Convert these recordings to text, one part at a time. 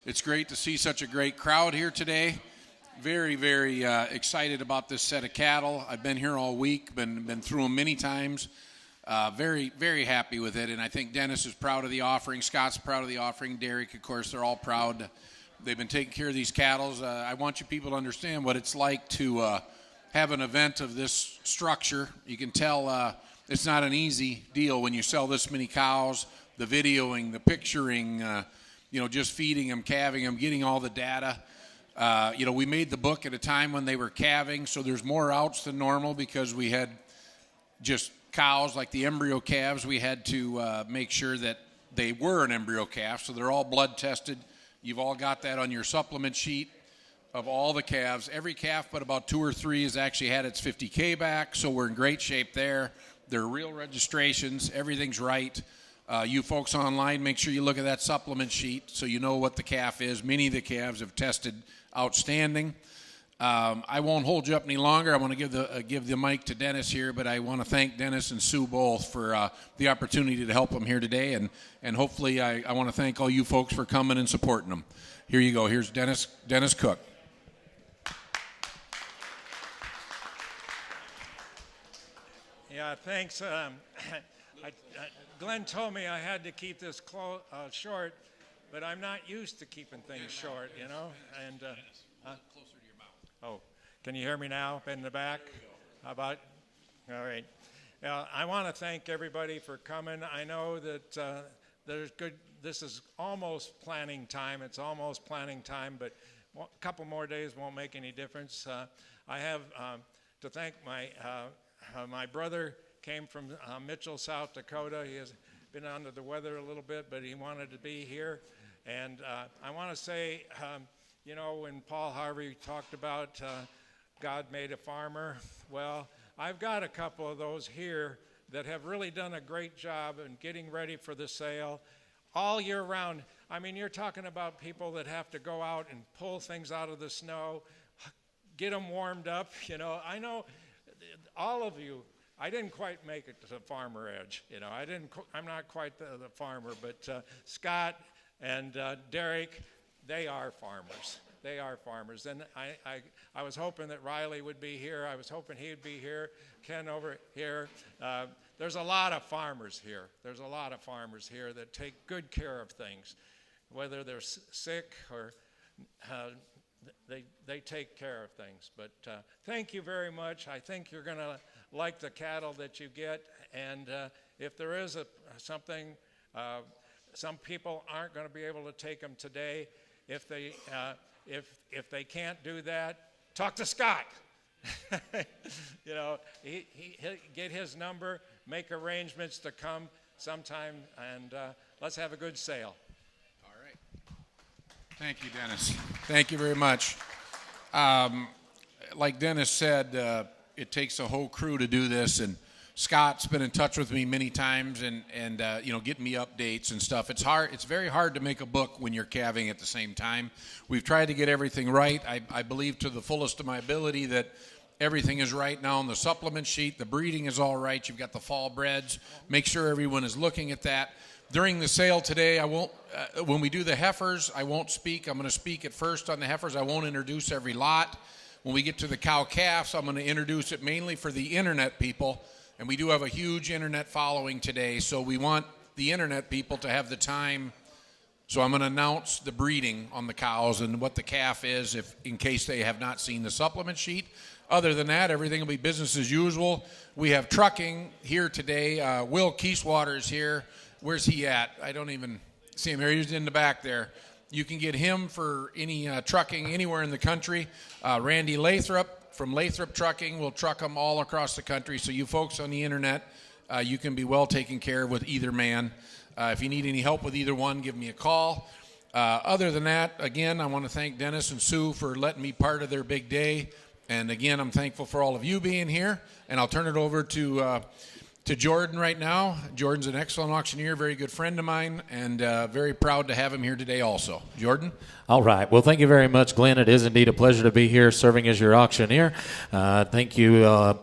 It's great to see such a great crowd here today. Very, very excited about this set of cattle. I've been here all week, been through them many times. Very, very happy with it, and I think Dennis is proud of the offering. Scott's proud of the offering. Derek, of course, they're all proud. They've been taking care of these cattle. I want you people to understand what it's like to have an event of this structure. You can tell it's not an easy deal when you sell this many cows. The videoing, the picturing, just feeding them, calving them, getting all the data. We made the book at a time when they were calving, so there's more outs than normal because we had just cows like the embryo calves. We had to make sure that they were an embryo calf, so they're all blood tested. You've all got that on your supplement sheet of all the calves. Every calf but about 2 or 3 has actually had its 50K back, so we're in great shape there. They're real registrations. Everything's right. You folks online, make sure you look at that supplement sheet so you know what the calf is. Many of the calves have tested outstanding. I won't hold you up any longer. I want to give the mic to Dennis here, but I want to thank Dennis and Sue both for the opportunity to help them here today, and hopefully I want to thank all you folks for coming and supporting them. Here you go. Here's Dennis Cook. Yeah, thanks. Glenn told me I had to keep this short, but I'm not used to keeping things short, And closer to your mouth. Oh, can you hear me now? In the back? How about? All right. I want to thank everybody for coming. I know that there's good. This is almost planning time. It's almost planning time, but a couple more days won't make any difference. I have to thank my brother. Came from Mitchell, South Dakota. He has been under the weather a little bit, but he wanted to be here. And I want to say, when Paul Harvey talked about God made a farmer, well, I've got a couple of those here that have really done a great job in getting ready for the sale all year round. I mean, you're talking about people that have to go out and pull things out of the snow, get them warmed up. I know all of you. I didn't quite make it to the farmer edge. I'm not quite the farmer, but Scott and Derek, they are farmers. They are farmers. And I was hoping that Riley would be here. I was hoping he'd be here. Ken over here. There's a lot of farmers here. There's a lot of farmers here that take good care of things, whether they're sick or they take care of things. But thank you very much. I think you're going to like the cattle that you get, and if there is something, some people aren't going to be able to take them today. If they can't do that, talk to Scott. He get his number, make arrangements to come sometime, and let's have a good sale. All right. Thank you, Dennis. Thank you very much. Like Dennis said, it takes a whole crew to do this, and Scott's been in touch with me many times and getting me updates and stuff. It's hard. It's very hard to make a book when you're calving at the same time. We've tried to get everything right. I believe to the fullest of my ability that everything is right now on the supplement sheet. The breeding is all right. You've got the fall breds. Make sure everyone is looking at that. During the sale today, I won't. When we do the heifers, I won't speak. I'm going to speak at first on the heifers. I won't introduce every lot. When we get to the cow-calves, I'm going to introduce it mainly for the internet people, and we do have a huge internet following today, so we want the internet people to have the time. So I'm going to announce the breeding on the cows and what the calf is in case they have not seen the supplement sheet. Other than that, everything will be business as usual. We have trucking here today. Will Kieswater is here. Where's he at? I don't even see him here. He's in the back there. You can get him for any trucking anywhere in the country. Randy Lathrop from Lathrop Trucking will truck them all across the country. So you folks on the internet, you can be well taken care of with either man. If you need any help with either one, give me a call. Other than that, again, I want to thank Dennis and Sue for letting me part of their big day. And again, I'm thankful for all of you being here. And I'll turn it over to Jordan right now. Jordan's an excellent auctioneer, very good friend of mine, and very proud to have him here today also. Jordan? All right. Well, thank you very much, Glenn. It is indeed a pleasure to be here serving as your auctioneer. Thank you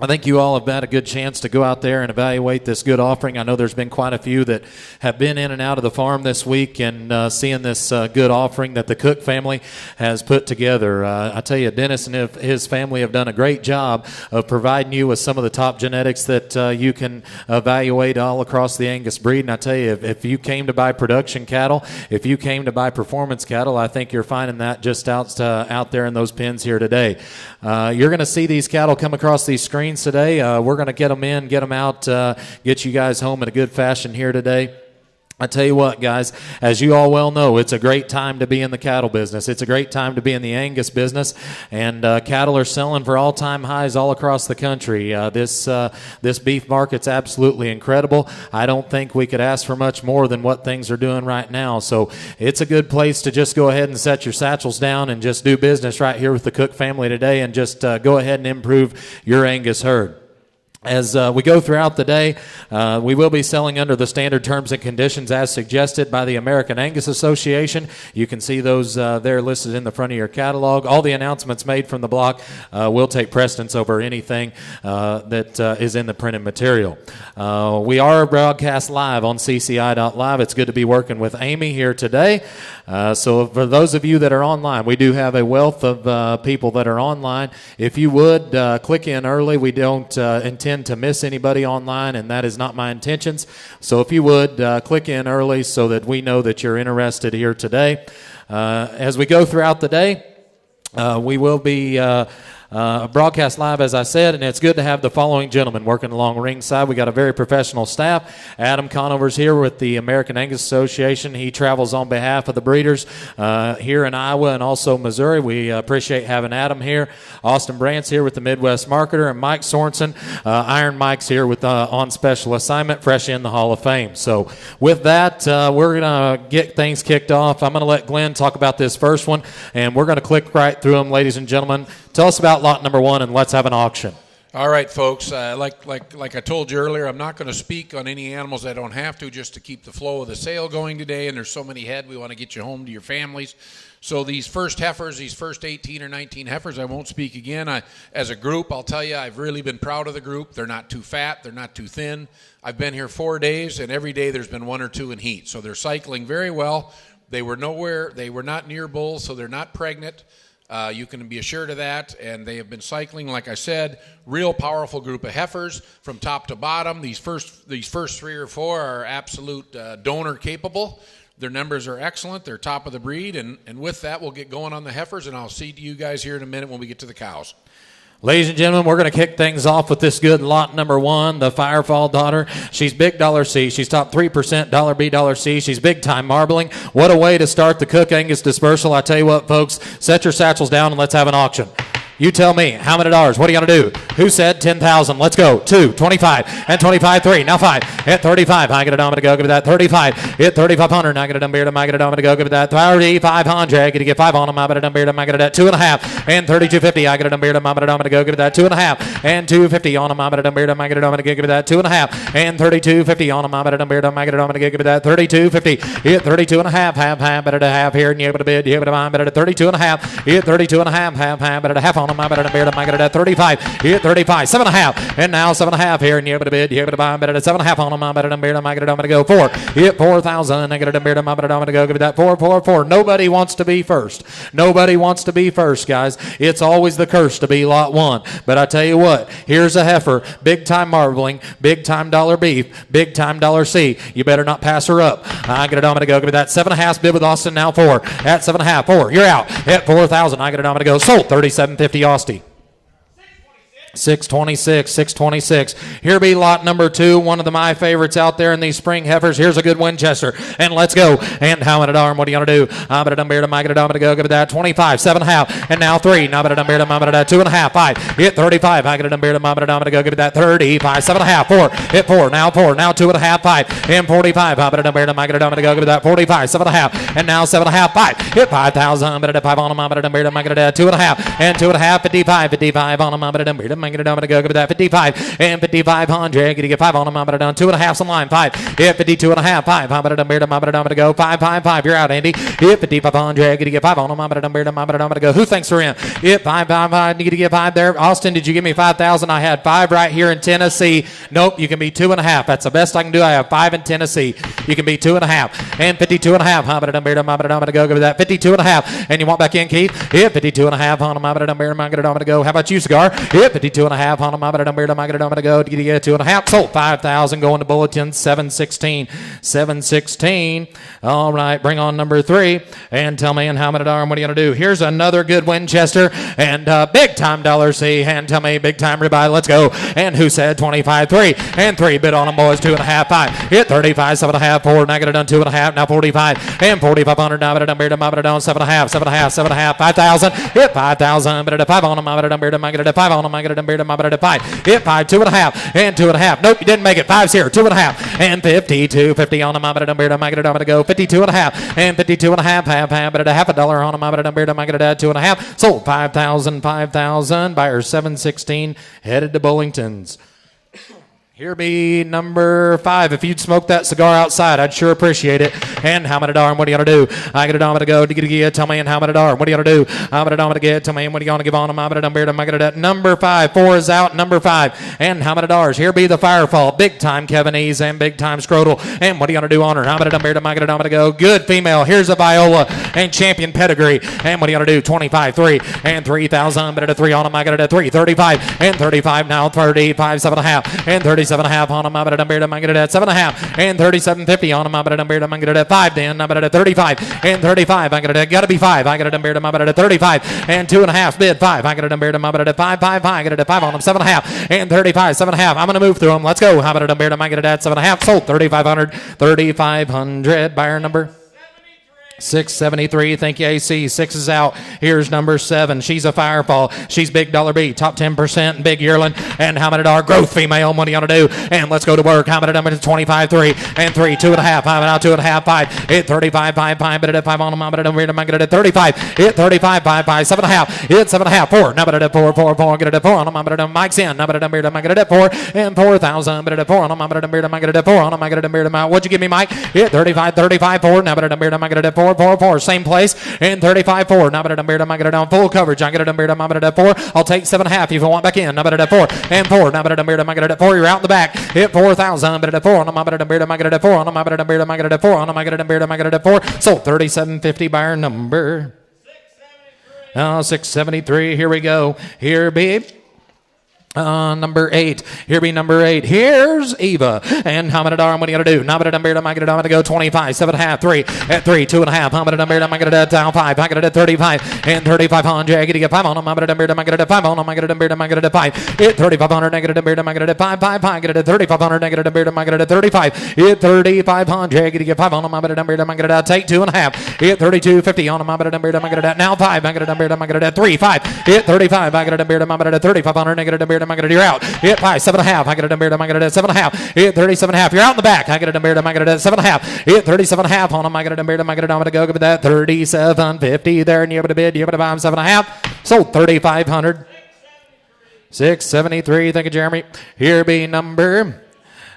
I think you all have had a good chance to go out there and evaluate this good offering. I know there's been quite a few that have been in and out of the farm this week and seeing this good offering that the Koch family has put together. I tell you, Dennis and his family have done a great job of providing you with some of the top genetics that you can evaluate all across the Angus breed. And I tell you, if you came to buy production cattle, if you came to buy performance cattle, I think you're finding that just out there in those pens here today. You're going to see these cattle come across these screens today. We're going to get them in, get them out, get you guys home in a good fashion here today. I tell you what, guys, as you all well know, it's a great time to be in the cattle business. It's a great time to be in the Angus business, and cattle are selling for all-time highs all across the country. This beef market's absolutely incredible. I don't think we could ask for much more than what things are doing right now. So it's a good place to just go ahead and set your satchels down and just do business right here with the Koch family today, and just go ahead and improve your Angus herd. As we go throughout the day, we will be selling under the standard terms and conditions as suggested by the American Angus Association. You can see those there listed in the front of your catalog. All the announcements made from the block will take precedence over anything that is in the printed material. We are broadcast live on CCI.live. It's good to be working with Amy here today. So for those of you that are online, we do have a wealth of people that are online. If you would, click in early. We don't intend to miss anybody online, and that is not my intentions. So if you would, click in early so that we know that you're interested here today. As we go throughout the day, we will be broadcast live, as I said, and it's good to have the following gentlemen working along ringside. We got a very professional staff. Adam Conover's here with the American Angus Association. He travels on behalf of the breeders here in Iowa and also Missouri. We appreciate having Adam here. Austin Brandt's here with the Midwest Marketer, and Mike Sorensen, Iron Mike's here with on special assignment, fresh in the Hall of Fame. So with that, we're going to get things kicked off. I'm going to let Glenn talk about this first one, and we're going to click right through them, ladies and gentlemen. Tell us about lot number one, and let's have an auction. All right, folks. Like I told you earlier, I'm not going to speak on any animals I don't have to, just to keep the flow of the sale going today. And there's so many head, we want to get you home to your families. So these first heifers, these first 18 or 19 heifers, I won't speak again. As a group, I'll tell you, I've really been proud of the group. They're not too fat. They're not too thin. I've been here 4 days, and every day there's been one or two in heat. So they're cycling very well. They were not near bulls, so they're not pregnant. You can be assured of that, and they have been cycling, like I said, real powerful group of heifers from top to bottom. These first 3 or 4 are absolute donor capable. Their numbers are excellent. They're top of the breed, and with that, we'll get going on the heifers, and I'll see you guys here in a minute when we get to the cows. Ladies and gentlemen, we're going to kick things off with this good lot number one, the Firefall daughter. She's big dollar C. She's top 3% dollar B, dollar C. She's big time marbling. What a way to start the Koch Angus Dispersal. I tell you what, folks, set your satchels down and let's have an auction. You tell me, how many dollars? What are you going to do? Who said 10,000? Let's go. 2, 25, and 25, 3. Now 5. Hit 35. I get a dom to go. Give me that 35. Hit 3,500. I get a dumb beard. I get a dom to go. Give me that 3,500. I get to get 5 on them. I get a dumb beard. I get a that 2.5 and 3,250. I get a dumb beard. I get a dom to go. Give me that 2.5 and 250 on them. I get a dumb beard. I get a dom to go. Give me that 2.5 and 3,250 on them. I get a dumb beard. I get a dom to go. Give me that 3,250. Hit 32.5. Half. Better to have here. And you able to bid. You able to buy. Better to 32.5. Hit 32.5. Half. Better to half on them. I better to beard. I get it at 35. Hit 35. 7.5. And now 7.5 here. And you able to bid. You able to buy. Better to 7.5 on them. I better to beard. I get it. I'm going to go 4. Hit 4,000. I get it a beard. I'm going to go. Give it that 4. Nobody wants to be first. Nobody wants to be first, guys. It's always the curse to be lot one. But I tell you what, here's a heifer, big time marbling, big time dollar beef, big time dollar C. You better not pass her up. I get it. I'm going to go. Give me that 7.5 bid with Austin. Now 4. At 7.5. 4. You're out. Hit 4,000. I get it. I'm going to go. Sold. 37.50 Austin. 626. Here be lot number 2, one of my favorites out there in these spring heifers. Here's a good Winchester, and let's go. And how in an arm? What are you going to do? I'm going to dumb beard. I'm going to go. Give it that 25, 7.5, and now 3. Now I'm going to dumb beard. I'm going to 2.5, 5. Hit 35. I get a dumb beard. I'm going to go. Give it that 35, 7.5, 4. Hit 4. Now 4. Now 2.5, 5, and 45. I'm going to dumb beard. I'm going to go. Give it that 45, 7.5, and now 7.5, 5. Hit 5,000. I'm going to 5 on him. I'm going to dumb beard. I'm going to 2.5, and 2.5, 55 on him. I'm going to dumb beard. I'm going to go with that 55 and 5,500. Gonna get 5 on them. I'm going to done 2.5 on line 5. Hit 52.5. 5. I'm going to go 5. You're out, Andy. Hit 5,500. Gonna get 5 on them. I'm going to go. Who thinks we're in? Hit 5. Need to get 5 there. Austin, did you give me 5,000? I had 5 right here in Tennessee. Nope, you can be 2.5. That's the best I can do. I have 5 in Tennessee. You can be 2.5 and 52.5. I'm going to go with that 52.5. And you want back in, Keith? Hit 52.5 on them. I'm going to go. How about you, Cigar? Hit 52.5 on them. I'm going to go. You get 2.5. Sold 5,000. Going to bulletin 716. 716. All right, bring on number 3 and tell me in how many darn what are you going to do? Here's another good Winchester and big time dollar C and tell me big time ribeye. Let's go. And who said 25? 3 and 3 bid on them, boys. 2.5. 5 hit 35. 7.5. 4 now get it done 2.5. Now 45 and 4,500. Now get it done 7.5. 5,000 hit 5,000 but at 5 on them. I'm going to 5 on them. I'm going to 5 hit 5 2.5 and 2.5. Nope, you didn't make it. 5's here 2.5 and 52 50 on them. I'm going to go 52.5 and 52.5 half but at $0.50 on them. I'm going to 2.5. Sold 5,000. Buyer 716 headed to Bullington's. Here be number 5. If you'd smoke that cigar outside, I'd sure appreciate it. And how many darn? What are you going to do? I'm going to go. Tell me and how many darn? What are you going to do? I'm going to get. Tell me what are you going to give on them? I'm going to number 5. 4 is out. Number 5. And how many dollars? Here be the Firefall. Big time Kevin Ease and big time Scrotal. And what are you going to do on her? I'm going to go. Good female. Here's a Viola and champion pedigree. And what are you going to do? 25 3 and 3,000. But at a 3 on them. I'm going to 3 35 and 35 now 35 7.5 and 37.5 on them. I'm going to 7.5 and 37.50 on them. I'm going to 5 Dan. I'm going to 35 and 35. I'm going to got to be 5. I got to 35 and 2.5 bid 5. I got to 5. I got to 5 on them. 7.5 and 35 7.5. I'm going to move through them. Let's go. How about it? I'm going to 7.5. Sold 3,500. Buyer number 673. Thank you, AC. 6 is out. Here's number 7. She's a Firefall. She's big dollar B. Top 10%. Big yearling. And how many dollar growth female? What are you going to do? And let's go to work. How many number 25 3 and 3 2.5. 5 now 2.5 5. Hit 35 5 but at 5 on them. I'm going to 35. Hit 35 5 7.5. Hit 7.5 4. Now but at 4 get it 4 on them. I'm going to Mike's in. Now but at 4 and 4,000. But at 4 on them. I'm going to 4 on them. I'm going to what'd you give me, Mike? Hit 35 4. Now but at 4 4 same place and 35 4. Now but I'm going to down full coverage. I'm going to 4. I'll take 7.5 if you want back in. Now but at 4 and 4. Now but I'm going to 4. You're out in the back. Hit 4,000. But at 4 on them. I'm going to 4 on them. I'm going to 4 on them. I'm going to 4. Sold 37.50. Buyer number 673. Here we go. Here be number 8. Here be number 8. Here's Eva. And how many darn? What are you going to do? Now, I'm going to go 25, 7.5, 3, at 3, 2.5. How many I'm going to down 5. I'm going to 35 and 3,500. I'm going to get 5 on them. I'm going to 5 on them. I'm going to 5. Hit 3,500. I'm going to 5. I'm going to 3,500. I'm going to 35. Hit 3,500. I'm going to get 5 on them. I'm going to take 2.5. Hit 32.50 on them. I'm going to now 5. I'm going to 3, 5. Hit 35. I'm going to 3,500. I'm going to you're out. Hit 5, 7.5. I got a number. I'm going to 7.5. Hit 37.5. You're out in the back. I got a number. I'm going to 7.5. Hit 37.5 on them. I got a number. I'm going to go with that 37.50 there, and you're able to bid. You're able to buy them 7.5. Sold 3,500. 673. Thank you, Jeremy. Here be number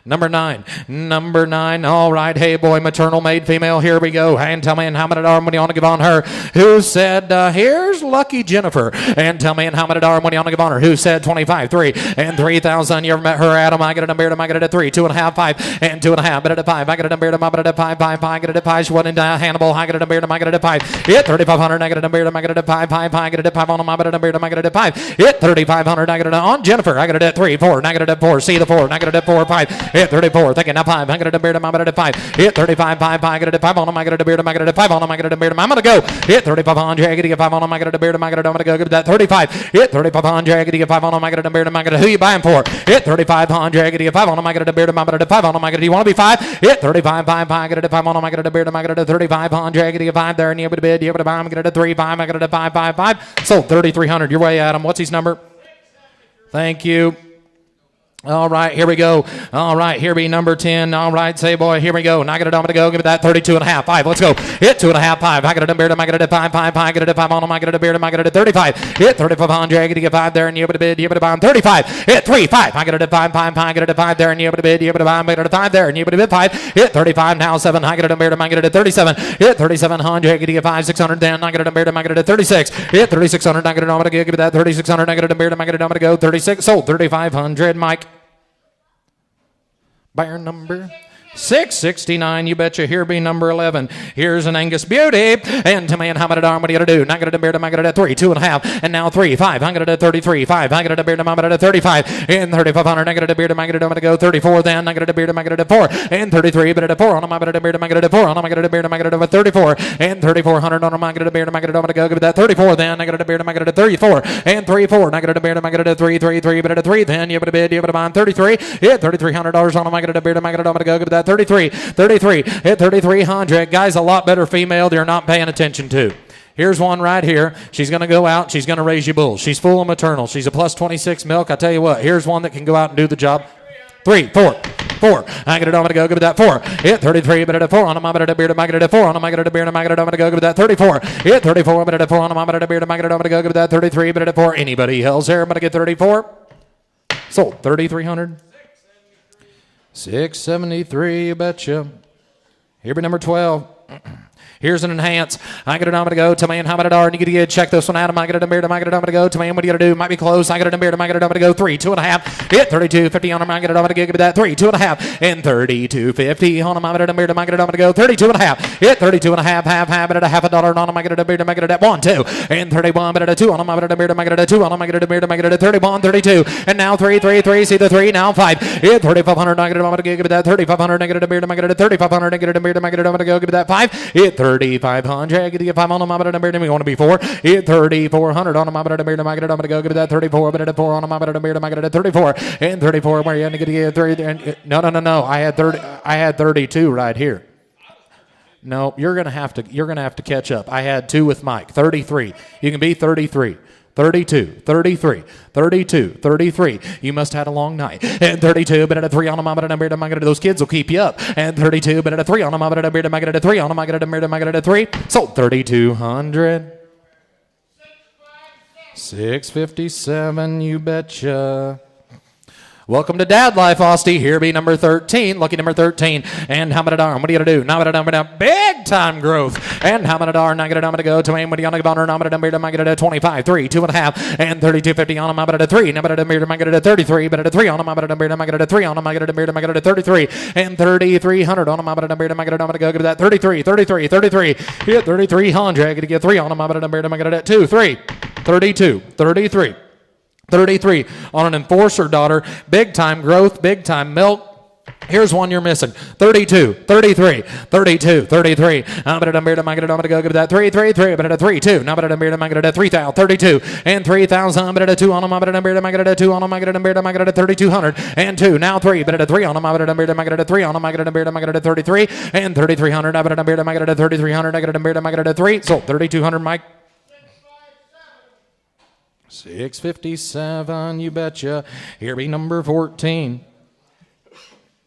9. Number 9. All right. Hey, boy, maternal made female. Here we go. And tell me how many money you want to give on her. Who said, here's Lucky Jennifer. And tell me how many money you want to give on her. Who said 25, 3, and 3,000. You ever met her, Adam? I got a number. I got a 3, 2.5, 5, and 2.5. But at a 5. I got a number. I got a 5, 5, 5. I got a 5. She wasn't in Hannibal. I got a number. I got a 5. Hit 3,500. I got a number. I got a 5, 5, 5. I got a 5 on them. I got a number. I got a 5. Hit 3,500. I got a on Jennifer. I got a 3, 4. I got a 4. See the 4. I got a 4, 5. Hit 34. Thinking now 5. I got a beard. I'm going to 5. Hit 35. 5. I got a 5 on them. I got a beard. I got a 5 on them. I got a beard. I'm going to go. Hit 3,500. I got to get 5 on them. I got a beard. I'm going to go. Give that 35. Hit 3,500. I got to get 5 on them. I got a beard. I'm going to who you buying for? Hit 3,500. I got to get 5 on them. I got a beard. I'm going to 5 on them. I got to. Do you want to be 5? Hit 35. 5. I got to 5 on them. I got a beard. I'm going to 3,500. I got to get 5 there, and you able to bid. You able to buy. I'm going to 3, 5. I got to 5, 5, 5. Sold 3,300. Your way, Adam. What's his number? Thank you. All right, here we go. All right, here be number 10. All right, say boy, here we go. Knock it down to go. Give me that 32 and a half. 5. Let's go. Hit 2 and a half. 5. I got it a beard. I got it 5. 5. I got it 5 on them. I got it a beard. I got it 35. Hit 3500. I got to get 5 there and you able to bid. You able to buy 35. Hit 3. 5. I got it 5. 5. I got it 5 there and you able to bid. You able to buy. I got it 5 there and you able to bid 5. Hit 35 now 7. I got it a beard. I got it 37. Hit 3700. I got to get 5. 600 then. I got it a beard. I got it 36. Hit 3600. I got it on. I give me that 3600. I got it a beard. I got it on. I go 36. Sold 3500. Mike. Buyer number 669, you betcha. Here be number 11. Here's an Angus beauty. And to me, and how about it arm? What do you got to do? Not got a beard. I got it at 3, 2 and a half. And now 3, 5. I got it at 33. 5. I got it a beard. I got it at 35. And 3500. I got it a beard. I got it. I'm going to go 34. Then I got it a beard. I got it at 4. And 33. But at 4 on them. I got it a beard. I got it at 4 on them. I got it a beard. I got it at 34. And 3400 on them. I got it a beard. I got it. I'm going to go give it that 34. Then I got it a beard. I got it at 34. And 34. And I got it a beard. I got it at 3, 3, 3. But at 3. Then you have a bid. You have a bond 33. Hit $3,300 on them. I got it a beard. I got it. I'm going to go give it that 33. 33 hit 3,300. Guys, a lot better female they're not paying attention to. Here's one right here. She's going to go out. She's going to raise you bulls. She's full of maternal. She's a plus 26 milk. I tell you what, here's one that can go out and do the job. 3, 4. 4. I got it. I'm going to go give it that 4. Hit 33. But at a 4 on them. I'm going to beard. I got it at 4 on them. I got it at beard. I got it. I'm going to go give it that 34. Hit 34. But at a 4 on them. I'm going to beard. I got it. I'm going to go give it that 33. But at a 4. Anybody else there? I'm going to get 34. Sold 3,300. 673. You betcha. Here be number 12. Here's an enhance. I got it. I'm going to go to man. How about it? And you get to check this one out. I got it. I got it. I'm going to go to man. What do you got to do? Might be close. I got it. I got it. I'm going to go 3, 2 and a half. Hit 32.50 on him. I got it. I'm going to give it that 3, 2 and a half. And 32.50 on him. I got it. I got it. I'm going to go 32 and a half. Hit 32 and a half. Half it at $0.50 on him. I got it. I got it at 1, 2. And 31. But at a 2 on him. I got it. I got it at 2 on him. I got it. I got it at 31, 32. And now 3, 3, 3. See the 3. Now 5. Hit 3,500. I got it. I'm going to give it that 3,500. I got it. I got it at 3,500. I got it. I got it. I'm going to go give it that 5. Hit 3,500. I get to get 5 on them. I'm going to beard. We want to be 4. Hit 3,400 on them. I'm going to beard. I'm going to go give it that 34. But at 4 on them. I'm going to beard. I'm going to 34. And 34. Where you going to get 30? No. I had 30. I had 32 right here. No, you're going to have to catch up. I had 2 with Mike. 33. You can be 33. 32, 33, 32, 33. You must have had a long night. And 32, but at a 3 on them, I'm going to beard. I'm going to those kids will keep you up. And 32, but at a 3 on them, I'm going to beard. I'm going to 3 on them. I got to beard. I'm going to 3. Sold 3,200. 657. You betcha. Welcome to Dad Life, Austie. Here be number 13. Lucky number 13. And how about it arm? What do you got to do? Now about it big time growth. And how about it arm? Now get it. I'm going to go to him. What do you want to go? Now about it. I get it at 25, 3, 2 and a half. And 32.50 on him. I'm about it at 3. Now about it. I get it at 33. But at a 3 on him. I'm about it. I get it at 3 on him. I get it at I get it at 33. And 3,300 on him. I'm about it. I get it. I'm going to go give that 33, 33, 33. Hit 3,300. I get to get 3 on him. I'm about it. I get it at 2, 3, 32, 33. 33 on an enforcer daughter. Big time growth, big time milk. Here's one you're missing. 32, 33, 32, 33. I'm going to go give that 3, 3, 3. But at a 3, 2. Now, but at a beard, I'm going to get 3,000, 32. And 3,000. But at a 2 on them, I'm going to beard, I'm going to 2 on them, I'm going to beard, I'm going to 3,200. And 2. Now 3. But at a 3 on them, I'm going to beard, I'm going to 3 on them, I'm going to beard, I'm going to 33. And 3,300. Now, but at a beard, I'm going to 3,300. I got a beard, I'm going to 3. So 3,200, Mike. 657, you betcha. Here be number 14.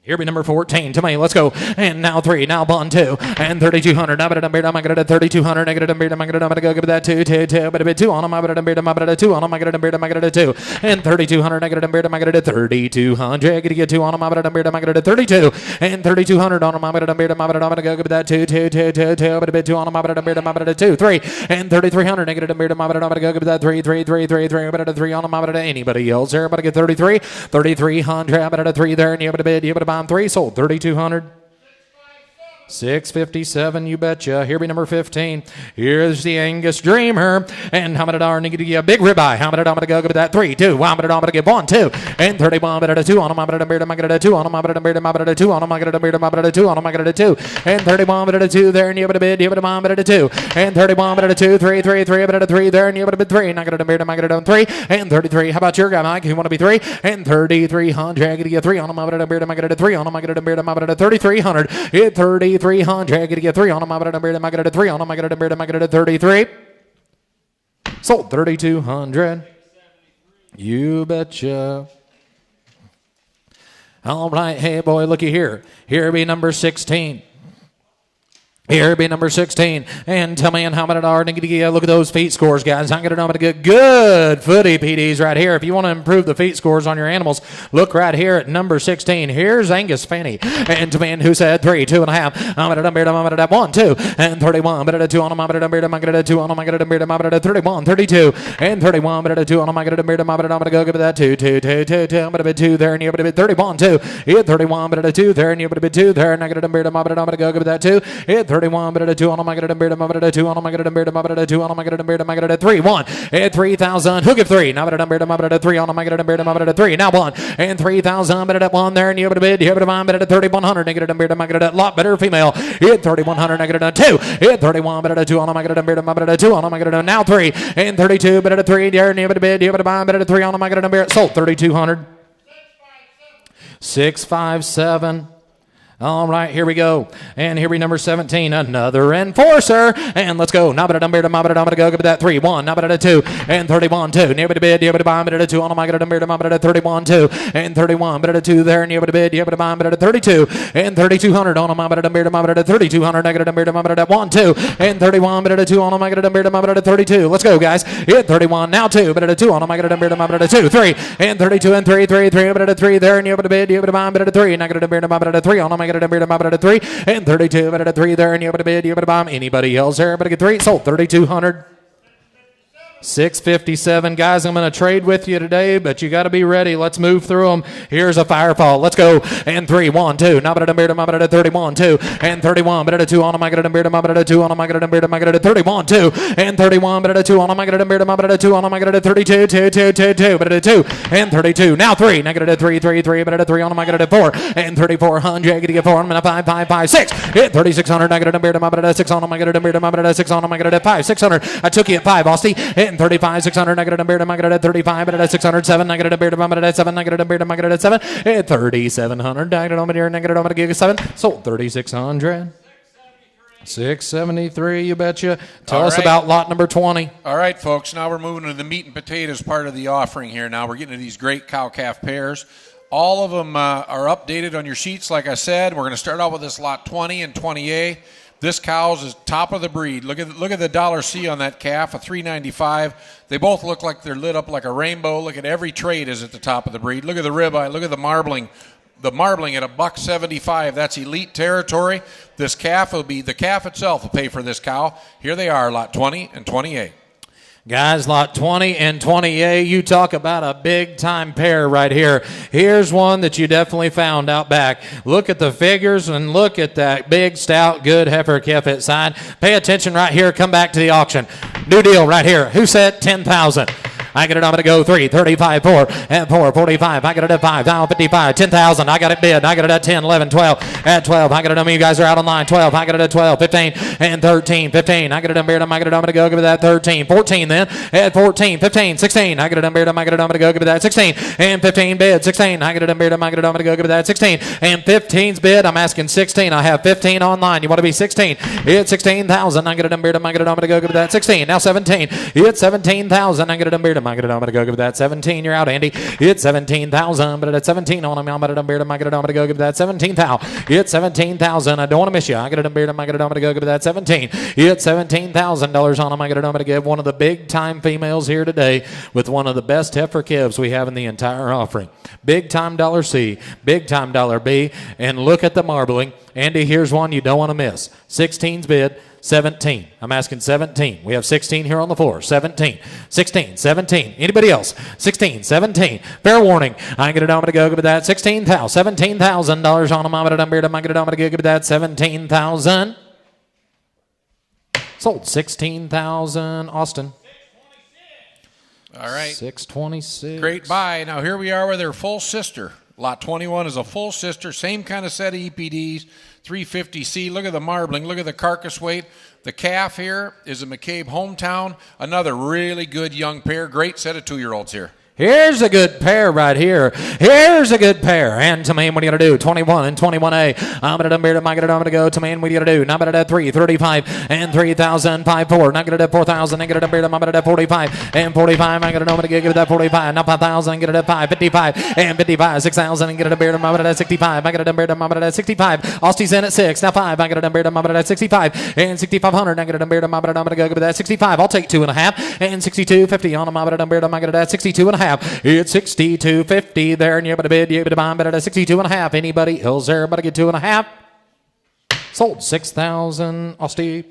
Here be number 14. To me, let's go. And now 3. Now bond 2. And 3,200. I'm going to get a 3,200. I'm going to go give that 2, 2, 2. But a bit 2 on them. I'm going to beard. I'm going to 2 on them. I'm going to get a 2. And 3,200. I'm going to beard. I'm going to 3,200. I'm going to get 2 on them. I'm going to beard. I'm going to 32. And 3,200 on them. I'm going to beard. I'm going to go give that 2, 2, 2, 2, 2. But a bit 2 on them. I'm going to beard. I'm going to 2, 3. And 3,300. I'm going to beard. I'm going to go give that 3, 3, 3, 3, 3. But a 3 on them. I'm going to anybody else there. I'm going to get 33. 3,300. I'm going to 3 there. And you're going to bid. You're going to buy 3. Sold 3,200. 657, you betcha. Here be number 15. Here's the Angus Dreamer. And how many dollars need to get a big ribeye? How many dollars I'm going to go give it that 3, 2. How many dollars I'm going to get 1, 2. And 31, but at a 2 on them. I'm going to beard. I'm going to 2 on them. I'm going to beard. I'm going to 2 on them. I'm going to beard. I'm going to 2 on them. I'm going to 2. And 31, but at a 2 there. And you have a bid. You have a bomb, but at a 2. And 31, but at a 2, 3, 3, 3. But at a 3 there. And you have a bid 3. And I'm going to beard. I'm going to 3. And 33. How about your guy, Mike? You want to be 3? And 3,300. I'm going to get 3 on them. I'm going to beard. I'm going to 3 on them. I'm going to beard. I'm going to 3,300. Hit 3,300. To get 3 on them. I'm going to beard. I'm going to 3 on them. I'm going to beard. I'm going to 33. Sold 3,200. You betcha. All right, hey boy, looky here. Here be number 16. Here be number 16. And tell me how many are. Look at those feet scores, guys. I'm going to get good footy PDs right here. If you want to improve the feet scores on your animals, look right here at number 16. Here's Angus Fanny. And to man who said 3, 2.5. I'm going to 1, 2. And 31. I'm going to 2 on them. I'm going to 2 on them. I'm going to 31, 32. And 31. I'm going to 2 on them. I'm going to go give that 2, 2, 2, 2, 2. I'm going to be 2 there. And you're going to be 31, 2. Hit 31. I'm going to 2 there. And you're going to be 2 there. And I'm going to go give that 2. Hit 31, but at 2 on them, I got a beard, I'm at 2 on them, I got a beard, I'm at 2 on them, I got a beard, I'm at 3, 1, at 3,000, who give 3, now at a beard, I'm at 3 on them, I got a beard, I'm at 3, now 1, and 3,000, but at 1 there, and you have a bid, you have a mind, but at 3,100, negative a beard, I'm at a lot better female, hit 3,100, negative a 2, hit 31, but at a 2 on them, I got a beard, I'm at 2 on them, I got a now 3, and 32, but at a 3, there, and you have a bid, you have a mind, but at 3 on them, I got a beard, sold 3,200, 657. All right, here we go. And here we number 17, another enforcer. And let's go. Now, but I'm going to go give that 3, 1. Now, but a 2. And 31, 2. Near to bid, you have a buy, but at a 2 on them. I got a beard, I'm at 31, 2. And 31, but at a 2 there. And you have a bid, you have a buy, but at a 32. And 3,200 on them. I'm at a beard, I'm at a 3,200. I got a beard, I'm at a 1, 2. And 31, but at a 2 on them. I got a beard, I'm at a 32. Let's go, guys. Hit 31, now 2. But at a 2 on them. I got a beard, I'm at a 2, 3. And 32 and 3, 3, 3. But at a 3 there. And you have a bid, you have a buy, but at a 3. And I got a beard, I'm at a 3 on them. I got a beard, I'm at a 3 and 32, but at a 3 there, and you have a bid, you have a bomb. Anybody else there? But I get 3, sold 3,200. 657. Guys, I'm going to trade with you today, but you got to be ready. Let's move through them. Here's a firefall. Let's go. And 3, 1, 2. Now, but at a 31, 2. And 31, but at a 2 on them. I got a beard, I'm at a 2 on them. I got a beard, I'm at a 31, 2. And 31, but at a 2 on them. I got a beard, I'm at a 2 on them. I got a 32, 2, 2, 2, 2. But at a 2. And 32. Now 3. Now I got a 3, 3, 3. But at a 3 on them. I got a 4. And 3,400. I got to get 4. I'm going to 5, 5, 5, 6. Hit 3,600. I got a beard, I'm at a 6 on them. I got a beard, I'm at a 6 on them. I got a 5, 600. I took you at 5, Austin. Hitting 35, 600. I got a beard, I got a 35, but at 607, I got a beard, I'm at 7, I got a beard, I got a 7, at 3,700, I got it on here, and I got it on a gig of 7, sold 3,600. 673, you betcha. Tell us about lot number 20. All right, folks, now we're moving to the meat and potatoes part of the offering here. Now we're getting to these great cow-calf pairs. All of them are updated on your sheets, like I said. We're going to start out with this lot 20 and 20A. This cow's is top of the breed. Look at the $C on that calf, a $3.95. They both look like they're lit up like a rainbow. Look at every trait is at the top of the breed. Look at the ribeye. Look at the marbling. The marbling at a $1.75. That's elite territory. This calf will be, the calf itself will pay for this cow. Here they are, lot 20 and 20A. Guys, lot 20 and 20A, you talk about a big-time pair right here. Here's one that you definitely found out back. Look at the figures and look at that big, stout, good heifer calf at side. Pay attention right here. Come back to the auction. New deal right here. Who said 10,000? I got it. I'm going to go 3, 35, 4, and 4, 45. I got it at 5, now 55, 10,000. I got it bid. I got it at 10, 11, 12. At 12, I got it on me. You guys are out on line. 12, I got it at 12, 15, and 13, 15. I got it on beard. I got it. I'm going to go give it that 13, 14 then. At 14, 15, 16. I got it on beard. I got it. I'm going to go give it that 16, and 15 bid. 16. I got it on beard. I got it. I'm going to go give it that 16, and 15's bid. I'm asking 16. I have 15 online. You want to be 16? It's 16,000. I got it on beard. I got it. I'm going to go give it that 16. Now 17. It's 17,000. I got it on beard. I'm going to go give that 17. You're out, Andy. It's 17,000, but at 17 on him, I'm going to go give that 17,000. It's 17,000. I don't want to miss you. I got it on beard. I'm going to go give that 17. It's $17,000 on him. I'm going to give one of the big time females here today with one of the best heifer calves we have in the entire offering. Big time $C, big time $B, and look at the marbling. Andy, here's one you don't want to miss. 16's bid. 17. I'm asking 17. We have 16 here on the floor. 17. 16. 17. Anybody else? 16. 17. Fair warning. I get it. I'm going to go give it that $16,000. $17,000 on them. I'm going to give it that 17,000. Sold 16,000. Austin. All right. 626. Great buy. Now here we are with their full sister. Lot 21 is a full sister. Same kind of set of EPDs. 350C. Look at the marbling. Look at the carcass weight. The calf here is a McCabe hometown. Another really good young pair. Great set of 2-year-olds here. Here's a good pair right here. Here's a good pair. And to me, what are you going to do? 21 and 21A. I'm going to go to me. What are you going to do? Now, I'm going to 3, 35 and 3,000, 5, 4. Now, I'm going to 4,000. I'm going to 45 and 45. I'm going to give that 45. Now, 5,000. I'm going to 5, 55 and 55. 6,000. I'm going to 65. I'm going to 65. Austy's in at 6. Now, 5. I'm going to 65 and 6,500. I'm going to go give that 65. I'll take 2.5 and 62.50 on them. I'm going to 62.5. It's 62.50 there, and you're going to bid, you're going to buy better at 62.5. Anybody else there? But I get 2.5. Sold 6,000. Austin.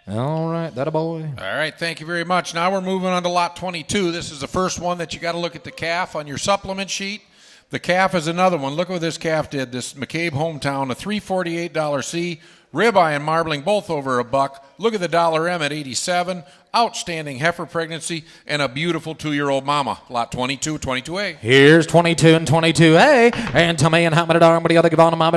All right, that a boy. All right, thank you very much. Now we're moving on to lot 22. This is the first one that you got to look at the calf on your supplement sheet. The calf is another one. Look what this calf did. This McCabe Hometown, a $348 C, ribeye and marbling, both over $1. Look at the $M at 87. Outstanding heifer pregnancy and a beautiful 2-year-old mama. Lot 22, 22A. Here's 22 and 22A. And to me and how many dollars? What do you give on them?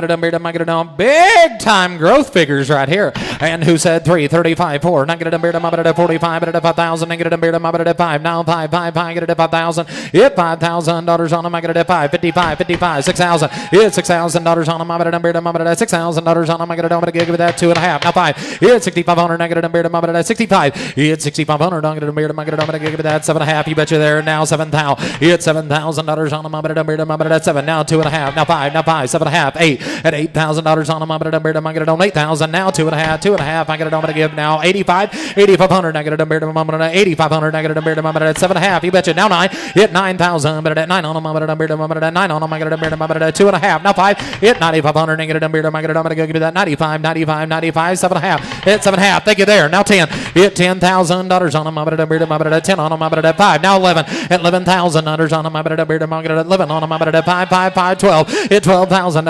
Big time growth figures right here. And who said 3, 35, 4? Not get a 45, at 5,000. Get a 5. Now 5, get a 5,000. Hit $5,000 on them. I get a 5, 55, 6,000. Hit $6,000 on them. I get a $6,000 on them. I get a give that 2.5. Now 5. Hit 6,500. I get a 65. Hit 6,500. I'm going to give that 7.5. You bet you there. Now 7,000. Hit $7,000 on them. I'm going to 7. Now 2.5. Now 5. 7.5. 8 at $8,000 on them. I'm going to 8,000. Now 2.5. I'm going to give now 85. 8,500. I'm going to 8,500. I'm going to 7.5. You bet you. Now 9. Hit 9,000. But at 9 on them. I'm going to 9 on them. I'm going to 2.5. Now 5. Hit 9,500. I'm going to give that 95. 7.5. Hit 7.5. Thank you there. Now 10. Hit $10,000 on them. I'm going to 10 on them. I'm going to 5. Now 11 at $11,000 on them. I'm going to 11 on them. I'm going to 5. 12. Hit $12,000. I'm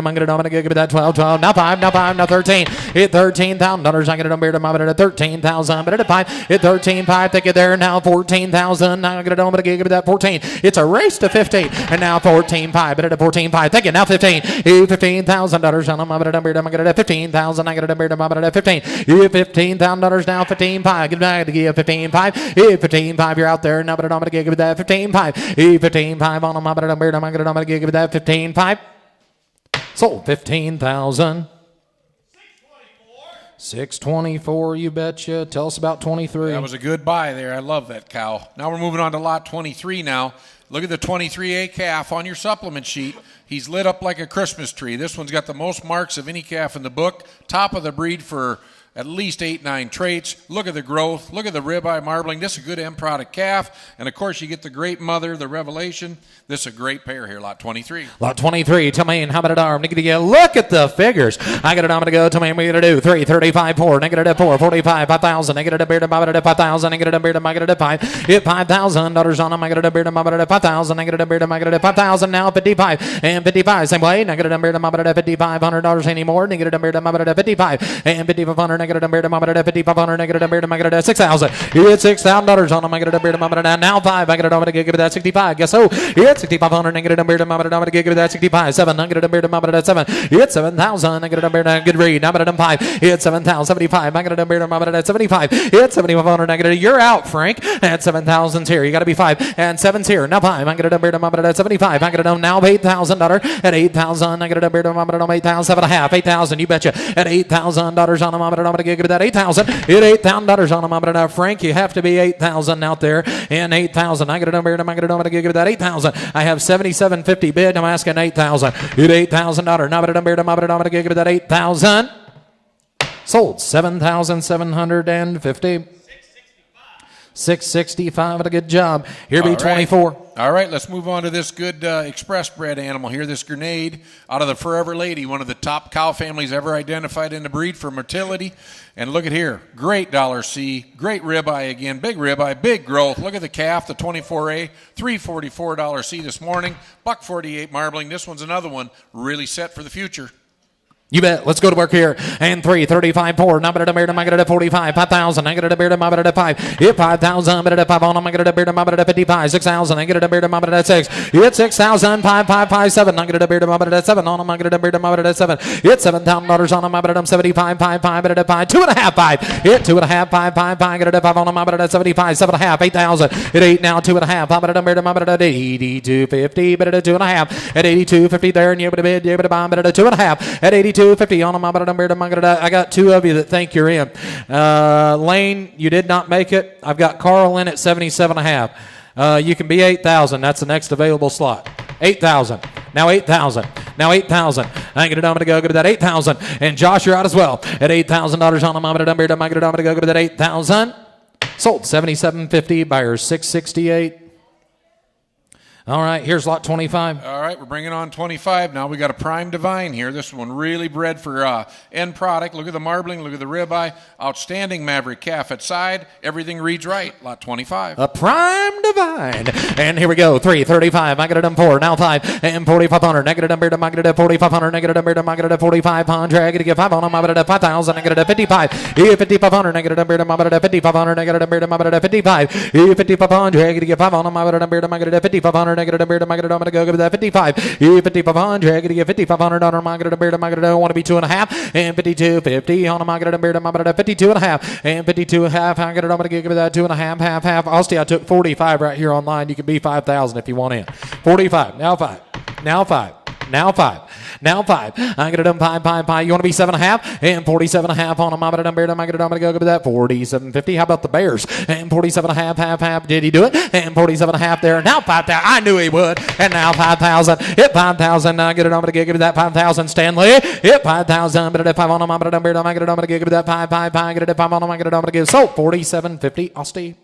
going to give that 12. Now 5. Now 13. Hit $13,000. I'm going to 13,000. But at 5. Hit 13.5. Take it there. Now 14,000. I'm going to give that 14. It's a race to 15. And now 14.5. But at 14.5. Take it now 15. Hit $15,000 on them. I'm going to 15,000. I'm going to 15. Hit $15,000 now 15.5. Get back to give 15.5. Hit 15.5. You're out there. Now, but I'm going to give that 15.5. Hit 15.5 on them. I'm going to give that 15.5. Sold 15,000. 624, you betcha. Tell us about 23. That was a good buy there. I love that cow. Now we're moving on to lot 23 now. Look at the 23A calf on your supplement sheet. He's lit up like a Christmas tree. This one's got the most marks of any calf in the book. Top of the breed for at least 8, 9 traits. Look at the growth. Look at the ribeye marbling. This is a good end product calf. And, of course, you get the great mother, the revelation. This is a great pair here, lot 23. Lot 23, tell me, how about it, arm? Look at the figures. I got it, I'm going to go, tell me, what are you going to do? 3, 35, 4, negative 4, 45, 5,000, negative beard, about 5,000, negative beard, negative 5, hit $5,000 on them, I got a beard, about 5,000, negative beard, negative 5,000, now 55, and 55, same way, negative beard, about $5,500 anymore, negative beard, about 55, and 5,500, negative beard, about 5,500, negative beard, about 6,000, hit $6,000 on them, I got a beard, about now 5, I got it, I'm going to give that 65, guess so, hit 6,500, negative beard, about give that 65, 7, negative beard, about 7, hit 7,000, negative beard, good read, now about 5, hit 7,000, 75, negative beard, about 75, hit 7,500, negative, you're out, Frank, at 7,000's here, you got to be 5, and 7's here, now 5, I got a beard, about 75, I got it now $8,000, at 8,000, I got a beard, about 8,000, 7.5, 8,000, you betcha, at $8,000 on them, I'm going to give that 8,000, hit $8,000 on them, I'm going to, Frank, you have to be 8,000 out there, and 8,000, I got a beard, I'm going to give that 8,000, I have 77.50 bid, I'm asking 8,000, hit $8,000, now I'm going to give that 8,000, sold 7,750. 665 at a good job. Here be 24. All right, let's move on to this good express bred animal here, this Grenade out of the Forever Lady, one of the top cow families ever identified in the breed for motility. And look at here, great $C, great ribeye again, big ribeye, big growth. Look at the calf, the 24A, $344 C this morning, $148 marbling. This one's another one really set for the future. You bet. Let's go to work here. And 3, 35, 4. Now, better to make it 45. 5,000. I get it a beer to my better at 5. Hit 5,000. Better at 5 on. I get it a beer to my better at 55. 6,000. I get it a beer to my better at 6. Hit 6,000. 5, 5, 5, 7. I get it a beer to my better at 7 on. I get it a beer to my better at 7. Hit $7,000 on my better at 75. 5, 5, better at 5. 2.5, 5. Hit 2.5, 5, 5, 5. Get it a 5 on my better at 75. 7.5. 8,000. Hit 8 now. 2.5. I better to beer to my better at 82.50. Better at 2.5. At 82.50 there. And you better bid. You better buy better at 2.5. At 82.50 on my. I got 2 of you that think you're in. Lane, you did not make it. I've got Carl in at 77.5. You can be 8,000. That's the next available slot. 8,000. Now 8,000. Now 8,000. I ain't gonna go to that 8,000. And Josh, you're out as well. At $8,000 on I'm gonna go to that 8,000. Sold 77.50. Buyers 668. All right, here's lot 25. All right, we're bringing on 25. Now we got a prime divine here. This one really bred for end product. Look at the marbling. Look at the ribeye. Outstanding maverick calf at side. Everything reads right. Lot 25. A prime divine. And here we go. 3, 35. I got it done 4. Now 5. And 4,500. Negative number to market at 4,500. Negative number to market at 4,500. I get to get 5 on them. I got it at 5,000. I get it at 55. 5,500. Negative number to market at 5,500. Negative number to market at 55. 5,500. I get to get 5 on them. I got it at 5,500. Negative number to market. I'm going to go with that 55. 5,500. I get to get 5,500 on them. I got it at I want to be 2.5. And 52.50 on them. I got it at 52.5. And 52.5. I got it. I'm going to give it that 2.5. Half. Austin, I took 45 right here online. You can be 5,000 if you want in. 45. Now 5. Now 5. Now 5. Now 5. I get it done 5. You want to be 7.5? And 47.5 on them. I'm going to go with that 47.50. How about the Bears? And 47.5. Half. Did he do it? And 47.5 there. Now 5,000. I knew he would. And now 5,000. Hit 5,000. I get it. I'm going to give it that 5,000. Stanley. Hit 5,000. But at 5 on them. I'm going to give it that 5. I get it at 5 on them. I'm going to give. So 47.50. Austin.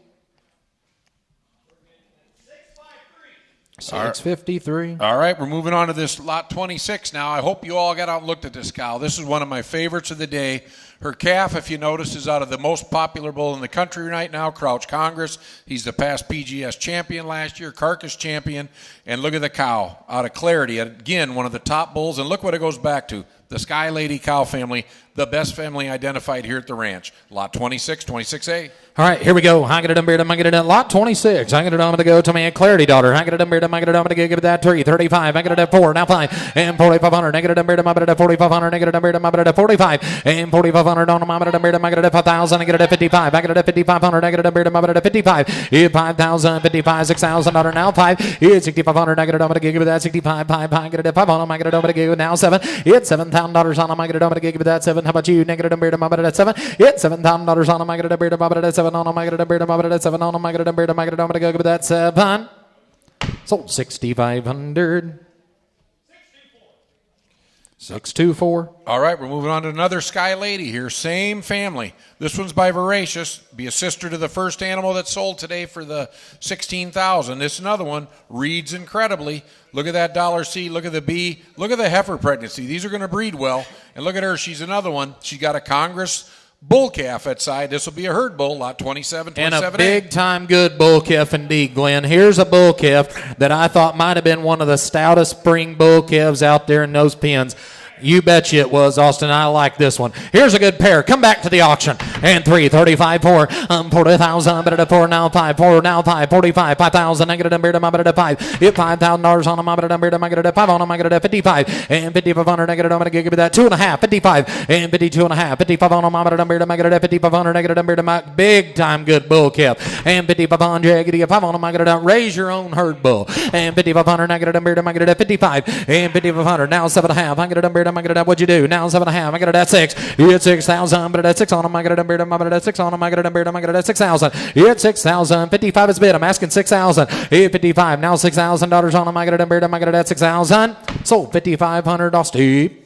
653. All right, we're moving on to this lot 26 now. I hope you all got out and looked at this cow. This is one of my favorites of the day. Her calf, if you notice, is out of the most popular bull in the country right now, Crouch Congress. He's the past PGS champion last year, carcass champion. And look at the cow out of Clarity. Again, one of the top bulls. And look what it goes back to. The Sky Lady cow family, the best family identified here at the ranch. Lot 26, 26A. All right, here we go. I get it done, I get it done. Lot 26. I get it done to go to my Clarity daughter. I get it done, I get it done to give it that 3. 35. I get it at 4. Now 5. And 4,500. I get it done, I get it at 4,500. I get it done, I get it at 45. And 4,500 on them. I get it done, I get it at 5,000. I get it at 55. I get it at 5,500. I get it done, I get it at 55. 5,000, 55, 6,000. Now 5. It's 6,500. I get it done, I give it that 65. 5. I get it at 5 on them. I get it done, I give it now 7. It's $7,000 on them. I get it done, I give it that 7. How about you? Negative done, I get it at 7. It's $7,000 on them. I get it done, I get it at 7 on them. I get it done, I get it at 7 on them. I get it done, I get it done, I give it that 7. Sold 6,500. 624. All right, we're moving on to another Sky Lady here. Same family. This one's by Voracious. Be a sister to the first animal that sold today for the $16,000. This is another one. Reads incredibly. Look at that $C. Look at the B. Look at the heifer pregnancy. These are going to breed well. And look at her. She's another one. She got a Congress bull calf at side. This will be a herd bull, lot 27, 27A. And a big-time good bull calf indeed, Glenn. Here's a bull calf that I thought might have been one of the stoutest spring bull calves out there in those pens. You betcha it was, Austin. I like this one. Here's a good pair. Come back to the auction. And 3, 35, 4, 40,000. But at 4 now 5, 4 now 5, 45, 5,000. I get it done, but at 5. Hit $5,000 on them. I get it at 5 on them. I get it at 55. And 5,500. I get it done, but I give it that 2.5. 55. And 52.5. 55 on them. I get it at 5,500. I get it done, but big time good bull calf. And 5,500. I get it 5 on them. I get it out. Raise your own herd bull. And 5,500. I get it done, I get it at 55. And 5,500. Now 7.5. I get it done, I get it at what'd you do? Now 7.5. I get it at 6. You hit 6,000, but it at 6 on them. I get it done, I get it at 6 on them. I get it done, I get it at 6,000. You hit 6,000. 55 is bid. I'm asking 6,000. You hit 55. Now $6,000 on them. I get it done, I get it at 6,000. Sold 5,500 off Steve.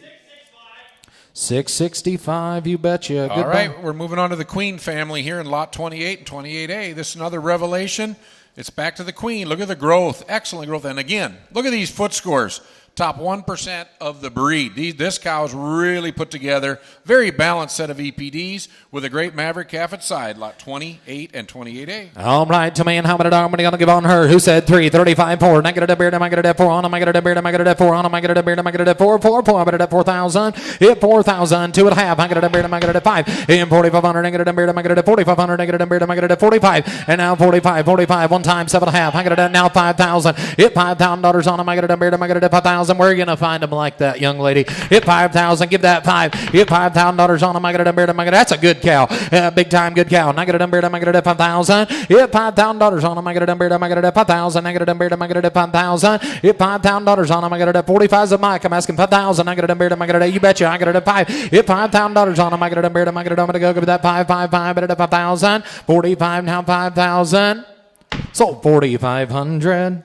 665, you betcha. All right, we're moving on to the Queen family here in lot 28 and 28A. This is another revelation. It's back to the Queen. Look at the growth, excellent growth. And again, look at these foot scores. top 1% of the breed. This cow is really put together. Very balanced set of EPDs with a great Maverick calf at side, lot 28 and 28A. All right, to me, and how many am I going to give on her? Who said 3, 35, 4? Negative beard, am I going to 4 on? Am I going to beard, am I going to 4 on? Am I going to beard, am I going to 4, 4, 4, I'm going to 4,000. Hit 4,000, 2.5. I got a beard, am I going to 5? In 4,500, negative beard, am I going to 4,500, negative beard, am I going to 45? And now 45, 45, one time, 7.5. I got it now 5,000. Hit $5,000 on them. I got a beard, am I going to 5,000? Where are you going to find them like that, young lady? Hit 5,000, give that 5. Hit $5,000 on them. I got a beard, am I going to, that's a good cow. Big time good cow. I got a beard, am I going to 5,000? Hit $5,000 on them. I got a beard, am I going to 5,000? I got a beard, am I going to 5,000? Hit $5,000 on them. I got a 45's a mic. I'm asking 5,000. I got a beard, am I going to, you betcha. I got a 5. Hit $5,000 on them. I got a beard, am I going to go give that 5, 5, 5. I got a 5,000. 45 now 5,000. Sold 4,500.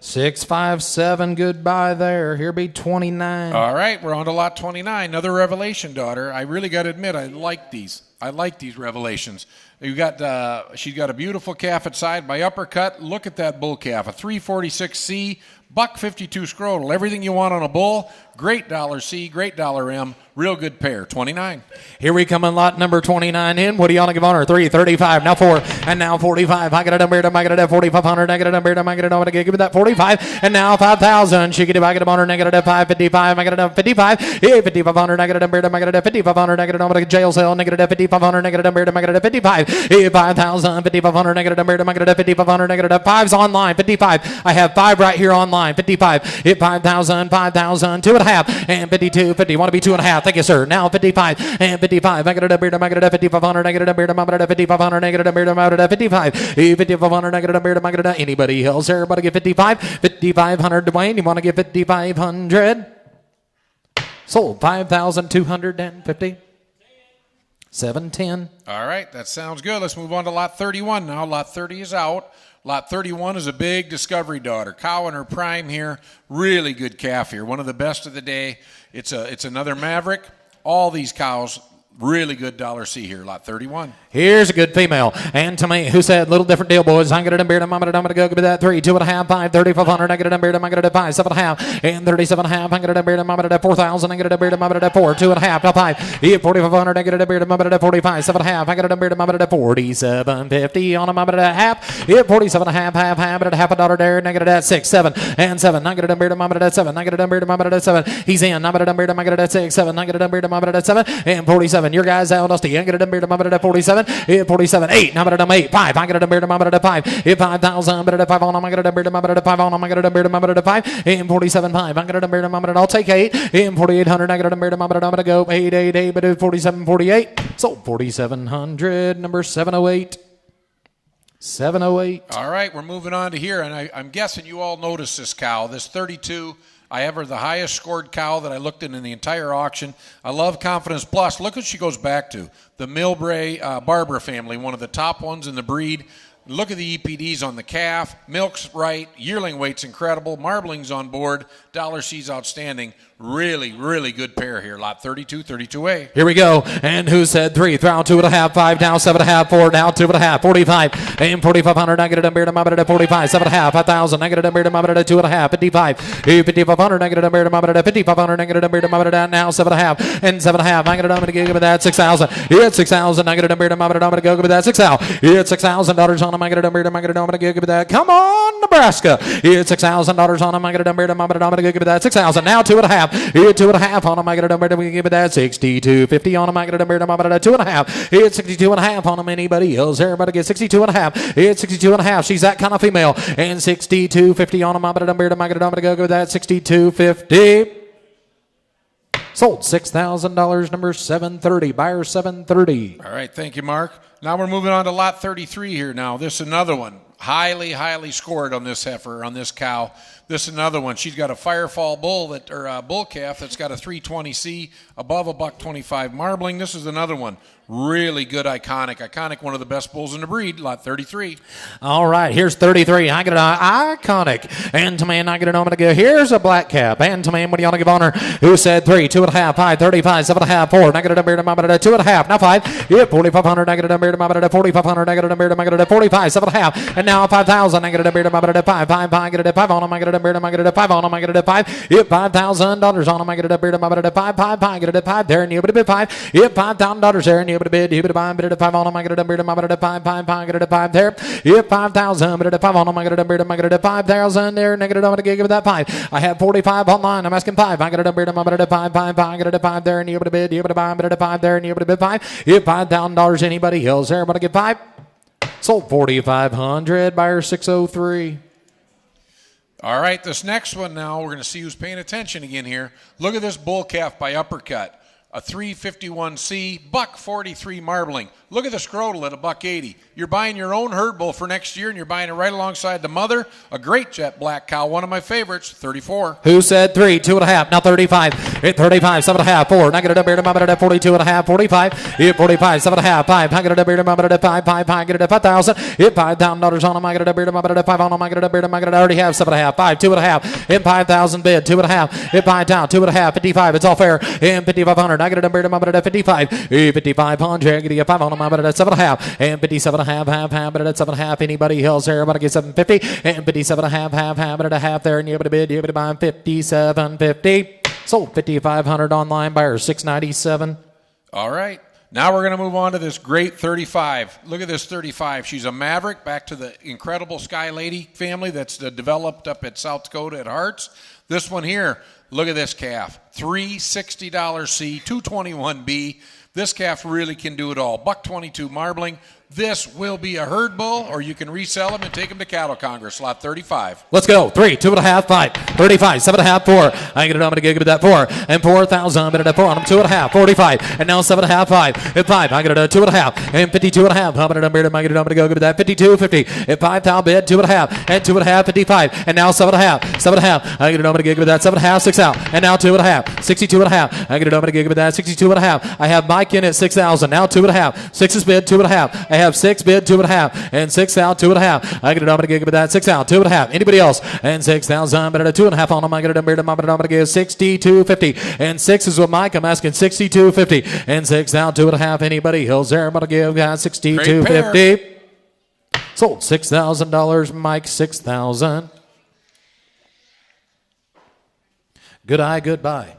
657, goodbye there. Here be 29. All right, we're on to lot 29. Another revelation, daughter. I really got to admit, I like these. I like these revelations. You got, she's got a beautiful calf at side by uppercut. Look at that bull calf, a 346C, buck 52 scrotal. Everything you want on a bull. Great $C, great $M. Real good pair. 29. Here we come in lot number 29 in. What do you want to give on her? 3, 35, now 4, and now 45. I got a number, I got a 4,500. I got a number, I got a give me that 45, and now 5,000. She could have, I got a on her, negative 555. I got a 55. Hey, 5,500. I got a number, I got a 5,500. I got a number, jail cell, negative 5,500. Negative number, I got a 55. Hey, 5,000. 5,500. Negative number, I got a 5,500. Negative 5's online. 55. I have 5 right here online. 55. Hit 5,000. 5,000. 2.5. And 52. 50. Want to be 2.5. Thank you, sir. Now 55 and 55. I got a beard, I got a 5,500. I got a beard, I got a 5,500. I got a beard, I got a 55. 5,500. I got a beard, I got a. Anybody else? Everybody get 55. 5,500. Dwayne, you want to get 5,500? Sold 5,250. 710. All right, that sounds good. Let's move on to lot 31 now. Lot 30 is out. Lot 31 is a big discovery daughter. Cow in her prime here. Really good calf here. One of the best of the day. It's another Maverick. All these cows, really good $C here. Lot 31. Here's a good female. And to me, who said, little different deal, boys. I got a beard, I'm going to go give me that 3, 2.5, 5, 3,500. I got a beard, I'm going to 5, 7.5, and 37.5. I got a beard, I'm going to 4,000. I got a beard, I'm going to 4, 2.5, now 5. 4,500. I got a beard, I'm going to 45, 7.5. I got a beard, I'm going to 47.50 on a moment and a half. 47.5, half, half a dollar there. Negative at 6, 7, and 7. I got a beard, I'm going to 7. I got a beard, I'm going to 7. He's in. I got a beard, I'm going to 6, 7. I got a beard, I'm going to 7, and 47. Your guys out, Dusty. I got a beard, I'm going to 47. 47, 8, now I'm 8, 5. I got a beard, I'm going to 5. 5,000, but 5 on. I got a beard, I'm going to 5 on. I got a beard, I'm going to 5. And 47, 5. I got a beard, I'm going to. I'll take 8. And 4,800. I got a beard, I'm going to go 8, 8, 8, but 47, 48. Sold 4,700. Number 708. 708. All right, we're moving on to here, and I'm guessing you all noticed this cow. This 32. I have her the highest scored cow that I looked in the entire auction. I love Confidence Plus. Look what she goes back to. The Milbray Barbara family, one of the top ones in the breed. Look at the EPDs on the calf. Milk's right. Yearling weight's incredible. Marbling's on board. $C's outstanding. Really, really good pair here. Lot 32, 32A. Here we go. And who said 3? Throw 2.5, 5, down 7.5, 4, down 2.5, 45. And 4,500. I get a beard, I'm at 45, 7.5, 5,000. I get a beard, I'm at 2.5, 55. 5,500. I get a beard, I'm at 5,500. I get a beard, I'm at now 7.5 and 7.5. I get a beard, give me that 6,000. It's 6,000. I get a beard, I'm at go give me that 6,000. It's $6,000 on them. I get a beard, I'm at give me that. Come on, Nebraska. It's $6,000 on them. I get a beard, I'm at go give me that 6,000. Now 2.5. Here 2.5 on them. I got a number. We give it that 62.50 on them. I got a number. I'm at 2.5. It's 62.5 on them. Anybody else? Everybody get 62.5. It's 62.5. She's that kind of female. And 62.50 on them. I'm at a number. I got a number to go with that 62.50. Sold $6,000. Number 730. Buyer 730. All right, thank you, Mark. Now we're moving on to lot 33 here. Now this is another one. Highly, highly scored on this heifer, on this cow. This is another one. She's got a Firefall bull bull calf that's got a 320C above a $125 marbling. This is another one. Really good Iconic. Iconic, one of the best bulls in the breed, lot 33. All right, here's 33. I get an Iconic. And to man, I get an I'm going to go. Here's a black cap. And to man, what do you want to give honor? Who said 3, 2.5, 5, 35, 7.5, 4. And I get a number to my 2.5. Now 5. Yep, 4,500. I get a number to my 4,500. I get a number to my 45, 7.5. And now 5,000. I get a number to my 5, 5, 5. I get a 5 on them. I get a number to my 5 on them. I get a 5. Yep, $5,000 on them. I get a number to my 5, 5, 5. I get a 5 there. And you bid 5. Yep, $5,000 there. And you bid you bid a 5 on them. I get a number to my 5, 5, 5. I get a 5 there. Yep, 5,000. But a 5 on them. I get a number to my 5,000 there. Negative. I'm going to give that 5. I have 45 online. I'm asking 5. I got a number to my 5, 5. I get a 5 there. And you bid a bid. You bid a 5. But a 5 there. And you bid a bid 5. Yep, $5,000. Anybody else there? But I get 5. Sold 4,500. Buyer 603. All right, this next one now, we're going to see who's paying attention again here. Look at this bull calf by Uppercut. A 351C, buck 43 marbling. Look at the scrotal at a buck 80. You're buying your own herd bull for next year, and you're buying it right alongside the mother. A great jet black cow, one of my favorites, 34. Who said 3, 2.5, now 35. Hit 35, 7.5, 4. Now get it up here to my 42.5, 45. Hit 45, 7.5, 5. I get it up here to my 5, 5. I get it at 5,000. Hit $5,000 on them. I get it up here to my 5 on them. I get it up here to my I already have 7.5, 5, 2.5. Hit 5,000 bid, 2.5. Hit 5 down, 2.5, 55. It's all fair. And 5,500. I get it up here to my 55. 5,500. I get you 5 on them. I get it at 7.5. And 57.5, half, but at 7.5. Anybody else there? About to get 750. And 57.5, half, but at a half there. And you're able to bid, you're able to buy 57.50. Sold 5,500 online, buyer 697. All right. Now we're going to move on to this great 35. Look at this 35. She's a Maverick, back to the incredible Sky Lady family that's developed up at South Dakota at Hearts. This one here, look at this calf. $360 C, 221B. This calf really can do it all. Buck 22 marbling. This will be a herd bull, or you can resell them and take them to Cattle Congress, lot 35. Let's go. 3, 2.5, 5, 35, 7.5, 4. I get it. I'm going to give it that 4. And 4,000. But at 4 on them, 2.5, 45. And now 7.5, 5. At 5, I get it at 2.5. And 52.5. How about it? I'm going to go give it that 52.50. At 5,000 bid, 2.5. And 2.5, 55. And now 7.5, 7.5. I get it. I'm going to give it that 7.5, 6 out. And now 2.5, 62.5. I get it. I'm going to give it that 62.5. I have Mike in at 6,000. Now 2.5. 6 is bid, 2.5. I have 6 bid, 2.5. And 6 out, 2.5. I get it. I'm going to give it that 6 out, 2.5. Anybody else? And 6,000. But at a 2.5 on them, I get it. I'm going to give 62.50. And 6 is with Mike. I'm asking 62.50. And 6 out, 2.5. Anybody else there? I'm going to give 62.50. Sold $6,000. Mike 6,000. Good eye, goodbye.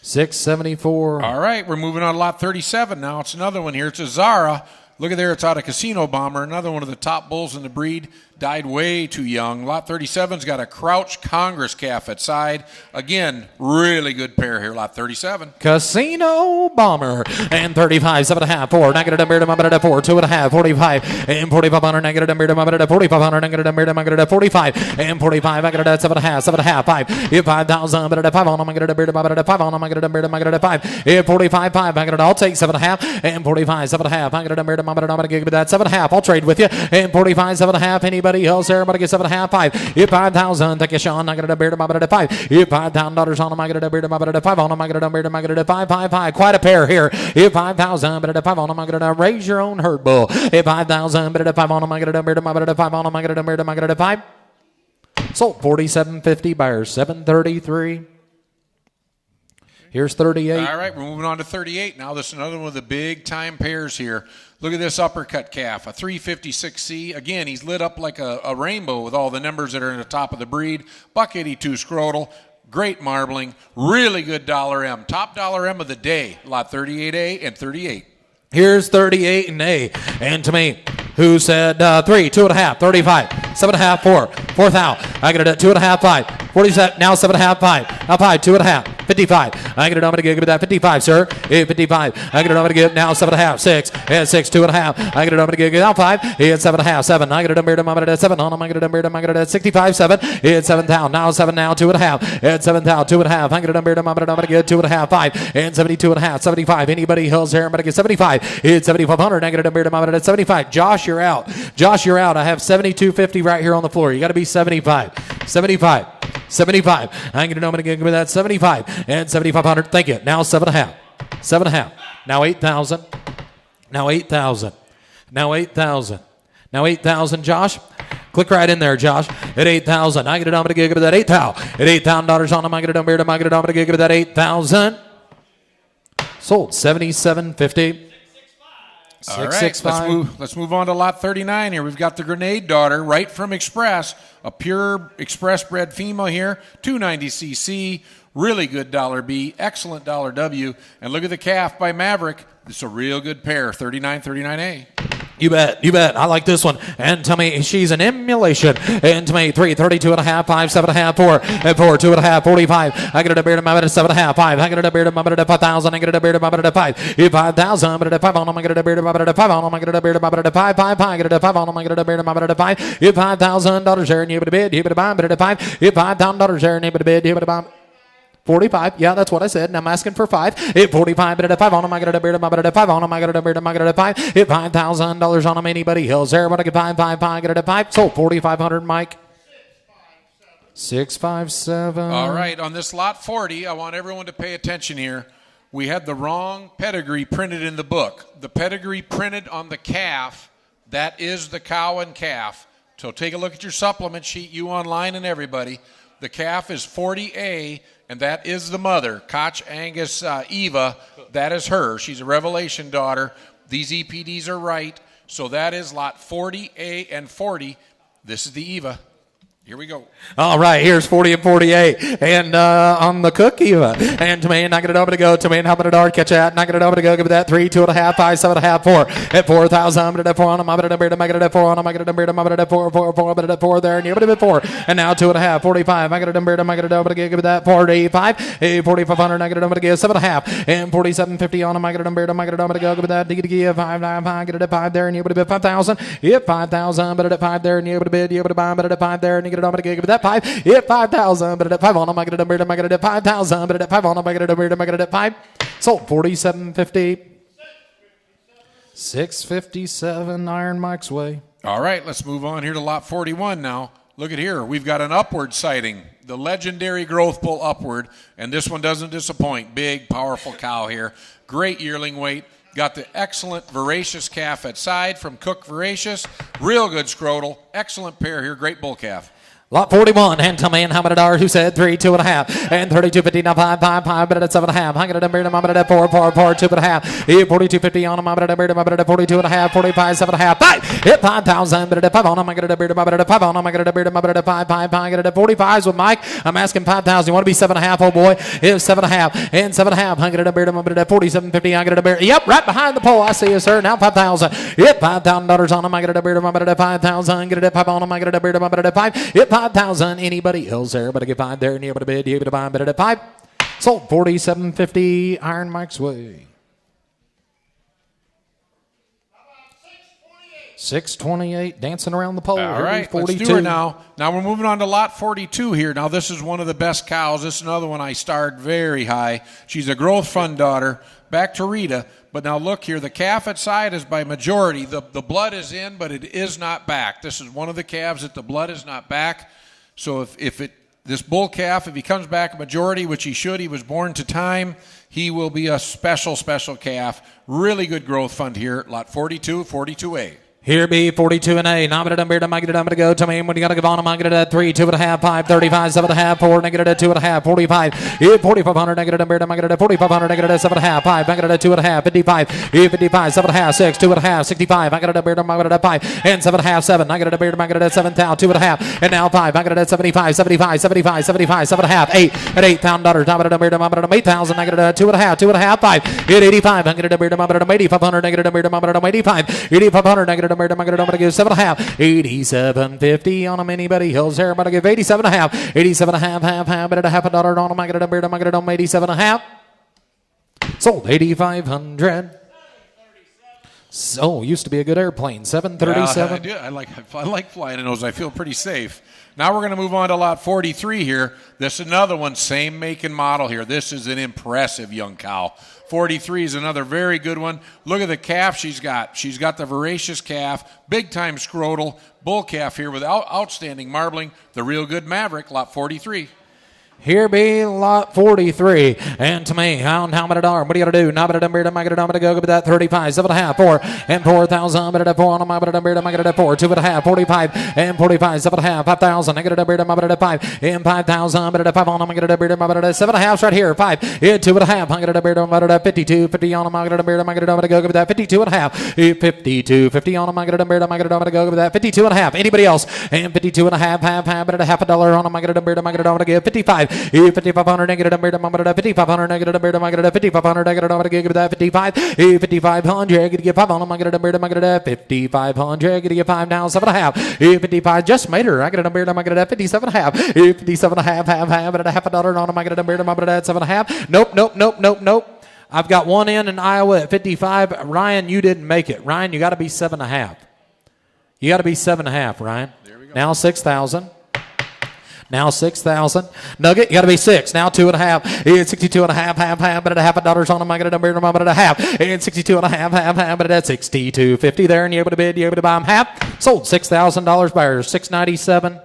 674. All right, we're moving on to lot 37 now. It's another one here. It's a Zara. Look at there. It's out of Casino Bomber. Another one of the top bulls in the breed. Died way too young. Lot 37's got a Crouch Congress calf at side. Again, really good pair here. Lot 37. Casino Bomber. And 35, 7.5, 4. Negative number to my at 4. 2.5, 45. And 4,500. Negative number to my at 4,500. Negative number to my at 45. And 45. I got it at 7.5, 7.5, 5. 5,000. But at 5 on them. I got it number to my at 5 on them. I got it number to my at 5. 45, 5. I got it. I'll take 7.5. And 45, 7.5. I got it number to my at I'm going to give it that 7.5. I'll trade with you. And 45, 7.5. Anybody else there? I'm going to get 7.5, 5. 5,000. Thank you, Sean. I got it up here to my at 5. $5,000 on them. I got it up here to my at 5 on them. I got it up here to my at 5, 5, 5. Quite a pair here. 5,000. But at 5 on them. I got it raise your own herd bull. 5,000. But at 5 on them. I got it up here to my at 5 on them. I got it up here to my at 5. Sold 47.50. Buyer 733. Here's 38. All right, we're moving on to 38 now. This is another one of the big time pairs here. Look at this Uppercut calf, a 356C. Again, he's lit up like a rainbow with all the numbers that are in the top of the breed. Buck 82 scrotal, great marbling, really good dollar M. Top dollar M of the day, lot 38A and 38. Here's 38 and A. And to me, who said 3, 2.5, 35, 7.5, 4, 4,000. I get it at 2.5, 5, 47, now 7.5, 5, now 5, 2.5, 55. I get it, I'm going to give it that 55, sir. 55. I get it, I'm going to give it now 7.5, 6, and 6, 2.5. I get it, I'm going to give it now 5, it's 7.5, 7. I get it, I'm going to 7 on them. I get it, I'm going to 65, 7. It's 7,000, now 7, now 2.5. It's 7,000, 2.5. I get it, I'm going to get 2.5, 5, and 72.5, 75. Anybody else here? I'm going to get 75. It's 7,500. I get it, I'm going to 75. Josh, you're out. Josh, you're out. I have 72.50 right here on the floor. You got to be 75. 75. 75. I can get it over to give me that 75 and 7,500. Thank you. Now 7.5. 7.5. Now 8,000. Now 8,000. Now 8,000. Now 8,000, Josh. Click right in there, Josh. At 8,000. I get it over to give me that 8,000. At $8,000 on them, I get it over to give me that 8,000. Sold 77.50. All right, let's move on to lot 39 here. We've got the Grenade Daughter right from Express, a pure Express bred female here, 290cc, really good $B, excellent $W, and look at the calf by Maverick. It's a real good pair, 39A. You bet. I like this one. And tell me she's an emulation. And to me, 3, 32.5, 5, 7.5, 4, and 4, 2.5, 45. I get a beard of my bed at 7.5, 5. I get a beard of my bed at 5,000. I get a beard of my bed at 5. 5,000, but at 5 on them, I get a beard of my bed at 5 on them. I get a beard of my bed at 5, 5, 5. I get a 5 on them, I get a beard of my bed at 5. $5,000 there, and you would bid, you would buy, but at 5. $5,000 there, and you would bid, you would buy. 45, yeah, that's what I said, and I'm asking for 5. 45, but at 5 on them, I got a beard of my bed at 5 on them, I got a beard of my bed at 5. $5,000 on them, anybody else there, but I get 5, 5, 5, I get it at 5. Sold 4,500, Mike. 657. All right, on this lot 40, I want everyone to pay attention here. We had the wrong pedigree printed in the book. The pedigree printed on the calf, that is the cow and calf. So take a look at your supplement sheet, you online and everybody. The calf is 40A, and that is the mother, Koch, Angus, Eva. That is her. She's a Revelation daughter. These EPDs are right. So that is lot 40A and 40. This is the Eva. Here we go. All right, here's 40 and 48. And on the Cook, Eva. And to me, knock it over to go. To me, and how about a dart? Catch that. Knock it over to go. Give it that 3, 2.5, 5, 7.5, 4. At 4,000, I'm going to 4 on them. I'm going to beard. I'm going to 4 on them. I'm going to beard. I'm going to 4, 4, 4. I'm going to 4 there. And you're going to 4. And now 2.5, 45. I'm going to beard. I'm going to give it that 45. 4,500. I'm going to give 7.5. And 47.50 on them. I'm going to beard. I'm going to go. Give it that. Give 5, 9, 5. Get it at 5 there. And you're going to bid 5,000. Yep, 5,000. But at 5 there. And you're going to bid. You're going to buy. But at 5 there. And you get I'm going to give that 5. Hit 5,000, but at 5 on them, I get a beard, I get it at 5,000, but at 5 on them, I get a beard, I get it at 5. Sold 47.50. 657 Iron Mike's way. All right, let's move on here to lot 41 now. Look at here. We've got an upward sighting, the legendary growth bull upward, and this one doesn't disappoint. Big, powerful cow here. Great yearling weight. Got the excellent voracious calf at side from Cook Voracious. Real good scrotal. Excellent pair here. Great bull calf. Lot 41, and tell me how many dollars who said 3, 2.5, and 32.50, now 5, 5, 5, but at 7.5. I got a beard, I'm at 4, 4, 4, 2.5. 42.50 on them, I'm at a beard, I'm at 42.5, 45, 7.5, 5. Hit 5,000, but at 5 on them, I got a beard, I'm at 5 on them, I got a beard, I'm at 5, 5, 5. I got a 45s with Mike. I'm asking 5,000. You want to be 7.5, oh boy? It's 7.5, and 7.5. I got a beard, I'm at 47.50. I got a beard. Yep, right behind the pole. I see you, sir. Now 5,000. Hit $5,000 on them, I got a beard, I'm at 5,000. Get it at 5 on them, I got a beard, I'm at 5. Hit 5,000. Anybody else there? But I get 5 there, and you're able to bid, you're able to buy, but at 5. Sold 47.50 Iron Mike's way. 628 dancing around the pole. All right, 42. let's do it now. Now we're moving on to lot 42 here. Now this is one of the best cows. This is another one I starred very high. She's a growth fund daughter. Back to Rita. But now look here, the calf at side is by majority. The blood is in, but it is not back. This is one of the calves that the blood is not back. So if this bull calf, if he comes back a majority, which he should, he was born to time, he will be a special calf. Really good growth fund here, lot 42, 42A. Here be 42 and A. Now I'm going to go to me. When you got to give on them, I'm going to 3, 2.5, 5, 35, 7.5, 4, negative 2.5, 45, 4,500, negative, I'm going to 4,500, negative 7.5, 5, I'm going to 2.5, 55, 55, 7.5, 6, 2.5, 65, I got a beard, I'm going to 5, and 7.5, 7, I got a beard, I'm going to 7,000, 2.5, and now 5, I'm going to 75, 75, 75, 75, 7.5, 8, at $8,000, I'm going to beard, I'm going to 8,000, I got a 2.5, 5, at 85, I'm going to beard, I'm going to 8,500, negative beard, I'm going to 85, 8,500, negative. I'm going to give 7.5, 87.50 on them. Anybody else there? I'm going to give 87.5, 87.5, half, but at $0.50 on them. I'm going to beard, I'm going to 87.5. Sold 8,500. So used to be a good airplane. 737. Yeah, I like flying in those. I feel pretty safe. Now we're going to move on to lot 43 here. This is another one, same make and model here. This is an impressive young cow. 43 is another very good one. Look at the calf she's got. She's got the voracious calf, big-time scrotal, bull calf here with outstanding marbling. The real good Maverick, lot 43. Here be lot 43. And to me, how many dollars? What do you got to do? Now, but I'm going to go with that 35, 7.5, 4, and 4,000. But 4 on my, but I'm going to 4, 2.5, 45, and 45, 7.5, 5,000. I'm going to beard my, but 5, and 5,000. But 5 on, I'm going to beard my, but 7.5 right here, 5, and 2.5. I'm going to beard my, but 52, 50 on, I'm going to beard my, I'm going to go with that 52.5, 52, 50 on, I'm going to beard my, I'm going to go with that 52.5. Anybody else? And 52.5, half, but $0.50 on, I'm going to beard my, I'm going to give 55. 5,500 negative number to 5,500 negative number to 5,500 negative number to give that 55. 5,500 get 5 on them. I get a number to 5,500 get 5 now 7.5. 55 just made her. I get a number to 57.5. 57.5 half but $0.50 on them. I get a number to 7.5. Nope. I've got one in Iowa at 55. Ryan, you didn't make it. Ryan, you got to be 7.5. You got to be 7.5, Ryan. There we go. Now 6,000. Now 6,000. Nugget, you got to be 6. Now 2.5. It's 62.5, half, but $0.50 on them. I got a number to a half. And 62.5, half, but that's 62.50 there. And you're able to bid, you're able to buy them half. Sold $6,000 buyers, 697.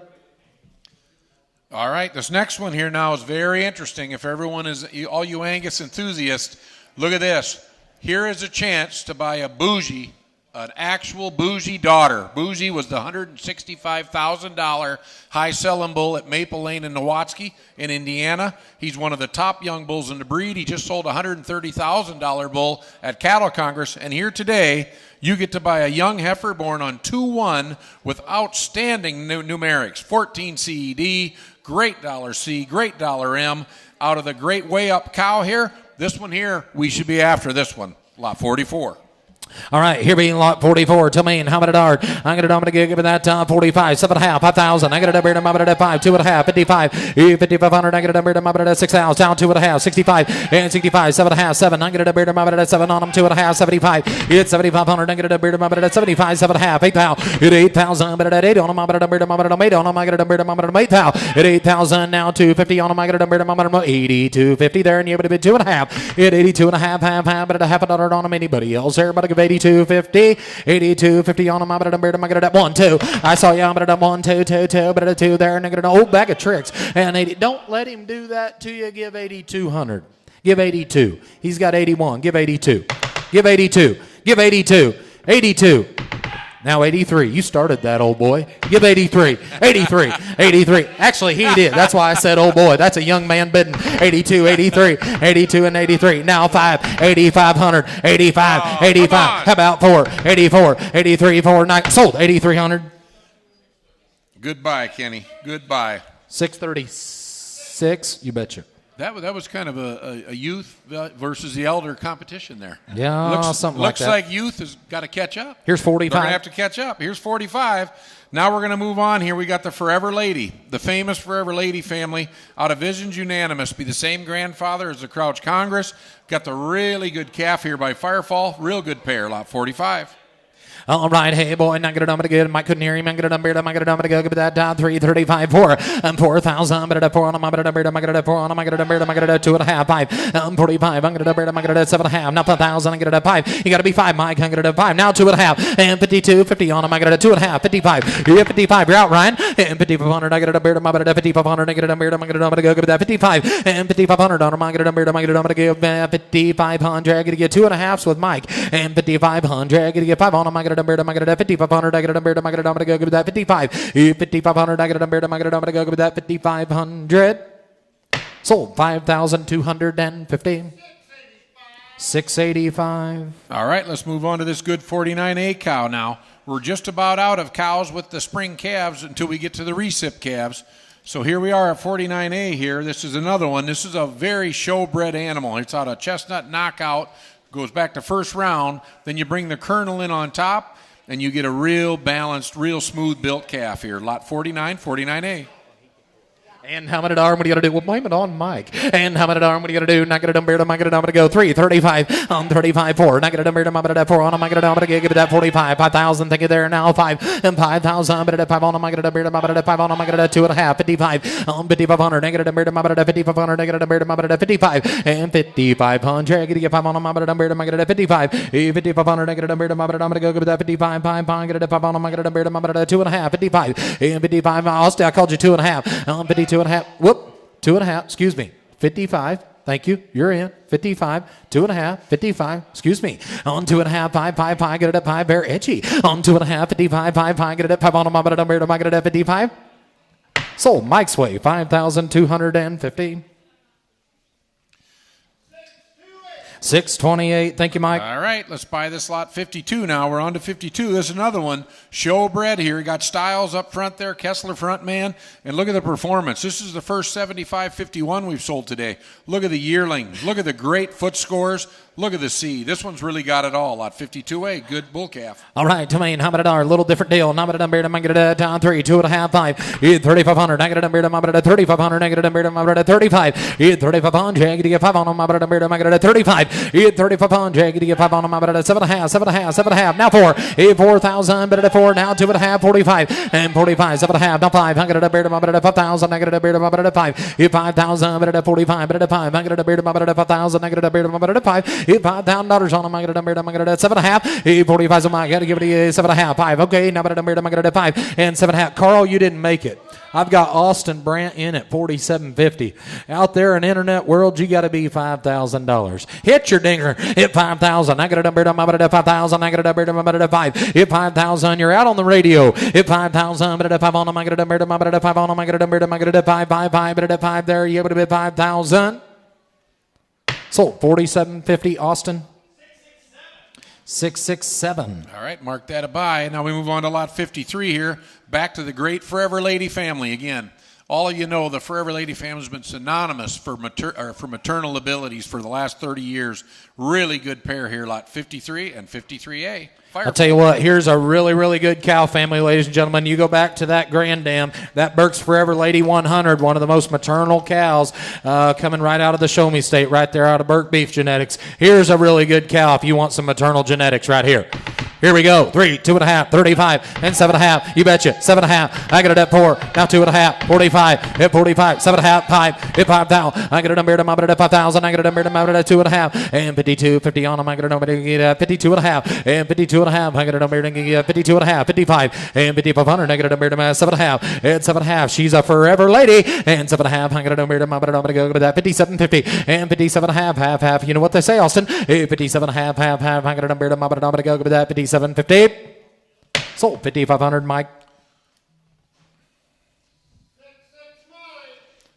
All right, this next one here now is very interesting. If everyone is, all you Angus enthusiasts, look at this. Here is a chance to buy a bougie, an actual bougie daughter. Bougie was the $165,000 high selling bull at Maple Lane in Nowatzki in Indiana. He's one of the top young bulls in the breed. He just sold a $130,000 bull at Cattle Congress. And here today, you get to buy a young heifer born on 2-1 with outstanding numerics. 14 CED, great $C, great $M. Out of the great way up cow here, this one here, we should be after this one, lot 44. All right, here being lot 44. Tell me, how many dollars? I'm going to give it that 45, 7.5, 5,000. I'm going to number to 5, 2.5, 55, 5,500. I'm going to number to 6,000, down 2.5, 65, and 65, 7.5, 7. I'm going to number to 7 on them, 2.5, 75. It's 7,500. I'm going to number to 75, 7.5, 8,000. It's 8,000, but at 8 on them, I'm going to number to 8 on them. I'm going to number to 8,000. At 8,000 now, 250 on them. I'm going to number to 82.50 there, and you're going to bid 2.5. At 82.5, half, but $0.50 on them. Anybody else? Everybody give 82.50 on them. I'm going to that 1, 2. I saw you. I'm going to 1, 2, 2, 2, but a 2 there, and I'm going to old bag of tricks. And 80. Don't let him do that to you. Give 8,200. Give 82. He's got 81. Give 82. Give 82. Give 82. 82. Now 83. You started that, old boy. Give 83. 83. 83. Actually, he did. That's why I said, old boy. That's a young man bidding. 82, 83, 82, and 83. Now 5, 8,500, 85, 85. How about 4, 84, 83, 4, 9. Sold 8,300. Goodbye, Kenny. Goodbye. 636. You betcha. That was kind of a youth versus the elder competition there. Yeah, something like that. Looks like youth has got to catch up. Here's 45. They're going to have to catch up. Here's 45. Now we're going to move on here. We got the Forever Lady, the famous Forever Lady family out of Visions Unanimous. Be the same grandfather as the Crouch Congress. Got the really good calf here by Firefall. Real good pair, lot 45. All right, hey boy, not gonna number to good. Mike couldn't hear him. I'm gonna number. I'm gonna go give that down 335 4 and 4,000. But 4 on him. I'm gonna number. I'm gonna 4 on him. I'm gonna number. I'm gonna 2.5 5. 45. I'm gonna number. I'm gonna 7.5. Now 5,000. I'm gonna 5. You gotta be 5, Mike. I'm gonna 5. Now 2.5 and 52. 50 on him. I'm gonna 2.5. 55. You're 55. You're out, Ryan. And 5,500. I got a number. I'm gonna 5,500. I got a number. I'm gonna go give that 55 and 5,500 on him. I'm gonna number. I'm gonna give 5,500. I'm gonna get 2.5s with Mike and 5,500. I'm gonna get 5 on him. I'm gonna number. I'm gonna 5,500. I got a number. I'm gonna go give that 55. 5,500. I got a number. I'm gonna go give that 5,500. Sold 5,250. 685. All right, let's move on to this good 49A cow now. We're just about out of cows with the spring calves until we get to the recip calves. So here we are at 49A here. This is another one. This is a very show-bred animal. It's out of Chestnut Knockout. Goes back to first round. Then you bring the kernel in on top, and you get a real balanced, real smooth-built calf here. Lot 49, 49A. And how many arm? What do you got to do? Well, blame it on Mike. And how many arm? What do you got to do? Not going to number. I'm going to go 335 on 35 4. Not going to number. I'm going to 4 on. I'm going to give it that 45 5,000. Thank you there now 5 and 5,000. But at 5 on. I'm going to number. I'm going to 5 on. I'm going to 2.5 55 on 5,500. Negative number. I'm going to 5,500. Negative number. I'm going to 55 and 5,500. I'm going to get 5 on. I'm going to number. I'm going to 55 5,500. Negative number. I'm going to go give that 55 5. I'm going to 5 on. I'm going to number. I'm going to 2.5 55 and 55. I called you 2.5 on 52.5. Whoop. 2.5, excuse me, 55. Thank you. You're in. 55, 2.5, 55. Excuse me. On 2.5, 5, get it at 5, very edgy. On 2.5, 55, 5, get it at 5, on a get it at 55. Sold. Mike's Way, 5,250. 628. Thank you, Mike. All right, let's buy this lot 52 now. We're on to 52. There's another one. Show Bred here. You got Styles up front there, Kessler front man. And look at the performance. This is the first 75-51 we've sold today. Look at the yearling. Look at the great foot scores. Look at the C. This one's really got it all. Lot 52A, good bull calf. All right, to me, $100, a little different deal. $9 down 3, 2.5, 5, 3,500, negative $35, 35, 35, jagged 5 on them, 35, 35, jagged 5 on them, 7.5, now 4, 4,000, but at 4, now 2.5, 45, and 45, 7.5, now 500, 5,000, negative 5, 5,000, but at 45, but at 5, 5,000, negative 5, $5,000 on them. I'm going to 7.5. 45. So I got to give it a 7.5. 5. Okay. Now I'm going to 5 and 7.5. Carl, you didn't make it. I've got Austin Brandt in at 47.50. Out there in the internet world, you got to be $5,000. Hit your dinger. Hit 5,000. I got to 5,000. I got to 5. Hit 5,000. You're out on the radio. Hit 5,000. But at 5 on them. I got to 5 on them. I got to 5. But at 5 there, you able to bid 5,000. Sold. 47.50. Austin. 667. All right, mark that a buy. Now we move on to lot 53 here. Back to the great Forever Lady family again. All of you know the Forever Lady family has been synonymous for maternal abilities for the last 30 years. Really good pair here, lot 53 and 53A. I'll tell you what, here's a really, really good cow family, ladies and gentlemen. You go back to that Grand Dam, that Burke's Forever Lady 100, one of the most maternal cows coming right out of the Show Me State, right there out of Burke Beef Genetics. Here's a really good cow if you want some maternal genetics right here. Here we go. 3, 2.5, 35, and 7.5. You betcha. 7.5. I got it at 4. Now 2.5. 45. Hit 45. 7.5. 5. Hit 5,000. I got it numbered at 5,000. I got it numbered at 2.5. And 52. 50 on them. I got it numbered at 52.5. And 52.5. I got it numbered at 52.5. 55. And 5,500. I got it numbered at 7.5. And 7.5. She's a Forever Lady. And 7.5. I got it numbered at 57.50. And 57.5. Half. You know what they say, Austin? 57.5. Half. I got it numbered at 57.50. Sold. 5,500, Mike.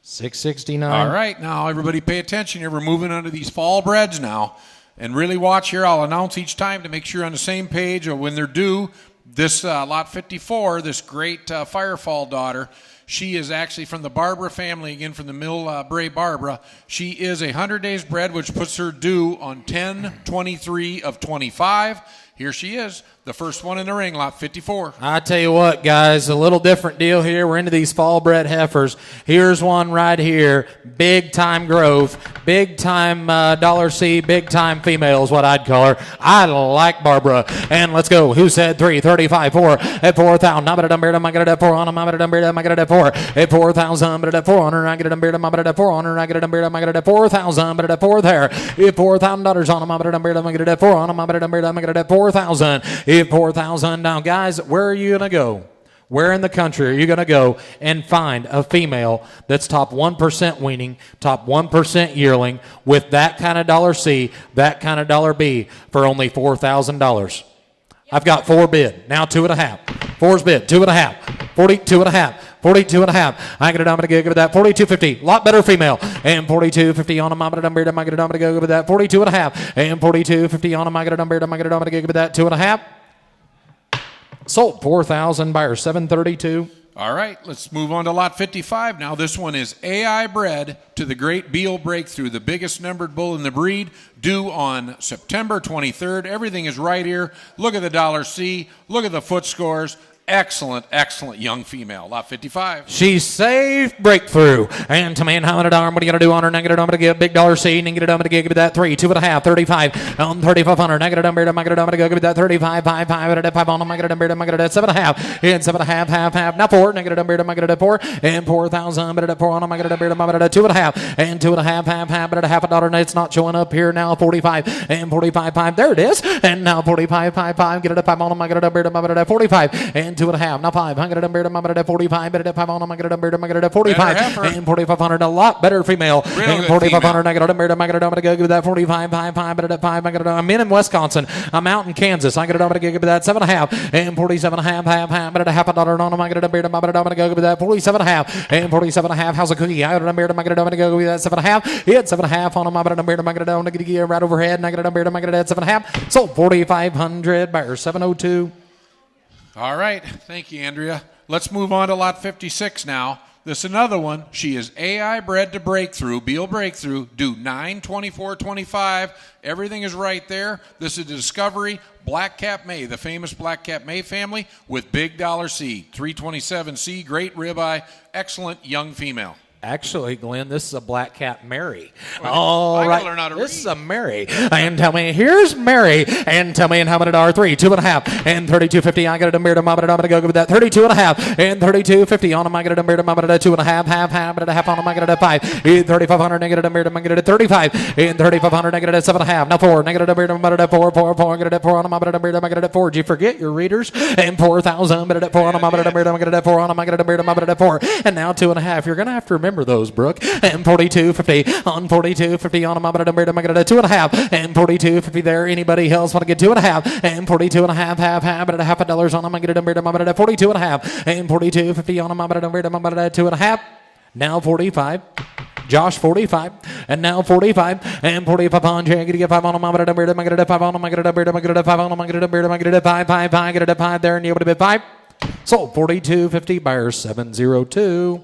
669. All right, now everybody pay attention here. We're moving on to these fall breds now. And really watch here. I'll announce each time to make sure you're on the same page or when they're due. This lot 54, this great Firefall daughter, she is actually from the Barbara family, again from the Mill Bray Barbara. She is 100 days bred, which puts her due on 10/23 of 25. Here she is, the first one in the ring, lot 54. I tell you what, guys, a little different deal here. We're into these fall bred heifers. Here's one right here, big time growth, big time dollar C, big time female is what I'd call her. I like Barbara. And let's go. Who said 3, 35, 4, at 4,000. Now, but I'm going to 4 on them. I'm going to 4 at 4,000. But at 400, I get a beard. I'm going to 400. I get a beard. I'm going to 4,000. But at 4 there, $4,000 on them. I'm going to 4 on them. I'm going to 4,000. 4,000. Now, guys, where are you going to go? Where in the country are you going to go and find a female that's top 1% weaning, top 1% yearling with that kind of dollar C, that kind of dollar B for only $4,000? I've got 4 bid. Now 2.5. 4's bid. 2.5. 42.5. 42.5. I get it. I'm going to go with that. 42.50. Lot better female. And 42.50 on them. I'm going to go with that. 42.5. And 42.50 on them. I'm going to go with that. 2.5. Sold. 4,000 buyer. 732. All right, let's move on to lot 55 now. This one is AI bred to the Great Beal Breakthrough, the biggest numbered bull in the breed, due on September 23rd. Everything is right here. Look at the dollar C. Look at the foot scores. Excellent, excellent young female. Lot 55. She's safe breakthrough. And to man, how many dollars? What are you going to do on her? Negative, I'm going to give big dollar C. And get it, I'm going to give that 3, 2.5, 35. On 3,500. Negative, I'm going to go give that 35, 5 at 5 on them. I'm going to 7.5. And 7.5, half. Now 4. Negative, I'm going to 4. And 4,000. But at 4 on them. I'm going to 2.5. And 2.5, half. But at $0.50. It's not showing up here now. 45. And 45, 5. There it is. And now 45, 5. Get it at 5 on them. I'm going to 45. And and 2.5. Now 5. I'm going to bear at 45. Better at 5 on. I'm going to bear at 45 and 4,500. A lot better female. And 4,500. I'm going to bear at go give that 45. 5. Better at 5. I'm going to. I'm in Wisconsin. I'm out in Kansas. I'm going to give that 7.5 and 47.5. Better at $0.50 on. I'm going to bear at go give that 47.5 and 47.5. How's a cookie? I'm going to bear at go give that 7.5. It's 7.5 on. I'm going to bear at go right overhead. I'm going to bear at 7.5. Sold 4,500. Buyer 702. All right. Thank you, Andrea. Let's move on to lot 56 now. This is another one. She is AI bred to breakthrough, Beal breakthrough, due 9/24/25. Everything is right there. This is a Discovery Black Cap May, the famous Black Cap May family with big dollar seed. 327C, great ribeye, excellent young female. Actually, Glenn, this is a Black Cat Mary. I gotta learn how to read. This is a Mary. And tell me, here's Mary. And tell me, and how many are 3, 2.5, and 32.50. I got a beard. I'm going to go with that 32.5 and 32.50 on them. I got a beard. I'm going to 2.5, half on them. I got a 5, 3,500. Negative a beard. I'm going to 35 and 3,500. Negative 7.5. Now 4. Negative a beard. I'm going to 4. I'm going to 4 on them. I'm going to beard. I'm going to 4. Did you forget your readers? And 4,000. I'm going to 4 on them. I'm going to beard. I'm going to 4 on them. I'm going to beard. I'm going to 4. And now 2.5. You're going to have to remember those, Brooke. And 42.50 on 42.50 on them. I'm going to beard. I'm going to 2.5 and 42.50 there. Anybody else want to get 2.5 and 42.5 half but at $0.50 on them. I'm going to beard. I'm going to 42.5 and 42.50 on them. I'm going to beard. I'm going to 2.5. Now 45. Josh 45, and now 45, and 45 on Jay. I'm going to get 5 on him. I'm going to beard. I'm going to 5 on him. I'm going to beard. I'm going to 5 on him. I'm going to beard. I'm going to 5. I'm going to 5 there, and you able to bid 5. Sold 42.50. Buyer 702.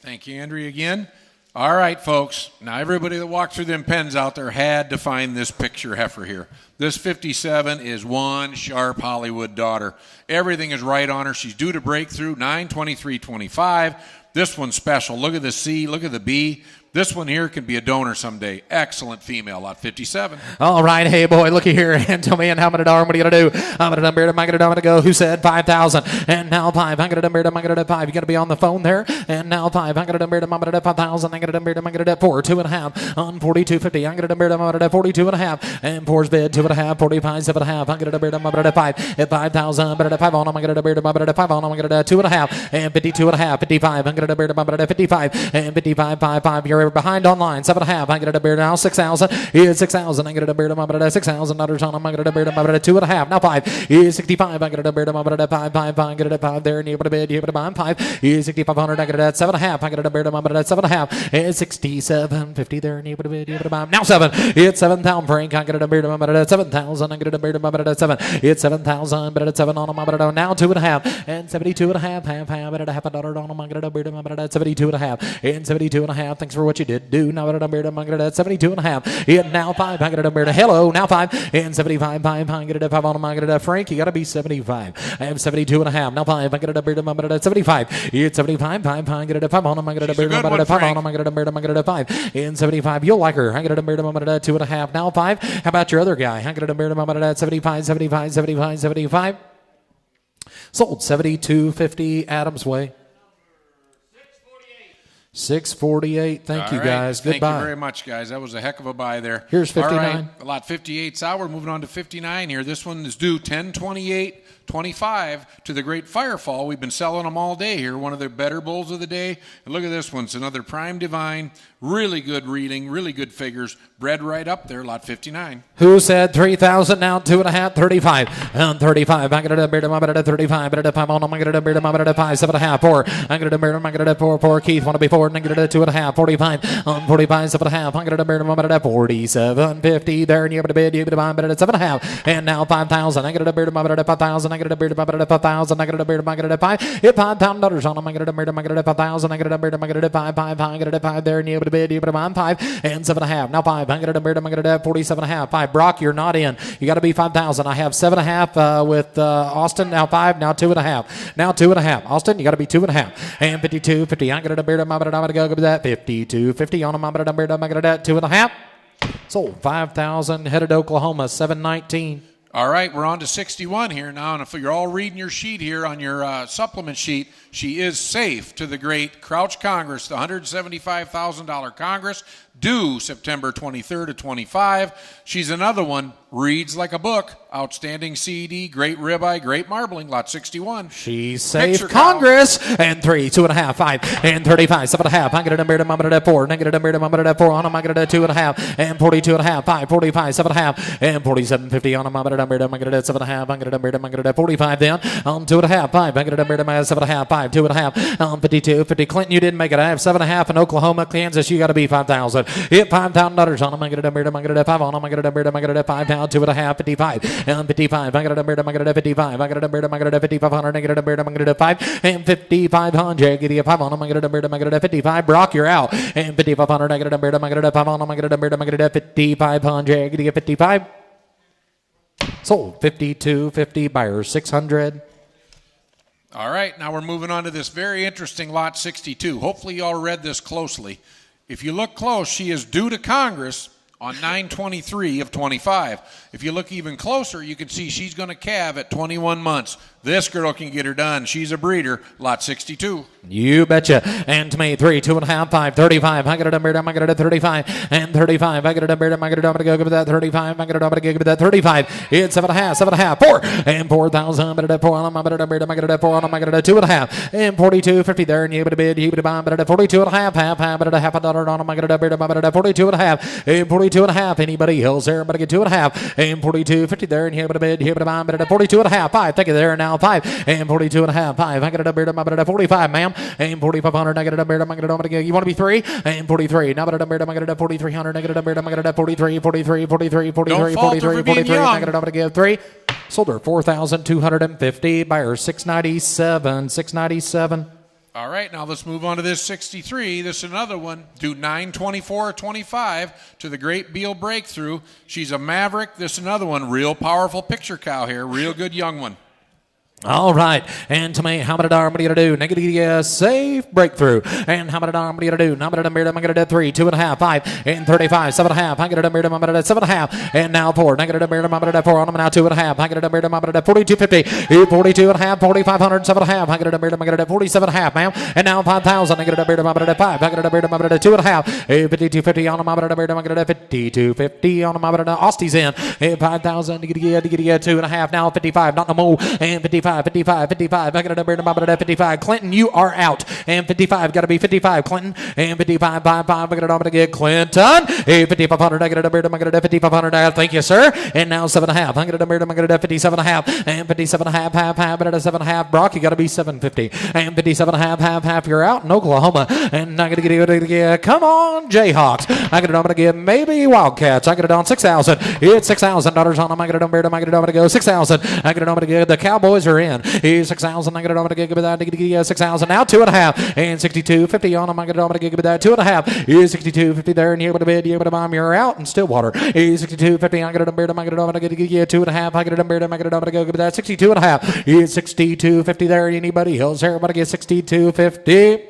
Thank you, Andrea, again. All right, folks. Now, everybody that walked through them pens out there had to find this picture heifer here. This 57 is one sharp Hollywood daughter. Everything is right on her. She's due to breakthrough 9/23/25. This one's special. Look at the C. Look at the B. This one here can be a donor someday. Excellent female, lot 57. All right, hey boy, looky here and tell me and how many dollars what are you gonna do? I'm gonna beard. I'm gonna go. Who said 5,000? And now 5. I'm gonna beard. I'm gonna 5. You gotta be on the phone there. And now 5. I'm gonna beard. I'm gonna 5,000. I'm gonna beard. I'm gonna 4. 2.5 on 42.50. I'm gonna beard. I'm gonna 42.5 and 4's bid 2.5. 45 7.5. I'm gonna beard. I'm gonna 5 at 5,000. Better 5 on. I'm gonna beard. I'm gonna 5 on. I'm gonna 2.5 and 52.5. 55. I'm gonna beard. I'm gonna 55 and 55. 5. You're behind online 7.5. I get a beard now 6,000. Is 6,000. I get a beard. I'm about $6,000 on. I'm going to beard. I'm about 2.5. Now 5 is 65. I get a beard. I'm about 5. I get a 5 there. And you put a bid. You put a buy. 5 is 6,500. I get a 7.5. I get a beard. I'm about 7.5. Is 67.50 there. And you put a bid. You put a buy. Now 7. It's 7,000. Frank. I get a beard. I'm about 7,000. I get a beard. I'm about 7. It's 7,000. But at 7 on. I'm about now 2.5 and 72.5. Half. But at $0.50 on. I'm get a beard. I'm about 72.5 and 72.5. Thanks for what you did. Do now. I'm beard. I'm going to 72.5. Yeah, now 5. I'm going to beard. Hello. Now 5 and 75. 5. I'm going to 5 on. I'm going to Frank. You got to be 75. I have 72.5. Now 5. I'm going to beard. I'm going to 75. It's 75. 5. I'm going to 5 on. I'm going to beard. I'm going to 5 on. I'm going to beard. I'm going to 5 and 75. You'll like her. I'm going to beard. I'm going to 2.5. Now 5. How about your other guy? I'm going to beard. I'm going to 75. 75. 75. 75. Sold 72.50 Adams Way. 648. Thank you, guys. Goodbye. Thank you very much, guys. That was a heck of a buy there. Here's 59. All right, lot 58's out. We're moving on to 59 here. This one is due 10/28/25 to the Great Firefall. We've been selling them all day here. One of the better bulls of the day. And look at this one. It's another Prime Divine. Really good reading. Really good figures. Bred right up there, lot 59. Who said 3,000? Now 2.5, 35. And 35. I'm going to beard. I'm going to 35. I'm going to 5 on. I'm going to beard. I'm going to 5, 7.5, 4. I'm going to beard. I'm going to 4. Keith, want to be 4. I'm going to 2.5, 45. On 45, 7.5. I'm going to beard. I'm going to 47.50 there. And you're going to bid. You're going to buy. I'm going to 7.5. And now 5,000. I'm going to beard. I'm going to 5,000. I'm going to beard. I'm going to 5,000. I'm going to beard. I'm going to 5. If $5,000 on. I'm going to beard. I'm going to 5,000. I'm going to beard. I'm going to 5. I'm going to 5 there. And you're going to bid. You're going to buy. 5 and 7.5. Now 5. I'm going to beard. I'm going to 47.5. 5. Brock, you're not in. You got to be 5,000. I have 7.5 with Austin. Now 5. Now 2.5. Now 2.5. Austin, you got to be 2.5. And 52.50. I'm going to beard. I'm going to go with that. 52.50 on him. I'm going to beard. I'm going to 2.5. Sold 5,000. Headed to Oklahoma. 719. All right, we're on to 61 here now, and if you're all reading your sheet here on your supplement sheet, she is safe to the great Crouch Congress, the $175,000 Congress. due September 23rd to 25. She's another one, reads like a book, outstanding CED, great ribeye, great marbling, lot 61. She saved Picture Congress. And 3, 2.5, 5, and 35, 7.5. I get it a mum at 4, negative a 4 on a mum at 2.5, and 42.5, 5, 45, 7.5, and 47.50 on a mum at 7.5. I get it a mum at 45 then on 2.5, 5. I get it a 7.5, 5, 2.5 on 52, 50. Clinton, you didn't make it. I have 7.5 in Oklahoma, Kansas. You got to be 5,000. Hit $5,000 on a mum at 5 on a mum at 5 pound 2.5, 55, and 55. I got it a 55. I got it a 5,500. I get it a 5 and 5,500. Get you 5 on them. I get it a 55. Brock, you're out. And 5,500. I get it a 5 on them. I get it a 5,500. Get you 55. Sold 52.50. Buyers 600. All right, now we're moving on to this very interesting lot 62. Hopefully you all read this closely. If you look close, she is due to Congress on 9/23 of 25. If you look even closer, you can see she's going to calve at 21 months. This girl can get her done. She's a breeder, lot 62. You betcha. And to me, 3, 2.5, 5, 35. I got it a I got it at 35 and 35. I got it a I got it to go give it that 35. I got it to give it that 35. It's 7.5, 7.5, 4 and 4,000. I got it at 4 on them. I got it at 4 on them. I got it at 2.5 and 42.50 there. And you got a bid. You got a buy. But at 42.5, half. But at $half on them. I got it at 42.5 and 42.5. Anybody else there? But I get 2.5 and 42.50 there. And you got a bid. You got a buy. But at 42.5, 5. Take it there now. 5 and 42.5, 5. I got it up here to 45, ma'am. And 4,500. I got it up here to you want to be 3 and 43. Now, but I got it up 4,300. I got it up here to 43, 43, 43, 43, 43, 43. I got it up to give 3. Sold her 4,250. Buyer 697, 697. All right, now let's move on to this 63. This is another one, due 9/24/25 to the Great Beal Breakthrough. She's a Maverick. This is another one, real powerful picture cow here, real good young one. All right, and to me, how about a darn? What are you gonna do? Negative, safe breakthrough. And how about a darn? What are you gonna do? Now, I'm gonna do 3, 2.5, 5, and 35, 7.5. I get it a beard, I'm gonna 7.5, and now 4. Negative a beard, I'm gonna 4 on them now 2.5. I get it a beard, I'm gonna 42.50, 42.5, 4,500, 7.5. I get it a beard, I'm gonna 47.5, ma'am, and now 5,000. I get it a beard, I'm gonna 5. I get it a beard, I'm gonna 2.5, 52.50 on them. I'm gonna beard, I'm gonna 52.50 on them. I'm gonna Austy's in, 5,000. Get 2.5 now 55, not no more, and 55. 55. I got it up here to 55. Clinton, you are out. And 55. Got to be 55. Clinton. And 55. 55. I got it up to get Clinton. 5,500. I got it up here to 5,500. Thank you, sir. And now 7.5. I got it up here to 57.5. And 57.5. Half. But at 7.5. Brock, you got to be 750. And 57.5. Half. You're out in Oklahoma. And I got to get come on, Jayhawks. I got it up to get maybe Wildcats. I got it on 6,000. It's $6,000 on them. I got it up here to go 6,000. I got it up to get the Cowboys are in. He's 6,000. I got it over to give that 6,000. Now 2.5 and 62.50 on him. I got it over to give that 2.5. He's 62.50 there, and you're able to bid. You're able to bomb. You're out in Stillwater. He's 62.50. I got it over to. I got it over to give you 2.5. I got it over to. I got it over to go give that 62.5. He's 62.50 there. Anybody else here? Everybody get 62.50.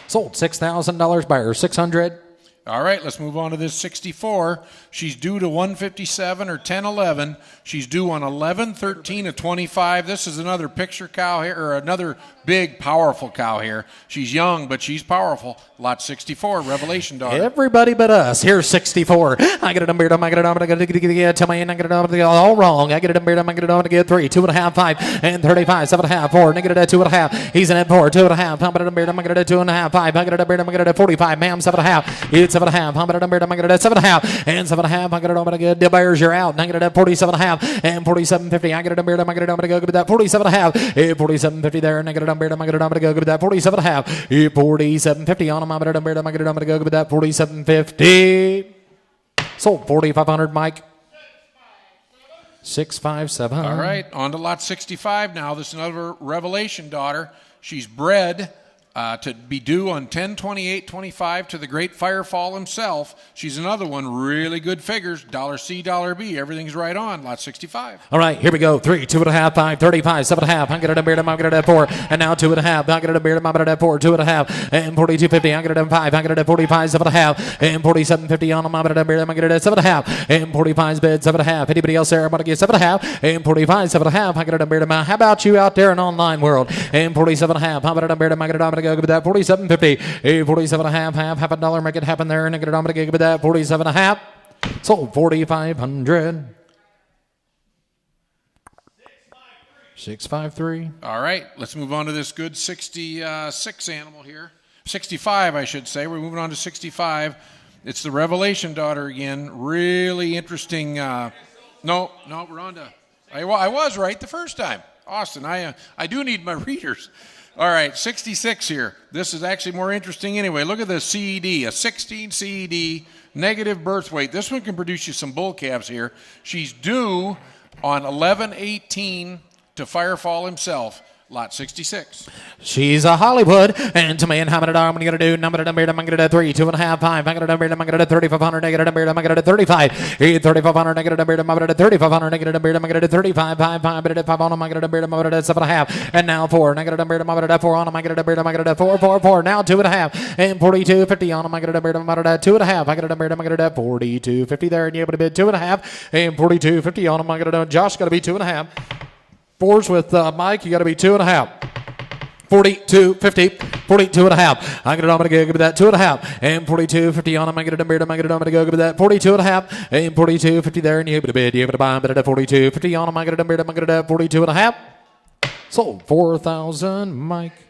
Sold $6,000. Buyer 600. All right, let's move on to this 64. She's due to 157 or 10/11. She's due on 11/13/25. This is another picture cow here, or another big, powerful cow here. She's young, but she's powerful. Lot 64, Revelation Daughter. Everybody but us. Here's 64. I get it on beard. I get it on. I get it. Tell me, I get it on. All wrong. I get it on beard. I get it on to get 3, 2.5, 5, and 35, 7.5, 4. Negative at 2.5. He's in at 4, 2.5. How about it on beard? I get it at 2.5, 5. I get it on beard. I get it at 45. Ma'am, 7.5. It's 7.5. How about it on beard? I get it at 7.5 and 7.5. I get it on. I get the buyers. You're out. I get it at 47.5 and 47.50. I get it on beard. I get it on. I go give that 47.5. 47.50 there. And I get it on beard. I get it on. I go give that 47.5. 47.50 on them. I get it on beard. I get it on. I go give that 47.50. Sold 4,500, Mike. 657. All right, on to lot 65 now. This is another Revelation Daughter. She's bred to be due on 10/28/25 to the great Firefall himself. She's another one, really good figures. $C, $B, everything's right on. Lot 65. All right, here we go. 3, 2.5, 5, 35, 7.5. I get it a beard. I get it at 4, and now 2.5. I get it a beard. I get it at 4, 2.5, and 42.50. I get it at 5. I get it at 45, 7.5, and 47.50 on them. I get it a beard. I get it at 7.5, and 45's bid 7.5. Anybody else there? I'm going to get 7.5, and 45, 7.5. I get it a beard. How about you out there in online world? And 47.5. How about it a beard? I get it to go. Give me that 47.50. 47 and a half. Half a dollar. Make it happen there. Negative. I'm going to give me that 47 and a half. Sold 4,500. 653. All right, let's move on to this good 66 animal here. 65, I should say. We're moving on to 65. It's the Revelation daughter again. Really interesting. No, we're on to. I was right the first time. Austin, I do need my readers. All right, 66 here. This is actually more interesting anyway. Look at the CED, a 16 CED, negative birth weight. This one can produce you some bull calves here. She's due on 11/18 to Firefall himself. Lot 66. She's a Hollywood, and to me, and how many I'm going to do? Number to I'm going to do 3, 2.5, 5. I'm going to do 3,500 negative. I'm going to do 35. 3,500 negative. I'm going to do 3,500 negative. I'm going to do 35. 5 on. I'm going to do 7.5. And now 4 negative. I'm going to do 4 on. I'm going to do 4. Now 2.5 and 42.50 on. I'm going to do 2.5. I'm going to do 42.50 there, and you're able to bid 2.5 and 42.50 on. I'm going to do Josh got to be 2.5. Fours with Mike, you got to be 2.5. 42.50, 42.5. I'm going to give that 2.5 and 42.50 on. I'm going to go give that 42.5 and 42.50 there, and you able to bid, you able to buy, but at 42.50 on. I'm going to 42.5. Sold 4,000, Mike.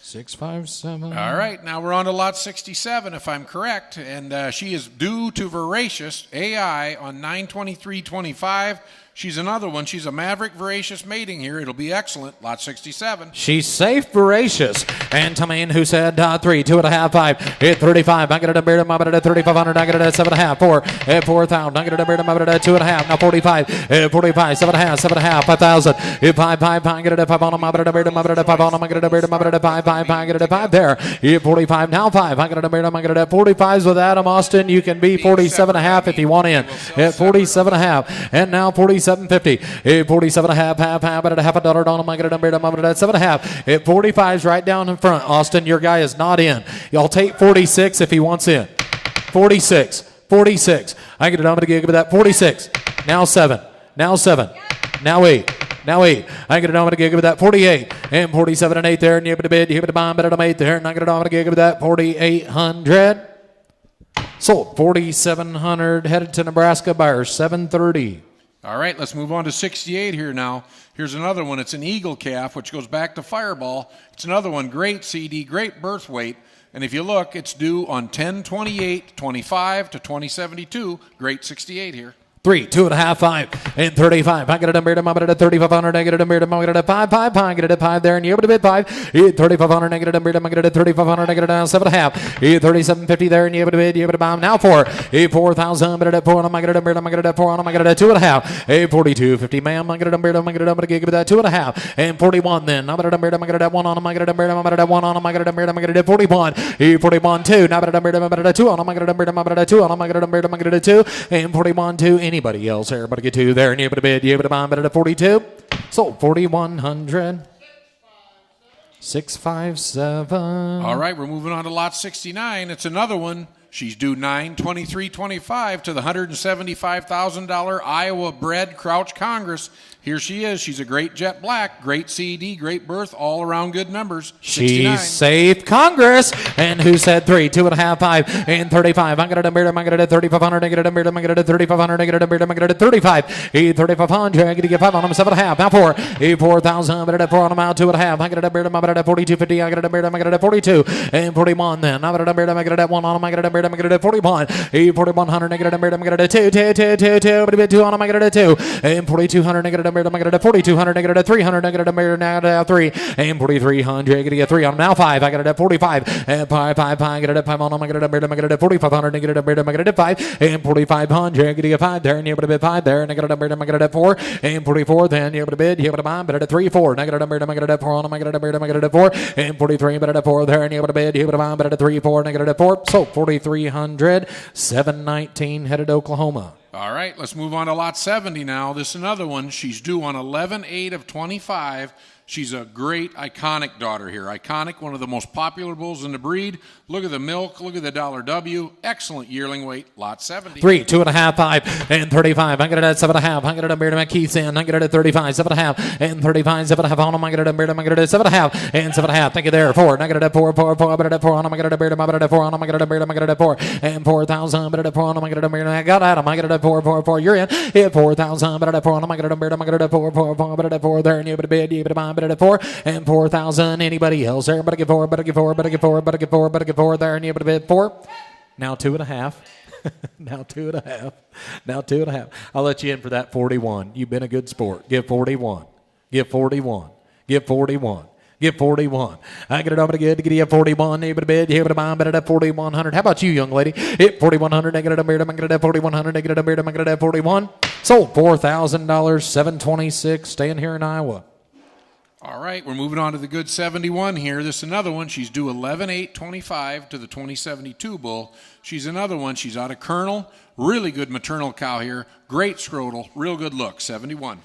657. All right, now we're on to lot 67, if I'm correct, and she is due to Voracious AI on 9/23/25. She's another one. She's a Maverick Voracious mating here. It'll be excellent. Lot 67. She's safe Voracious. And Tamain, who said 3, 2.5, 5, 35. I'm going to bear them up at 3,500. I'm going to 7.5, 4, 4,000. I'm going to bear them up at 2.5. Now 45, 45, 7.5, 5,000. 5, I'm going to 5 on them. I'm going to bear them up at 5 on them. I'm going to bear them up at 5, I'm going to 5 there. 45, now 5. I'm going to bear them. I'm going to 45s with Adam Austin. You can be 47.5 if you want in. At 47.5. And now 47.50. 47.5, half, at a half a dollar on them. I'm going to bear them up at 7.5. At 45s right down in front. Austin, your guy is not in. Y'all take 46 if he wants in. 46. I get it. I'm going to give it that 46. Now 7. Now 8. I get it. I'm going to give it that 48 and 47 and 8 there. And you have to bid. You have to buy, but I'm 8 there. And I get it. I'm going to give it that 4,800. Sold 4,700. Headed to Nebraska buyer 730. All right, let's move on to 68 here now. Here's another one. It's an eagle calf, which goes back to Fireball. It's another one. Great CD, great birth weight. And if you look, it's due on 10/28/25 to 2072. Great 68 here. 3, 2.5, 5, and 35. I get it. I'm at 3,500. I get it. I'm at 5. I get it at 5 there, and you're able to bid 5. 3,500. I get it. I'm at 3,500. I get it down 7.5. 37.50 there, and you're able to bid. You're able to buy them now 4. 4,000. I'm at 4. I get it. I'm at 4. I get it at 2.5. 42.50, ma'am. I get it. I'm at give it that 2.5 and 41. Then I'm at 1 on. I get it. I'm at 1 on. I get it. I'm at 41. 41 2. Now I'm at 2 on. I get it. I'm at 2 on. I get it. I'm at 2 and 41 2. Anybody else? Everybody get 2 there, and you able to bid, you able to buy them at 42. Sold 4,100. 657. All right, we're moving on to lot 69. It's another one. She's due 9/23/25 to the $175,000 Iowa Bred Crouch Congress. Here she is. She's a great jet black, great CED, great birth, all around good numbers. 69. She's safe Congress. And who said 3, 2.5, 5, and 35? I'm going to bear them. I'm going to 3,500. I'm going to bear them. I'm going to 3,500. I'm going to bear them. I'm going to 35. 3,500. I'm going to get 5 on them. 7.5. Now 4. 4,000. I'm going to 4 on them out. 2.5. I'm going to bear them. I'm going to 42.50. I'm going to bear them. I'm going to 42 and 41. Then I'm going to bear them. I'm going to 1 on them. I'm going to bear them. I'm going to 41. 4,100. I'm going to bear them. I'm going to 2 on them. I'm going to 2 and 4,200. I'm going to I got 4,200, I got 300, I got 3, and 4,300, I get 3 on them. Now 5, I got it 45, and 5, I got it 5 on them, I got it 4,500, I get it 5, and 4,500, I get 5 there, and you able to bid 5 there, and I got it 4, and 44, then you able to bid, you able to buy, but at 3, 4, and I got it 4 on them, I got it 4, and 43, but at 4 there, and you able to bid, you able to buy, but at 3, 4, and I got it 4, so 4,300, 719, headed to Oklahoma. All right, let's move on to lot 70 now. This is another one. She's due on 11/8 of 25. She's a great, iconic daughter here. Iconic, one of the most popular bulls in the breed. Look at the milk. Look at the $W. Excellent yearling weight. Lot 70. 3, 2.5, 5, and 35. I'm going to at 7.5. I'm going to beard my Keith's in. I'm going to 35, 7.5, and 35, 7.5 on them. I'm going to beard. I'm going to 7.5 and 7.5. Thank you there. 4. I'm going to 4, 4, 4. I'm going to 4 on them. I'm going to beard. I'm going to 4 on them. I'm going to beard. I'm going to 4 and 4,000. I'm going to 4 on them. I'm going to beard. I got at them. I'm going to 4, 4, 4. You're in. Hit 4,000. I'm going to 4 on them. I'm going to beard. I'm going to 4, 4, 4. I'm going to 4 there. And you're going to bid. You're going to 4 and 4,000. Anybody else there? Better get 4. Better get 4. Better get 4. Better get 4. Better get 4 there. And you're going to bid 4. Now 2.5. Now 2.5. Now 2.5. I'll let you in for that 41. You've been a good sport. Give 41. Give 41. Give 41. Give 41. I get it over to get to get you 41. Able to bid. Able to buy. Better at 4,100. How about you, young lady? Hit 4,100. Negative a beard. I'm going to have 4,100. Negative a beard. I'm going to have 41. Sold $4,000. $726. Staying here in Iowa. All right, we're moving on to the good 71 here. This is another one. She's due 11/8/25 to the 2072 bull. She's another one. She's out of Colonel. Really good maternal cow here. Great scrotal. Real good look. 71.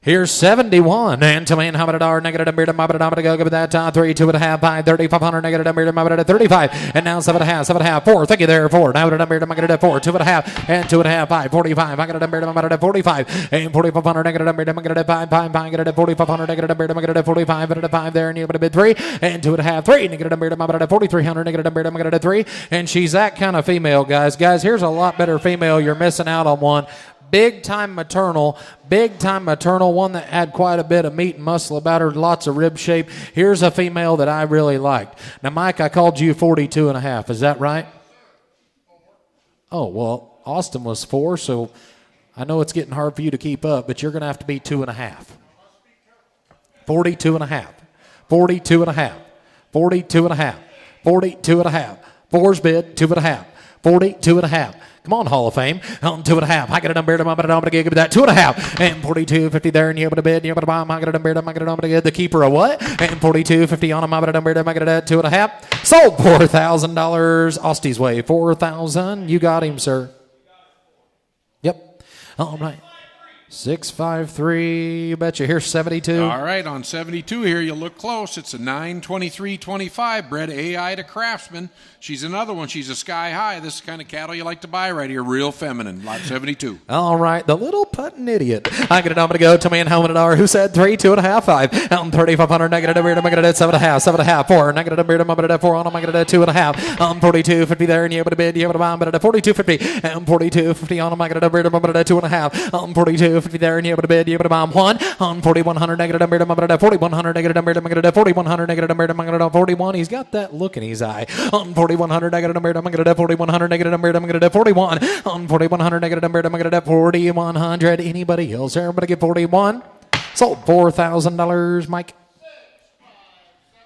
Here's 71. And to man, how about $1? Negative a beard. I'm going to go give it that 3, 2.5, 5, 3,500. Negative a beard. I'm going to 35. And now 7.5, 7.5, 4. Thank you there. 4. Now a beard. I'm going to 4, 2.5, and 2.5, 5, 45. I'm going to beard. I'm going to 45 and 4,500. Negative a beard. I'm going to 5, 5, 5. I'm going to 4,500. Negative a beard. I'm going to 45 and 5 there. And you're going to bid 3 and 2.5, 3. Negative a beard. I'm going to 4,300. Negative a beard. I'm going to 3. And she's that kind of female, guys. Guys, here's a lot better female. You're missing out on one. Big time maternal, one that had quite a bit of meat and muscle about her, lots of rib shape. Here's a female that I really liked. Now, Mike, I called you 42.5. Is that right? Oh, well, Austin was 4, so I know it's getting hard for you to keep up, but you're going to have to be 2.5. 42.5. 42.5. 42.5. 42.5. 4's bid, 2.5. 42.5. Come on, Hall of Fame. 2.5. I got a number. I'm going to give you that 2.5 and 42.50 there, and you're able to bid. You're able to buy. I got a number. I'm going to get the keeper of what? And 42.50 on him. I got a number. I'm going to that 2.5. Sold $4,000. Osty's way 4,000. You got him, sir. Yep. All right. 653. You betcha. Here's 72. All right, on 72 here, you look close. It's a 923.25. Bred AI to Craftsman. She's another one. She's a sky high. This is the kind of cattle you like to buy right here. Real feminine. Lot 72. All right, the little putting idiot. I get it. I'm going to go to me and helmet $1. Who said 3, 2.5, 5? Out 3,500. Negative a beard. I'm going to 7.5, 7.5, 4. Negative a beard. I'm going to 4 on. I'm going to 2.5. 42.50 there, and you able to bid. You able to buy. I'm going to 42.50 and 42.50 on. I'm going to beard. I'm going to 2.5. 42.50 there, and you able to bid. You able to buy 1 on 4,100. Negative a beard. I'm going to 4,100. Negative a beard. I'm going to 4,100. Negative a beard. I'm going to 41. He's got that look in his eye. On 4,100. Negative a beard. I'm going to 4,100. Negative a beard. I'm going to 41 on 4,100. Negative a beard. I'm going to 4,100. Anybody else there? I'm going to get 41. Sold $4,000, Mike.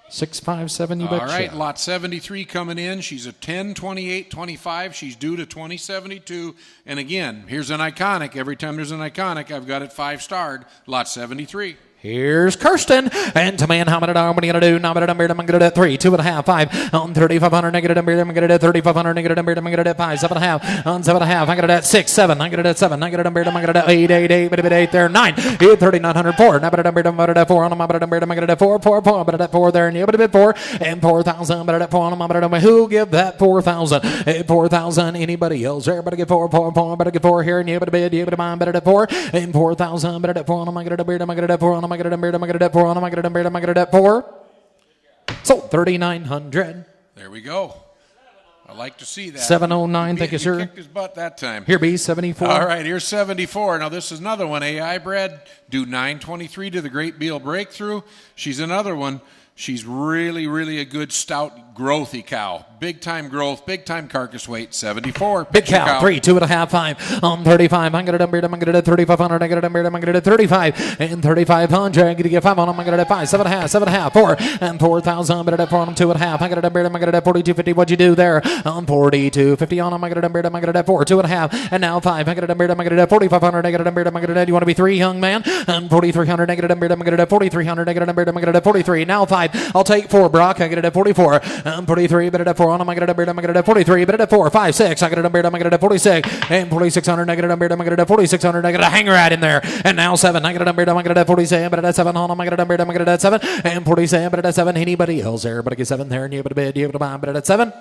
657, you betcha. All right, lot 73 coming in. She's a 10/28/25. She's due to 2072. And again, here's an iconic. Every time there's an iconic, I've got it 5-starred. Lot 73. Here's Kirsten. And to man, how many are we going to do? Now, I'm going to do 3, 2.5, 5 on 3,500. Negative a beard. I'm going to 3,500. Negative a beard. I'm going to 5, 7.5 on 7.5. I'm going to 6, 7. I'm going to 7. Negative a beard. I'm going to 8, 8, 8, 8, 8 there. 9, 3,900. 4. Now, I'm going to 4 on them. I'm going to 4, 4, 4. I'm going to 4 there. And you're going to bid 4 and 4,000. I'm going to 4 on them. I'm going to who give that 4,000? 4,000. Anybody else? Everybody get 4, 4, 4. I'm going to get 4 here. And you're going to bid. You're going to buy. I'm going to 4 and 4,000. I'm going to 4 on them. I'm going to beard. I'm going to 4 on them. I'm going to beard. I'm going to 4 on them. I'm going to beard. I'm going to 4. Sold 3,900. There we go. I like to see that. 709. Thank you, sir. Kicked his butt that time. Here be 74. All right, here's 74. Now, this is another one. AI Bred, due 9/23 to the Great Beal Breakthrough. She's another one. She's really, really a good, stout, growthy cow. Big-time growth, big-time carcass weight, 74. Big cow, 3, 2.5, 5 on 35. I'm going to beard. I'm going to 3,500. I'm going to beard. I'm going to 35 and 3,500. I'm going to get 5 on them. I'm going to 5, 7.5, 7.5, 4 and 4,000. I'm going to 4 on them. 2.5. I'm going to beard. I'm going to 42.50. What'd you do there? On 42.50 on them. I'm going to beard. I'm going to 4, 2.5 and now 5. I'm going to beard. I'm going to 4,500. Negative beard. I'm going to. You want to be 3, young man? And 4,300. Negative beard. I'm going to 4,300. Negative beard. I'm going to 43. Now 5. I'll take 4, Brock. I get it at 44. 43, bid it at 4 on, I'm going to bid at 43, bid it at 4, 5, 6, I got it, I'm going to 46, and 4600, negative, I'm going to 4600, negative, hang right in there, and now 7, I got it, I'm going to 47, bid it at 7 on, I'm going to bid at 7, and 47, bid it at 7, anybody else there, but I get 7 there, and you able to bid, you able to buy, bid it at 7.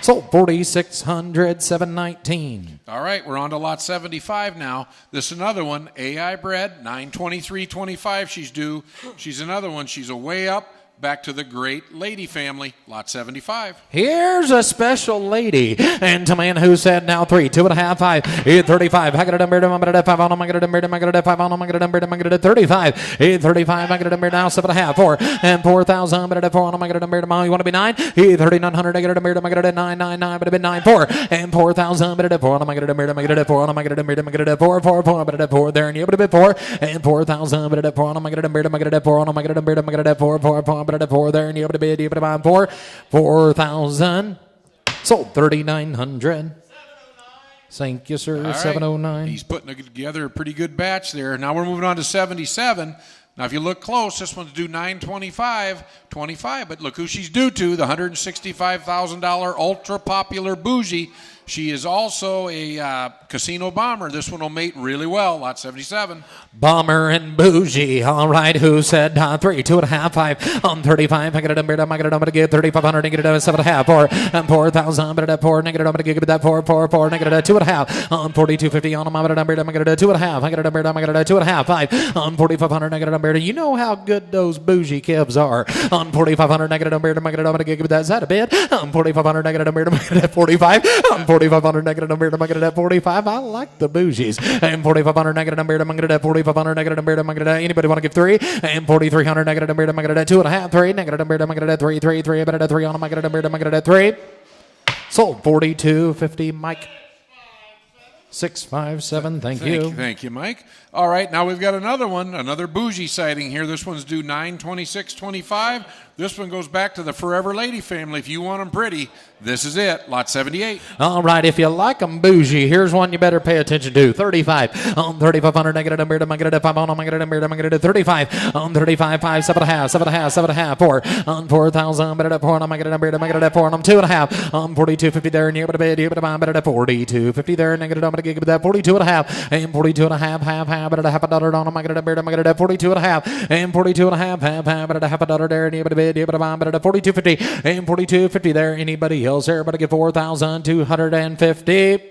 Sold 4,600, 719. All right, we're on to lot 75 now. This is another one, AI Bred, 923.25. She's due. She's another one. She's a way up. Back to the great lady family, lot 75. Here's a special lady. And to man who said now 3, 2.5, 5, 35. I got a number, I'm going to 5 on, I'm going to number, I'm going to 5 on, I'm going to number, I'm going to 35. 35, I got a number now 7.5, 4, and 4,000, I'm going to 4 on, I'm going to number, you want to be 9? 3,900, I got a number, I'm going to 999, but a bit 9, 4, and 4,000, I'm going to 4 on, I'm going to number, I'm going to 4 on, I'm going to number, I'm going to 4, 4, 4, I'm going to 4 there, and you have a bit 4, and 4,000, I'm going to 4 on, I'm going to number, I'm going to 4 on, I'm going to number, I'm going to 4, 4, 4, but at 4 there, and you able to bid, you able to buy 4, 4,000, sold 3,900. Thank you, sir. All right. 709. He's putting together a pretty good batch there. Now we're moving on to 77. Now, if you look close, this one's due 925.25. But look who she's due to, the $165,000 ultra popular bougie. She is also a casino bomber. This one will mate really well, lot 77. Bomber and bougie. All right, who said 3, 2.5, 5 on 35. I got a number, I'm going to give 3,500, negative 7.5, 4, and 4,000, but at 4, negative, I'm going to give that 4, 4, 4, negative 2.5 on 4,250 on, I'm going to number, I'm going to 2.5. I got a number, I'm going to 2.5, 5 on 4,500, negative number. You know how good those bougie kibs are on 4,500, negative number, I'm going to give that. Is that a bid? On 4,500, negative number, I'm going to 45 on 4,500, negative number, I'm going to 45. I like the bougies. And 4,500, negative number, I'm going to 4,500, negative number, I'm going to anybody want to give 3? And 4,300, negative number, I'm going to 2.5, 3, negative number, I'm going to 3, 3, 3, but at 3 on, I'm going to number, I'm going to 3. Sold 42.50, Mike. 657, thank you. Thank you, Mike. All right, now we've got another one, another bougie sighting here. This one's due 926.25. This one goes back to the Forever Lady family. If you want them pretty, this is it, lot 78. All right, if you like them bougie, here's one you better pay attention to. 35 on 3,500, negative number, I'm going to 5 on, I'm going to number, I'm going to 35 on 35, 5, 7.5, 7.5, 7.5, 4 on 4,000, I'm going to 4 on, I'm going to number, I'm going to 4 on, I'm 2.5 on 42.50 there, and you're able to bid, you're able to buy, I'm going to 42.50 there, negative, I'm going to give that 42.5 and 42.5, half, but at $0.50 on, I'm going to number, I'm going to 42.5 and 42.5, half, but at $0.50 there, and you're able to bid, you're able to buy, but at 42.50 and 42.50 there, anybody else there, but I get 4,250.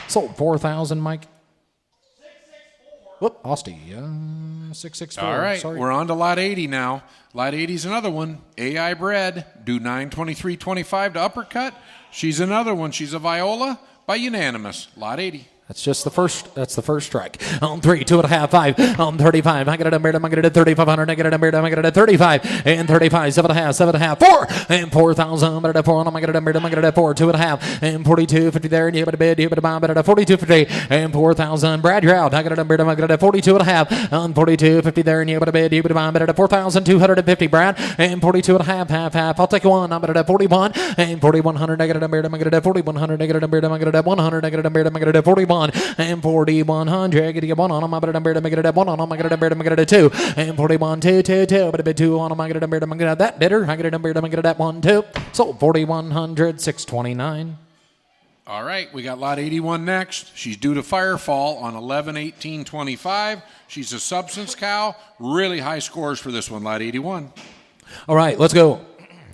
Sold 4,000, Mike. 664. Whoop, Austin. 664. All right, sorry. we're on to lot 80 now. Lot 80 is another one. AI Bred, due 923.25 to uppercut. She's another one. She's a Viola by unanimous. Lot 80. That's just the first. That's the first strike. On 3, 2.5, 5. On 35. I got a number. I'm going to 3,500. I got a number. I'm going to 35 and 35. 7.5. 4 and 4,000. I'm going to 4. I'm going to number. I'm going to 4. 2.5 and 42.50 there. And you have a bid. You have a buy. But at 42.50 and 4,000. Brad, you're out. I got a number. I'm going to 42.5 on 42.50 there. And you have a bid. You have a buy. But at 4,250. Brad and 42.5. Half. I'll take one. I'm going to 41 and 4,100. I got a number. I'm going to 4,100. I got a number. I'm going to 100. I got a number. I'm going to 41. And 4,100, get one on them. I'm going to make it at 1 on them. I'm going to get 2 and 41, 2, 2, 2. But a bit 2 on them. I'm going to get that bidder. I get a number. I'm going to get that 1, 2. Sold 4,100, 629. All right, we got lot 81 next. She's due to firefall on 11/18/25. She's a substance cow. Really high scores for this one, lot 81. All right, let's go.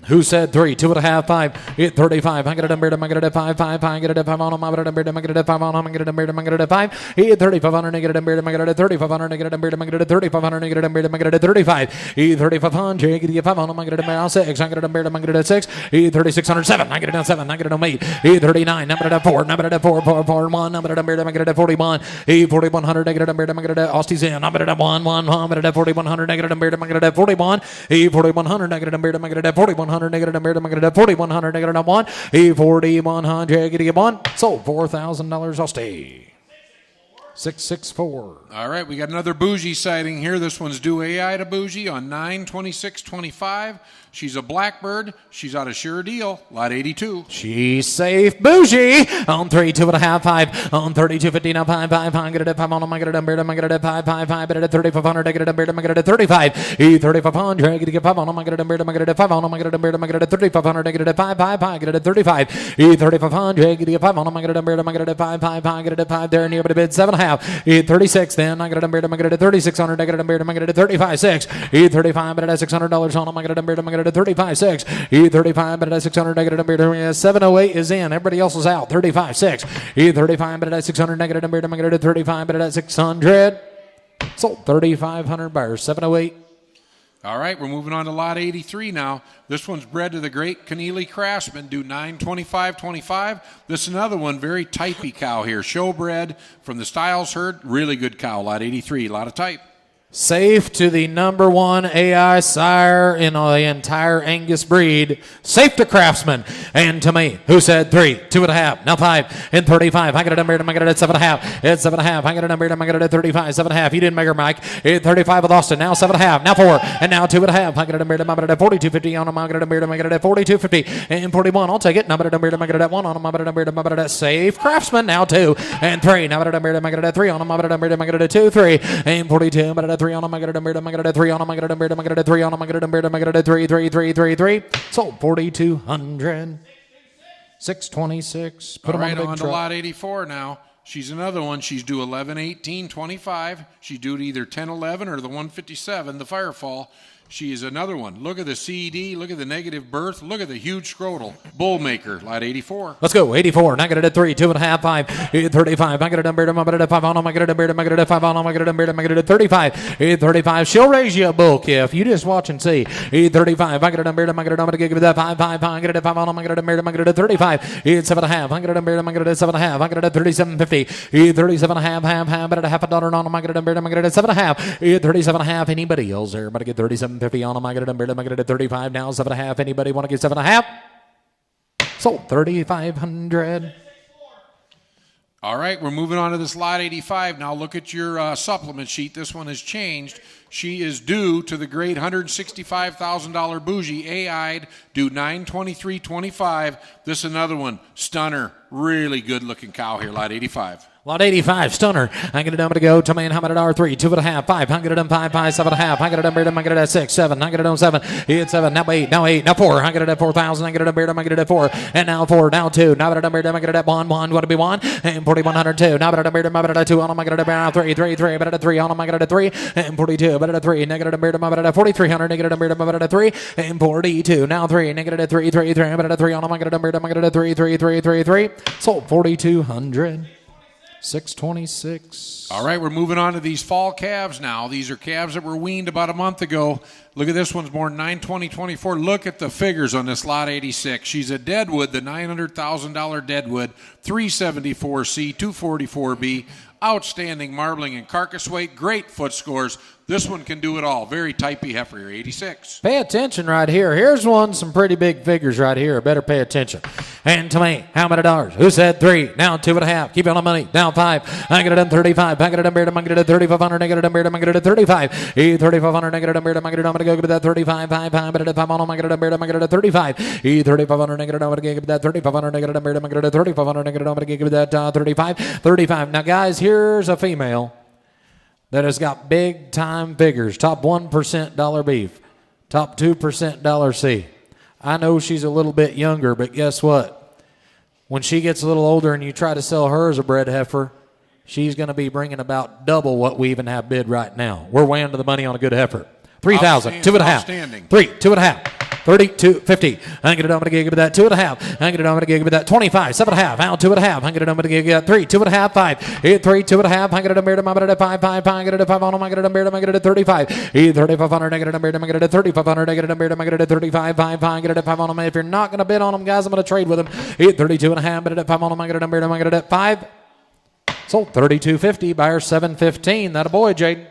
Who said 3, 2.5, 5, 35. I got a number. I'm going to 5, 5, 5. I get a 5 on them. I'm going to number. I'm going to 5 on them. I'm going to number. I'm going to 5. 3,500. I get a number. I'm going to 3,500. I get a number. I'm going to 3,500. I get a number. I'm going to 35. 3,500. I get a 5 on them. I'm going to number 6. I get a number. I'm going to 6. 3,607. I get a 7. I get a 8. 39. Number to 4. Number to 4. 4, 4, 1. Number to number. I'm going to 41. 4,100. I get a number. I'm going to Austi's in. I'm going to 1, 1. I'm going to 4,100. I get a number. I'm going to 41. 4,100. I get a number. I'm going to 4,100. Negative, I'm going to 4,100. Negative 1. 4,100. Get 1. Sold $4,000. I'll stay. 664. All right, we got another bougie sighting here. This one's due AI to bougie on 9/26/25. She's a blackbird. She's out of Sure Deal, lot 82. She's safe, bougie. On 3, 2.5, 5. On 32.50 now, 5, 5. I'm gonna 5 on. I'm gonna 5, 5, 5. But at 3,500, I get it. I'm gonna 35. 3,500. I get 5 on. I'm gonna 5 on. I'm gonna 3,500. I get it. 5, 5, 5. I get it. 35. 3,500. I get 5 on. I'm gonna 5, 5, 5. I get it. 5 there near, but a bid 7.5. 36. Then I get it. 3,600. I get it. 35. 6. 35. But at $600 on. I'm gonna 35 6. 35 but at 600 negative 708 is in. Everybody else is out. 35 6. 35 but at 600 negative 35 but at 600. Sold 3,500 buyers. 708. All right, we're moving on to lot 83 now. This one's bred to the great Keneally Craftsman, due 9/25/25. This is another one, very typey cow here. Showbred from the Styles herd. Really good cow, lot 83, a lot of type. Safe to the number 1 AI sire in the entire Angus breed. Safe to Craftsman. And to me, who said 3, 2.5, now 5, and 35. I got a number, I got it at 7.5. It's 7.5. I got a number, I got it at 35. 7.5. You didn't make her, Mike. 35 with Austin. Now 7.5. Now 4. And now 2.5. I got a number, I got it at 42.50 on him. I got a number, I got it at 42.50. And 41. I'll take it. Now I got a number, I got it at 1 on him. I got a number, I got it at Safe Craftsman. Now 2 and 3. Now I got a number, I got it at 3 on him. I got a number, I got it at 2, 3. And 42. But at 3 on him. I got a number, I got it at 3 on him. I got a number, I got it at 3 on him. I got a number, I got it at 3, 3, 3, 3, 3. Sold 4,200. 626. Put All them right, on the on big to truck. lot 84 now. She's another one. She's due 11/18/25. She's due to either 10/11 or the 157, the Firefall. She is another one. Look at the CED. Look at the negative birth. Look at the huge scrotal. Bullmaker, lot 84. Let's go. 84. And I got it at 3, 2.5, 5, 35. I got a number, I got it at 5 on him. I got a number, I got it at 5 on him. I got a number, I got it at 35. 35. She'll raise you a bull, Kiff. You just watch and see. 35. I got a number, I got a number to give you that 5, 5, 5. I got it at 5 on him. I got a number, I got it at 35. 7.5. I got a number, I got it at 7.5. I got it at 37.50. 37.5, half, but at $0.50 on him. I got a number, I got it at 7.5. 37.5. Anybody else there? But I get 37.50 on him. I got a number, I got it at 35. Now 7.5. Anybody want to get 7.5? Sold 3,500. All right, we're moving on to this lot 85. Now look at your supplement sheet. This one has changed. She is due to the great $165,000 bougie, AI'd, due 9/23/25. This is another one, stunner, really good-looking cow here, lot 85. Lot 85, stunner. I get a number to go. Tell me how many $3, 2.5, 5. I get it on 5, 5, 7.5. I get a number, I get it at 6, 7. I get it on 7. It's 7. Now 8, now 8, now 4. I get it at 4,000. I get a number, I get it at 4. And now 4, now 2. Now I get a number, I get it at 1, 1. What to be 1? And 4,102. Now I get a number, I get it at 2 on them. I get it at now 3, 3, 3. I get it at 3 on them. I get it at 3. And 42. I get it at 3. Negative number, I get it at 4,300. Negative number, I get it at 3. And 42. Now 3. Negative at 3, 3, 3. I get it at 3 on them. I get a number, I get it at 3, 3, 3, 3, 3. Sold 4,200. 626. All right, we're moving on to these fall calves now. These are calves that were weaned about a month ago. Look at this one's born 9/20/24. Look at the figures on this lot 86. She's a Deadwood, the $900,000 Deadwood, 374C, 244B. Outstanding marbling and carcass weight, great foot scores. This one can do it all. Very typey heifer here, 86. Pay attention right here. Here's one, some pretty big figures right here. Better pay attention. And to me, how many dollars? Who said 3? Now 2.5. Keep on the money. Now 5. I get it on 35. I get it on beard. I get it at 3,500. I get it on beard. I get it at 35. 3,500. I get it on beard. I get it on to go to that 35. 5. I get it at 5 on. I get it on beard. I get it at 35. 3,500. I get it on to give that 3,500. I get it on beard. I get it at 3,500. I get it on to give that 35. 35. Now guys, here's a female that has got big time figures. Top 1% dollar beef. Top 2% dollar C. I know she's a little bit younger, but guess what? When she gets a little older and you try to sell her as a bred heifer, she's going to be bringing about double what we even have bid right now. We're way under the money on a good heifer. 3,000, 2.5. 3, 2.5. 32.50. I get it on to gig with that 2.5. I get it on to gig with that 25. 7.5. Out 2.5. I get it on to gig at 3. 2.5. 5. 3. 2.5. I get it on beard. I get it at 5. 5. I get it at 5 on him. I get it on beard. I get it at 35. 3,500. I get it on beard. I get it at 3,500. I get it on beard. I get it at 35. 5. I get it at 5 on him. If you're not going to bid on them, guys, I'm going to trade with them. 32.5. I get it at 5 on him. I get it on beard. I get it at 5. Sold 32.50. Buyer 715. That a boy, Jade.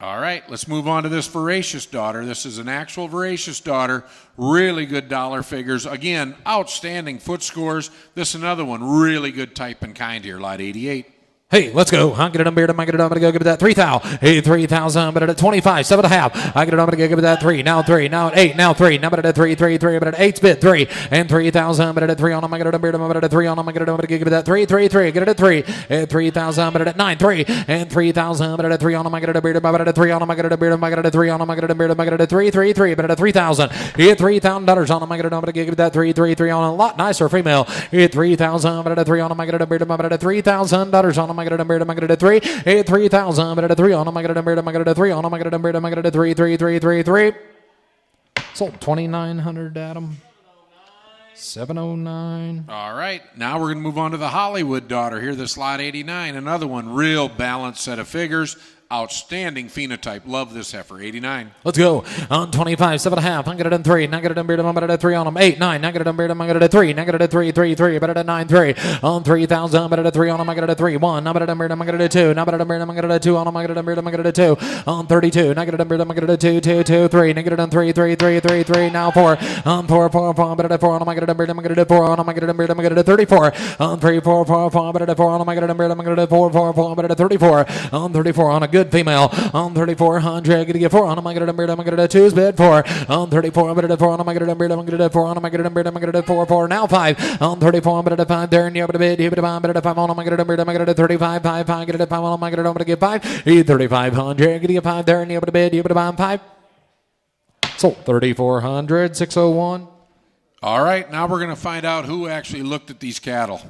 All right, let's move on to this voracious daughter. This is an actual voracious daughter. Really good dollar figures. Again, outstanding foot scores. This is another one. Really good type and kind here, lot 88. Hey, let's go. I get it. I'm going to go give it that 3,000. Hey, 3,000. But at 25, 7.5. I get it. I'm going to go give it that 3. Now 3. Now 8. Now 3. Now but at 3. But at 8's bid 3. And 3,000. But at 3 on. I'm going to go at 3 on. I'm going to give it that 3. Get it at 3. At 3,000. But at 9. 3. And 3,000. But at 3 on. I'm going to go at 3 on. I'm going to go at 3 on. I'm going to go at 3. But at 3,000. Hit $3,000 on. I'm going to give it that 3 on. A lot nicer female. Hit 3,000. But at 3 on. I'm going to go at $3,000 on. I'm going to 3, 3,000, but at 3 on, I'm going to 3 on, I'm going to 3. Sold 2,900, Adam. 709. All right, now we're going to move on to the Hollywood daughter here, this lot 89. Another one, real balanced set of figures. Outstanding phenotype. Love this heifer. 89. Let's go. On 25, 7.5. I'm going to 3. Now get it at 3 on them. 8, 9. Now get it at 3. Now get it at 3. But at 9, 3. On 3,000. But at 3 on them. I get it at 3. 1. Now but at 2. Now but at 2 on them. I get it at 2. On 32. Now get it at 2, 3. Now get it on 3. Now 4. On 4. But at 4 on them. I get it at 4 on them. I get it at 34. On 3, 4. But at 4 on them. I get it at 4. But at 34. On 34 on a good female. On 3,400, get 4 on them. I get it at 2's bid 4. On 34, but at 4 on them. I get it at 4 on them. I get it at 4. Now 5. On 34, but at 5 there, and you have a bid, but at 5 on them. I get it at 35, 5, get it at 5 on them. I get it to get 5. 3,500, get 5 there, and you have a bid, 5. Sold 3,400, 601. All right, now we're going to find out who actually looked at these cattle.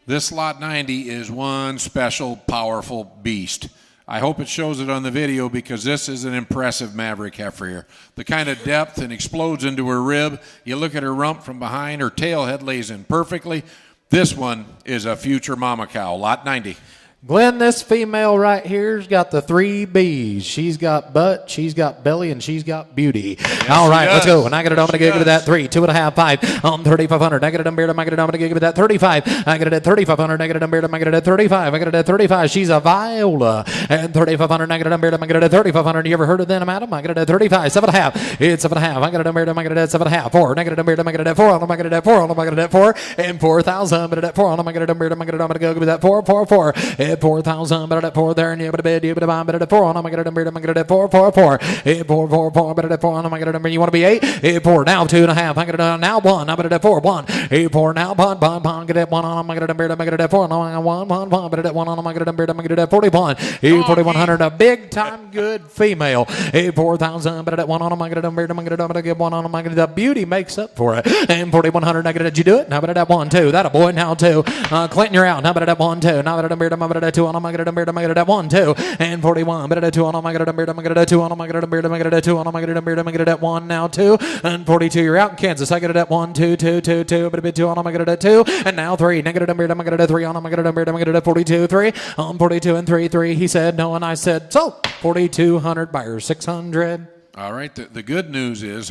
This lot 90 is one special, powerful beast. I hope it shows it on the video because this is an impressive maverick heifer here. The kind of depth and explodes into her rib. You look at her rump from behind, her tail head lays in perfectly. This one is a future mama cow, lot 90. Glenn, this female right here's got the 3 B's. She's got butt, she's got belly, and she's got beauty. Yes, all right, let's go. And I get it. I'm going to give it that 3, 2.5, 5 on 3,500. I get it. I'm going to give it that 35. I get it at 3,500. I get it. I'm going to get it at 35. I get it at 35. She's a Viola. And 3,500. I get it. I'm going to get it at 3,500. You ever heard of them, Adam? I get it at 35. 7.5. It's 7.5. I get it. I'm going to get it at 7.5. 4. I get it. I'm going to get it at 4. I'm going to get it at 4. I'm going to get it at 4. And 4,000. But at 4. I'm going to get it. I'm going to go give it that 4. at 4,000, but at 4 there, and you but at 4 on them. I get it at 4, but at 4 on them. I get it. You want to be 8? 4 now 2.5. I get it now 1. I bet it at 4, 1. 4 now, bon. Get it 1 on them. I get it at 4. No, 1, but at 1 on them. I get it at 41. 4,100, a big time good female. 4,000, but at 1 on them. I get it. I'm going to get 1 on them. I get it. The beauty makes up for it. And 4,100, I get it. Did you do it? Now, but at 1, 2. That a boy now 2. Clinton, you're out. Now, but at 1, 2. Now, but at 2 on them. I get it at 1, 2. And 41, but at 2 on them. I get it at 2 on them. I get it at 2 on them. I get it at 1 now 2. And 42, you're out in Kansas. I get it at 1, 2, but a bit 2 on them. I get it at 2. And now 3. Negative I get it at 3 on them. I get it at 42, 3. On 42 and 3. He said no, and I said so. 4,200 buyers, 600. All right. The good news is,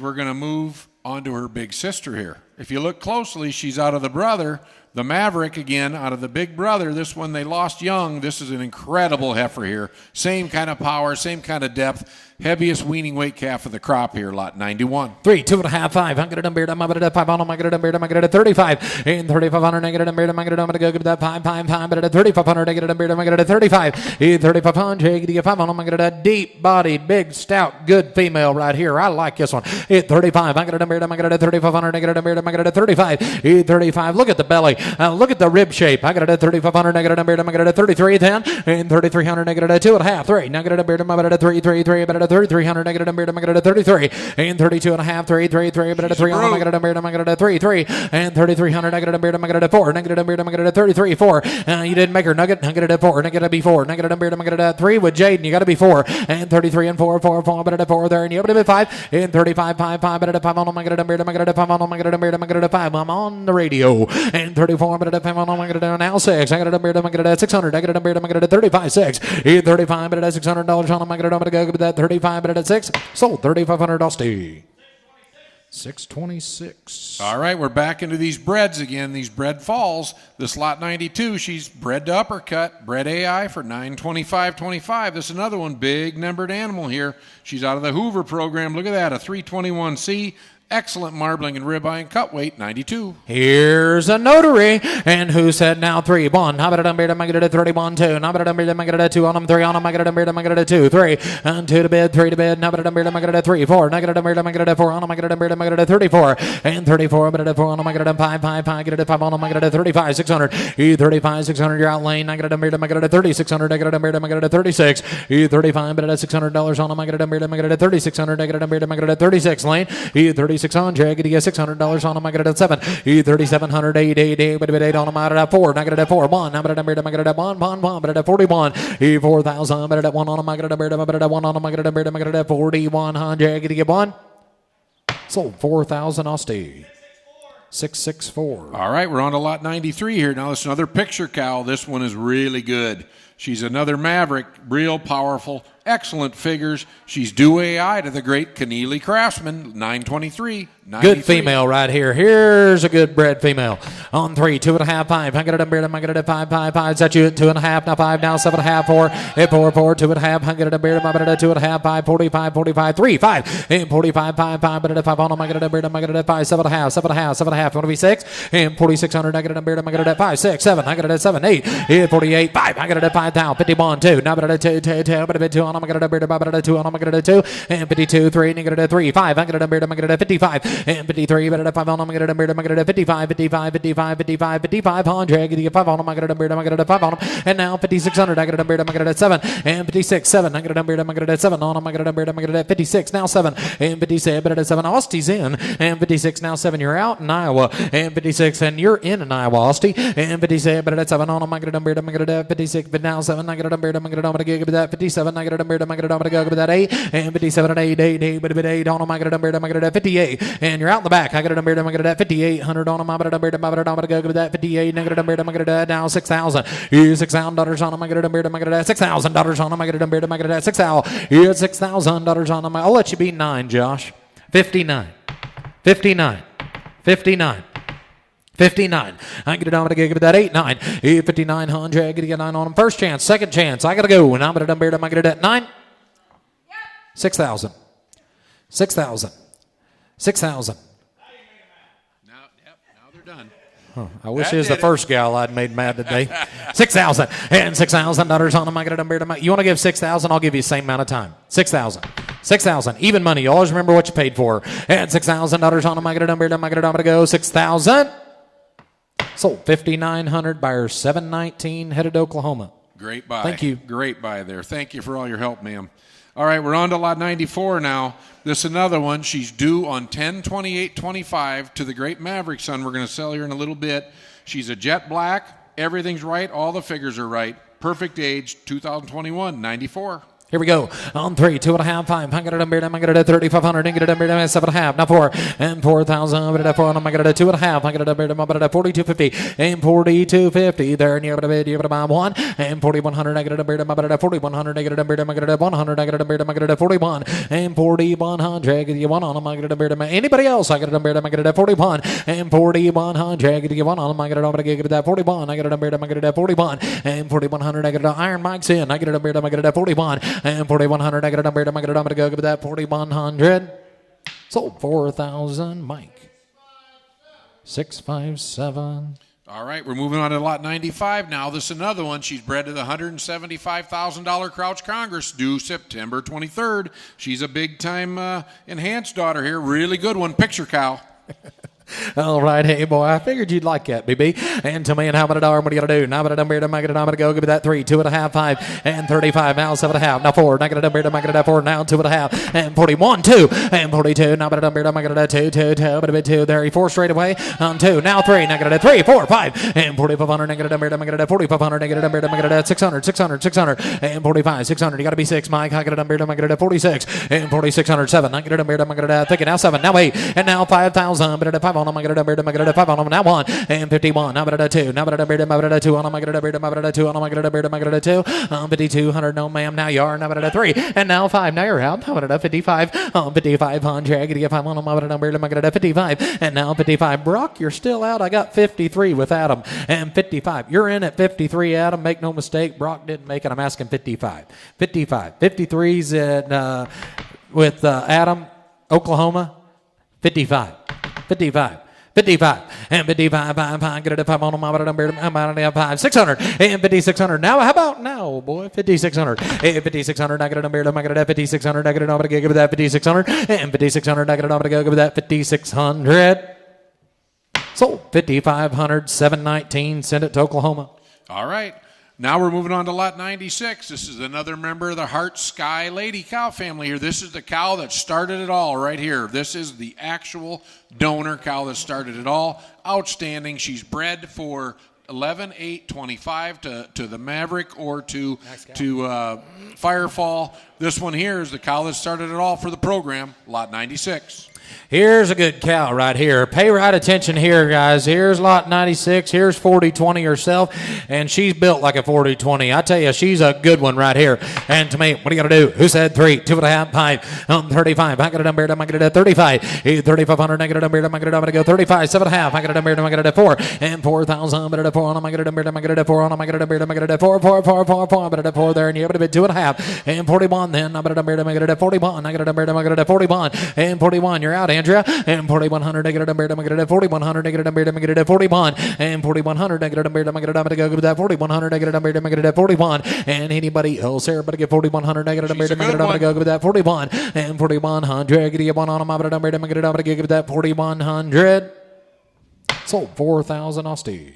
we're going to move on to her big sister here. If you look closely, she's out of the brother. The Maverick, again, out of the big brother. This one they lost young. This is an incredible heifer here. Same kind of power, same kind of depth. Heaviest weaning weight calf of the crop here, lot 91. 3, 2.5, 5. I get it. I'm at 5 on them. I get it at 35. And 3,500. I get it. I'm going to go give that 5. But at 3,500. I get it. I'm going to get it at 35. 3,500. I get 5 on them. I get it a deep-bodied, big, stout, good female right here. I like this one. 35. I get it. I'm going to get it at 3,500. I get it. I'm going to get it at 35. 35. Look at the belly. Look at the rib shape. I got it at 3,500. I got it. I'm going to get it at 33 then. And 3,300. I get it at 2.5, 3. Now get it. I'm going to get it at 3. But at 3,300, I get it. I'm going to get it at 33. And 32.5, 3. But at 3 on them, I get it. I'm going to get it at 3. And 3,300, I get it. I'm going to get it at 4. And I get it. I'm going to get it at 33, 4. You didn't make her nugget. I get it at 4. And I get it at 4. And I get it. I'm going to get it at 3 with Jaden. You got to be 4. And 33 and 4. But at 4 there. And you have to be 5. And 35, 5. But at 5 on them, I get it. I'm going to get it at 5 on them. I get it. I'm going to get it at 5. I'm on the radio. And 34. But at 5 on them, I get it now 6. I get it. I'm going to get it at 600. I get it. I'm going to get it at 35, 6. 35. But at $600 on them, I get it. I'm going to go with that 35. But at 6. Sold 3,500. I'll stay. 626. All right, we're back into these Breds again, these Bred Falls. This lot 92, she's bred to uppercut, bred AI for $925.25. This is another one, big numbered animal here. She's out of the Hoover program. Look at that, a 321C, Excellent marbling and ribeye and cut weight, 92. Here's a notary, and who said now 3? 1. How about it? I'm beard. I'm gonna 31. 2. How about it? I'm beard. I'm gonna 2 on them. 3 on them. I'm gonna beard. I'm gonna 2. 3 and 2 to bed. 3 to bed. How about it? I'm beard. I'm gonna 3. 4. Now gonna beard. I'm gonna 4 on them. I'm gonna beard. I'm gonna 34 and 34. I'm gonna 4 on them. I'm gonna 5. 5. Get it 5 on them. I'm gonna 35. 600. E35. 600. You're out lane. I got a beard. I'm gonna 3600. I got a beard. I'm gonna 36. E35. But at $600 on them. I got a beard. I'm gonna 3600. I got a beard. I'm gonna 36 lane. E3600. I get $600 on them. I got it at 7. E3700. 8 on them. I got it at 4. I got it at 4. 1. I got it at 1. But at 41. E4000. But at 1 on them. I got it at 1 on them. I got it at 4100. I get 1. Sold 4,000 Aussie. 664. All right, we're on to lot 93 here. Now, this is another picture cow. This one is really good. She's another Maverick, real powerful, excellent figures. She's due AI to the great Keneally Craftsman, 923. Good female right here. Here's a good bred female. On 3, 2.5, 5. I got it beard. I got it at 5, 5, 5. Set you at 2.5. Now 5. Now 7.5. 4. At 4, 4. 2.5. I got it beard. I got it at 2.5. 5. 45. 45. 3. 5. And 45. 5. 5. But at 5 on them. I got it beard. I got it at 5. 7.5. 7.5. 7.5. Want to be 6? And 4600. I got it beard. I got it at 5. 6. 7. I got it at 7. 8. And 48. 5. I got it at 5. Now 51. 2. Now I got it at 2. 2. But at 2 on them. I got it beard. I got it at 2 on them. I got it at 2. And 52. 3. And I got it at 3. 5. I got it beard. I got it at 55. And 53. But at 5 on them. I got it beard. I got it at 55. 55. 55. 55. 5500. I get 5 on them. I got it beard. I got it at 5 on them. And now 5600. I got it beard. I got it at 7. And 56. 7. I got it beard. I got it at 7 on them. I got it beard. I got it at 56. Now 7. And 56. But at 7. Austie's in. And 56. Now 7. You're out in Iowa. And 56. And you're in Iowa, Austie. And 56. But at 7 on them. I got it beard. I got it at 56. But now 7. I got it beard. I got it on. I got it at 57. I got it beard. I got it on. I got it at 8. And 57 and 8. 8. But 8 on them. I got it beard. I got it at 58. And you're out in the back. I got it beard. I got it at 5800 on them. I got it beard. I got it on. I got it at 58. I got it beard. I got it at now 6,000. $6,000 on them. I got it beard. I got it at $6,000 on them. I got it beard. I got it at 6,000. $6,000 on them. I'll let you be 9, Josh. 59. 59. 59. 59. I get it on. I get it at 8, 9. 5,900. I get 9 on them. First chance, second chance. I got to go. And I'm going to beard. I get it at 9. 6,000. 6,000. 6,000. Now they're done. I wish it was the first gal I'd made mad today. 6,000 and $6,000 on them. I got it on beard. You want to give 6,000? I'll give you the same amount of time. 6,000. 6,000. Even money. You always remember what you paid for. And $6,000 on them. I got it on beard. I got it on. I'm going to go 6,000. Sold 5,900. Buyer 719. Headed to Oklahoma. Great buy. Thank you. Great buy there. Thank you for all your help, ma'am. All right, we're on to lot 94 now. This is another one. She's due on 10/28/25 to the great Maverick son. We're going to sell her in a little bit. She's a jet black. Everything's right. All the figures are right. Perfect age, 2021, 94. Here we go. On 3, 2.5, 5. I got it on beard. I got it at 3,500. I get it on beard. 7.5. Now 4. And 4,000. I got it at 4. I got it at 2.5. I got it on beard. I got it at 4,250. And 4,250. There. And you're able to bid. You're able to buy 1. And 4,100. I got it on beard. I got it at 4,100. I get it on beard. I got it at 100. I got it on beard. I got it at 41. And 4,100. I get you 1 on them. I got it on beard. Anybody else? I got it on beard. I got it at 41. And 4,100. I get you 1 on them. I got it on. I get it at 41. I got it on beard. I got it at 41. And 4,100. I get it on. Iron Mike's in. I get it on beard. I get it at 41. And 4,100. I got it on beard. I got it on. I'm going to go with that 4,100. Sold 4,000. Mike. 657. All right, we're moving on to lot 95 now. This is another one. She's bred to the $175,000 Crouch Congress, due September 23rd. She's a big-time enhanced daughter here. Really good one. Picture cow. All right, hey boy, I figured you'd like that, BB. And tell me, and how about a dollar? What are you gonna do? Now, but I'm gonna go. Give me that 3, 2.5, 5, and 35. Now 7.5. Now 4. Now get it. I'm gonna 4. Now 2.5 and 41, 2 and 42. Now, but I'm gonna 2, 2, 2. But a bit 2. There, 4 straight away. 2. Now 3. Now get it. 3, 4, 5, and 4,500. Now get it. I'm gonna 4,500. Now get it. I'm gonna 600, 600, 600, and 45, 600. You gotta be 6, Mike. I get it. I'm gonna 46 and 4,600, 7. I get it. I'm gonna think it. Now 7. Now 8. And now 5,000. But at 5 on them. I get it. I'm gonna 5 on them. Now 1 and 51. Now but at 2. Now but at 2 on them. I get it. I'm gonna 2 on them. I get it. I'm gonna 2. 5,200. No, ma'am. Now you are. Now but at 3. And now 5. Now you're out. Now but at 55. 5,500. I get to get 5 on them. I'm gonna 55. And now 55. Brock, you're still out. I got 53 with Adam. And 55. You're in at 53, Adam. Make no mistake. Brock didn't make it. I'm asking 55. 55. 53's at with Adam, Oklahoma. 55, 55. 55 and 55, 5, get it 5 on my 5, 600 and 5600. Now, how about now, boy? 5600 and 5600. I get it on I get it at 5600. I get it on give it that 5600 and 5600. I get it on give it that 5600. Sold 5500, 719. Send it to Oklahoma. All right. Now we're moving on to lot 96. This is another member of the Heart Sky Lady cow family here. This is the cow that started it all right here. This is the actual donor cow that started it all. Outstanding. She's bred for 11/8/25 to the Maverick or to Firefall. This one here is the cow that started it all for the program, lot 96. Here's a good cow right here. Pay right attention here, guys. Here's lot 96. Here's 4020 herself, and she's built like a 4020. I tell you, she's a good one right here. And to me, what are you going to do? Who said 3, 2.5, 5, 35. I got it on beard. I'm going to get it 35. 3,500. I got it on beard. I'm going to go 35. 7.5. I got it on beard. I'm going to get it 4. And 4,000. I'm going to 4 on. I'm going to get it on beard. I'm going to get it 4 on. I'm going to get it on beard. I'm going to get it 4, 4, 4, 4, 4. I'm going to get it 4 there. And you're going to be 2.5. And 41 then. I'm going to get it on beard. I'm going to get it 41. I got it on beard. I'm going to get it 41. And 41. You're out, Andrea. And 4,100, I get it on beard, I'm going to get it 4,100, I get it on beard, I'm going to get it at 41, and 4,100, I get it on beard, I'm going to get it, I'm going to go with that 4,100, I get it on beard, I'm going to get it at 41, and anybody else here, but I get 4,100, I get it on beard, I'm going to get it, I'm going to go with that 41, and 4,100, I get it one on, I'm going to get it on beard, I'm going to get it, I'm going to give that 4,100, sold 4,000 Austin.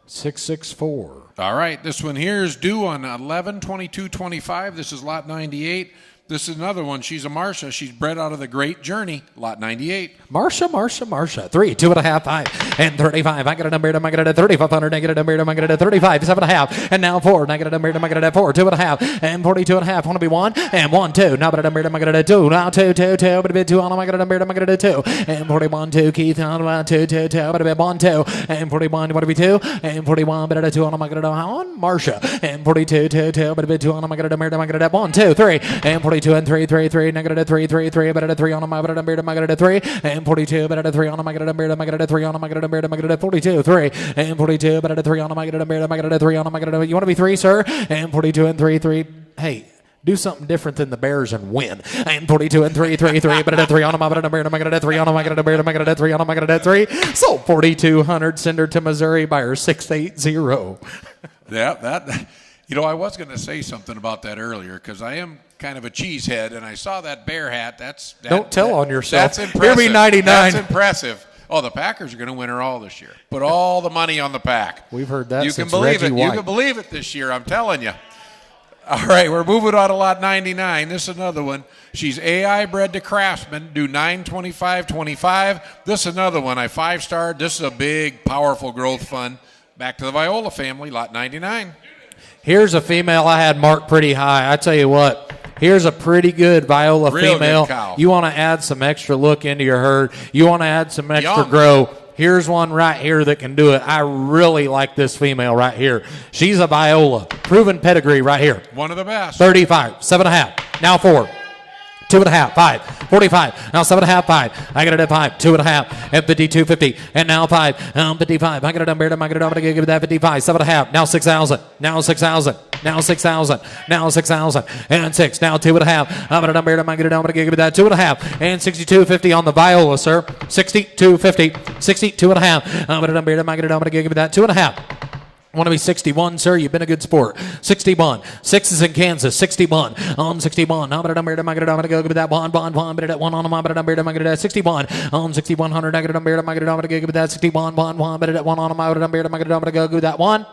664. All right, this one here is due on 11/22/25. This is lot 98. This is another one. She's a Marsha. She's bred out of the Great Journey, lot 98. Marsha. 3, 2.5, 5, and 35. I get it on beard, I get it at 3,500. I get it on beard, I get it at 35, 7.5, and now 4. I get it on beard, I get it at 4, 2.5, and 42.5. Want to be 1 and 1, 2. Now, but I get it, I get it at 2. Now 2, but a bit 2 on. I get it on beard, I get it at 2, and 41, 2. Keith on 2, but a bit 1, 2, and 41. You want to be 2 and 41, but at 2 on. I get it on Marsha, and 42, 2, but a bit 2 on. I get it on beard, I get it at 1, 2, 3, and 42. 2 and 3, 3, 3, negative at 3, 3, 3, but at 3 on my beard, I get it at 3, and 42, but at 3 on my beard, I get it at 3 on my beard, I get it at 42, 3, and 42, but at 3 on my beard, I get it at 3 on my beard. You want to be 3, sir? And 42 and 3, 3. Hey, do something different than the Bears and win. And 42 and 3, 3, 3, but at 3 on my beard, I get it at 3 on my beard, I get it at 3 on my beard at 3. So 4,200, send her to Missouri, buyer 680. Yeah, that. You know, I was going to say something about that earlier because I am kind of a cheesehead, and I saw that bear hat. Don't tell on yourself. That's impressive. Here'll be 99. That's impressive. Oh, the Packers are going to win her all this year. Put all the money on the Pack. We've heard that you since can believe Reggie it. White. You can believe it this year. I'm telling you. All right, we're moving on to lot 99. This is another one. She's AI bred to Craftsman, due 9/25/25. This is another one. I 5-starred. This is a big, powerful growth fund. Back to the Viola family, lot 99. Here's a female I had marked pretty high. I tell you what, here's a pretty good Viola Real female. good cow. You want to add some extra look into your herd. You want to add some extra Young. grow. Here's one right here that can do it. I really like this female right here. She's a Viola. Proven pedigree right here. One of the best. 35, 7.5, now 4. 2.5, 5, 45, now 7.5, 5. I got it at 5, 2.5, at 52, 50, and now 5, 55. I got it on beard, I got it on, give it that 55, 7.5, now 6,000, now 6,000, now 6,000, now 6,000, and 6, now 2.5. I got it on beard, I get it on, give it that 2.5, and 62.50 on the Viola, sir. 62.50, 62.5. I got it on beard, I get it on, give it that 2.5. Want to be 61, sir? You've been a good sport. 61. 6 is in Kansas. 61. On 61. I'm going to go give that bond, but at 1 on my beard, I'm going to get that 61. On 6,100, I get it on beard, I'm going to give that 61, bond, but at 1 on my beard, I'm going to go give that 1.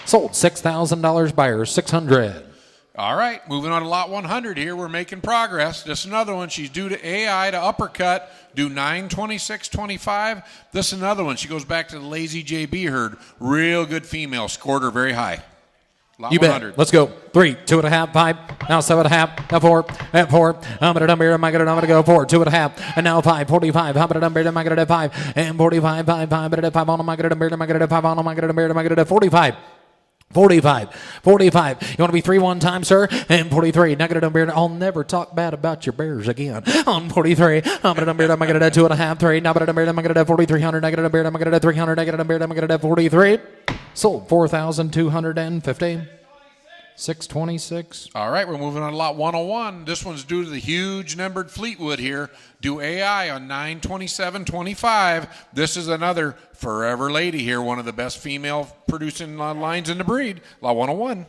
Sold $6,000 buyer, 600. All right, moving on to lot 100 here. We're making progress. This is another one. She's due to AI to uppercut, due 9/26/25. This is another one. She goes back to the Lazy JB herd. Real good female. Scored her very high. Lot you 100. bet. Let's go. 3, 2.5, 5, now 7.5, now 4, at 4. I'm going to go 4, 2.5, and now 5, 45. I'm going to get 5, and 45, 5, but at 5 on my beard, I'm going to get 5 on my beard, I'm going to get 45. 45. You want to be 3 one time, sir? And 43. Negative beard. I'll never talk bad about your bears again. On 43. I'm going to beard. I'm going to 2.5, 3. Now, but I'm going to 4,300. Negative beard. I'm going to 300. Negative beard. I'm going to 43. Sold 4,250. 626. All right, we're moving on to lot 101. This one's due to the huge numbered Fleetwood here. Do AI on 927.25. This is another forever lady here, one of the best female producing lines in the breed. Lot 101.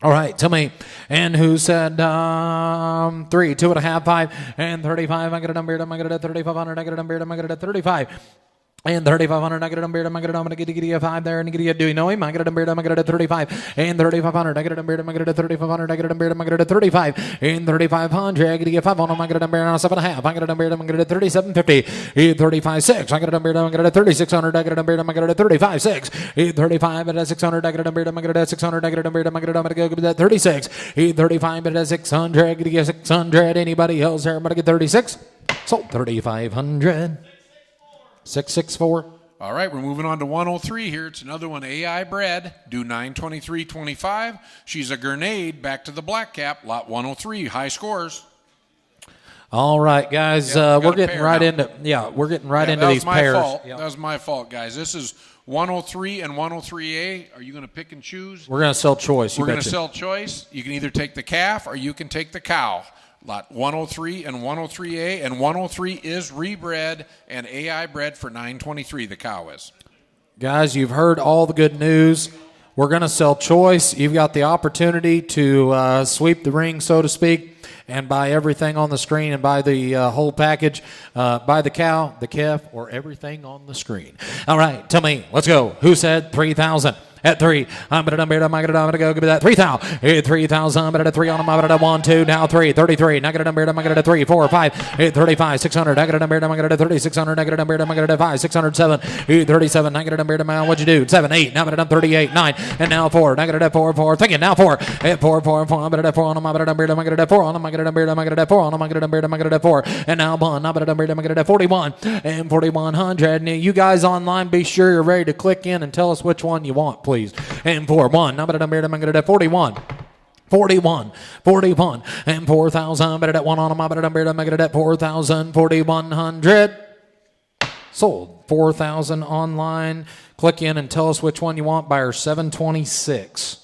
All right, tell me. And who said 3, 2.5, 5, and 35? I got a number. I got a 3,500. I got a number. I got a 35. And 3,500, I got a number, I'm going to get you a 5 there, and get you, do you know him? I got a number, I got a 35, and 3,500, I got a number, I got a 3,500, I got a number, I got a 35, and 3,500, I got you 5 on him, I got a number, 7.5, I got a number, I got a 37.50, 35.6, I got a number, I got a 3,600, I got a number, I got a 35.6, 35 at a 600, I got a number, I got a 600, I got a number, I got a number, go that 36, 35 at a 600, I got you 600, anybody else there, I'm going to get 36, so 3,500. 664. All right, we're moving on to 103 here. It's another one, AI Bred, due 923.25. She's a grenade, back to the black cap, lot 103, high scores. All right, guys, we're getting right into these pairs. Fault. That was my fault, guys. This is 103 and 103A. Are you going to pick and choose? We're going to sell choice. We're going to sell choice. You can either take the calf or you can take the cow. Lot 103 and 103A, and 103 is rebred and AI bred for 923, the cow is. Guys, you've heard all the good news. We're going to sell choice. You've got the opportunity to sweep the ring, so to speak, and buy everything on the screen and buy the whole package. Buy the cow, the calf, or everything on the screen. All right, tell me, let's go. Who said 3,000? At 3, I'm going to go, give me that 3,000. 3,000, but at a 3 on them, I'm at a 1, 2, now 3, 33. Now I got a number, I'm going to 3, 4, 5, 35, 600. I got a number, I'm going to 30, 600. I got a number, I'm going to 5, 607, 37. I got a number, what'd you do? 7, 8. Now I'm at 38, 9, and now 4. Now I got a 4, 4. Thinking now 4. 4, 4, 4. I'm at a 4 on them, I'm at a number, I'm going to 4 on them. I got a number, I'm going to 4 on them. I got a number, I'm going to 4. And now 1. I'm at a number, I'm going to 41 and 4,100. Now you guys online, be sure you're ready to click in and tell us which one you want, please. And 4-1. Now, but I'm going to 41. 41, and 4,000, but at 1 on them, I'm going to 4,000, 4,100. Sold. 4,000 online. Click in and tell us which one you want. Buyer 726.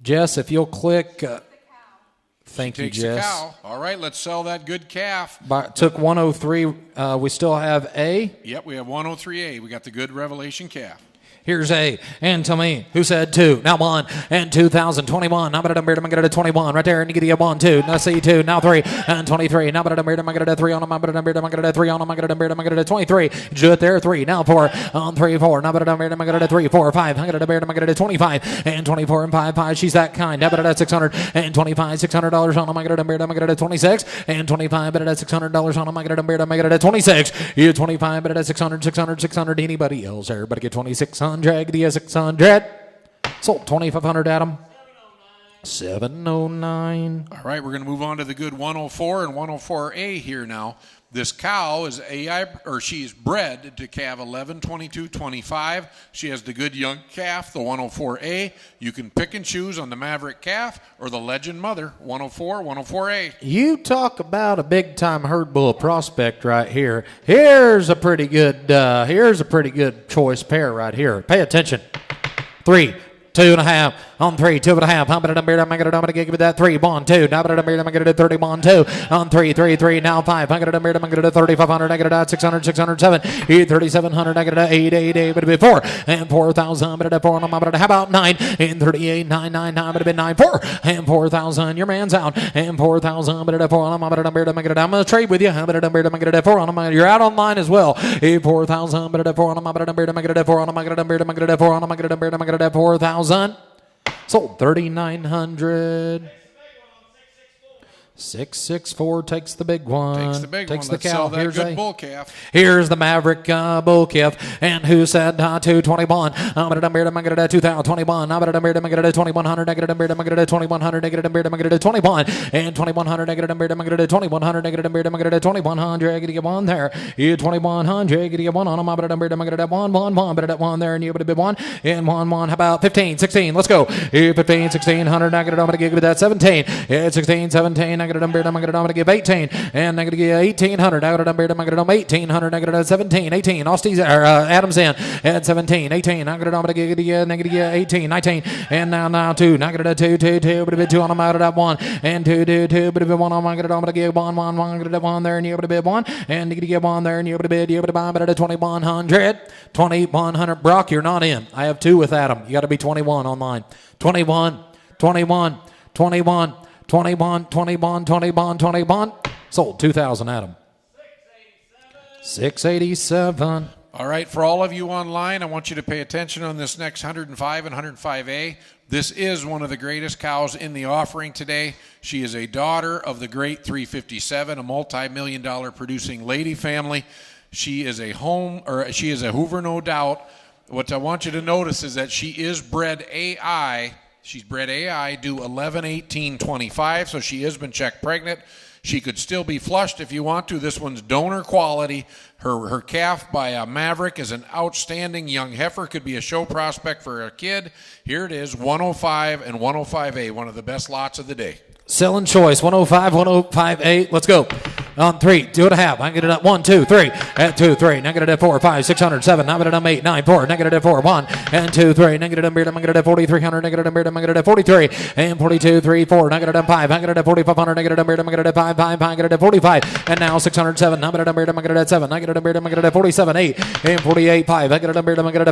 Jess, if you'll click. Thank you, Jess. The cow. All right, let's sell that good calf. Took 103. We still have A. Yep, we have 103A. We got the good Revelation calf. Here's A. And tell me who said 2. Now 1 and 2,021. Now, but I'm going to 21 right there. And you get a 1, 2. Now see 2. Now 3 and 23. Now, but I'm going to 3 on them. I'm going to 3 on them. I'm going to 23. Did you do it there? 3. Now 4 on 3, 4. Now, but I'm going to 3, 4, 5. I'm going to 25 and 24 and 5, 5. She's that kind. Now, but that's 600 and 25, $600 on them. I'm going to 26 and 25. But that's $600 on them. I'm going to 26. You 25. But that's 600, 600, 600. Anybody else there? But I get 2,600. The 600. Sold 2,500 at them. 709. All right, we're going to move on to the good 104 and 104A here now. This cow is she's bred to calve 11, 22, 25. She has the good young calf, the 104A. You can pick and choose on the Maverick calf or the Legend Mother, 104, 104A. You talk about a big-time herd bull prospect right here. Here's a pretty good choice pair right here. Pay attention. 3, 2.5 on 3, 2.5. I'm going to give you that 3, 1, 2. Now I'm going to do 31, 2 on 3, 3, 3. Now 5. I'm going to do 3,500. I got to 600, 607, 3,700. I got to 8, 8, 8. But it'd be 4 and 4,000. I'm going to 4 on them. I'm going to how about 9 and 38, 9, 9, 9. But it'd be 9, 4 and 4,000. Your man's out and 4,000. I'm going to 4 on them. I'm going to trade with you. I'm going to 4 on them. You're out online as well. 4,000. I'm going to 4 on them. I'm going to 4 on them. I'm going to 4 on them. I'm going to 4,000. Sold 3,900. 664 takes the big one. Takes the big takes one. The cow. Sell that Here's good bull calf. Here's the Maverick bull calf. And who said 221? I'm going to 2021. I'm going to 2100. I'm going to 2100. I'm going to 21 and 2100. I'm going to 2100. I'm going to 2100. I'm going to get one there. You 2100. I'm going to get one on them. I'm going to 1, 1, 1. But at 1 there, and you would have been 1 and 1, 1. How about 15, 16? Let's go. 15, 1600. I'm going to give you that 17. It's 16, 17. negative number, I'm going to give 18, and I'm going to give 1800, negative number, I'm going to 1800, negative 17, 18, Adams in at 17, 18, I'm going to give negative 18, 19, and now 2, negative 2, 2, 2, but a bit 2 on them out of that 1, and 2, 2, 2, but a bit 1 on, I'm going to give 1, 1, 1, going to 1 there, and you're able to bid 1, and you get 1 there, and you're able to bid, you're able to buy, but at 2100, 2100, Brock, you're not in. I have 2 with Adam. You got to be 21 online. 21, 21, 21, 21, 21, 21, 21. Sold 2,000, Adam. 687. All right, for all of you online, I want you to pay attention on this next 105 and 105A. This is one of the greatest cows in the offering today. She is a daughter of the great 357, a multi-million-dollar producing lady family. She is a Hoover, no doubt. What I want you to notice is that she is bred AI. She's bred AI, due 11/18/25, so she has been checked pregnant. She could still be flushed if you want to. This one's donor quality. Her calf by Maverick is an outstanding young heifer. Could be a show prospect for a kid. Here it is, 105 and 105A, one of the best lots of the day. Selling choice, 105, 105A. Let's go. On 3, 2.5. I'm going to 1, 2, 3. At 2, 3. Negative 4, 5, 600, 7. Negative 8, 9, 4. Negative 4, 1. And 2, 3. Negative 4,300. Negative 43. And 42, 3, 4. Negative 5. Negative 4,500. Negative 5, 5. Negative 45. And now 607. Negative 7. Negative 47, 8. And 48, 5. Negative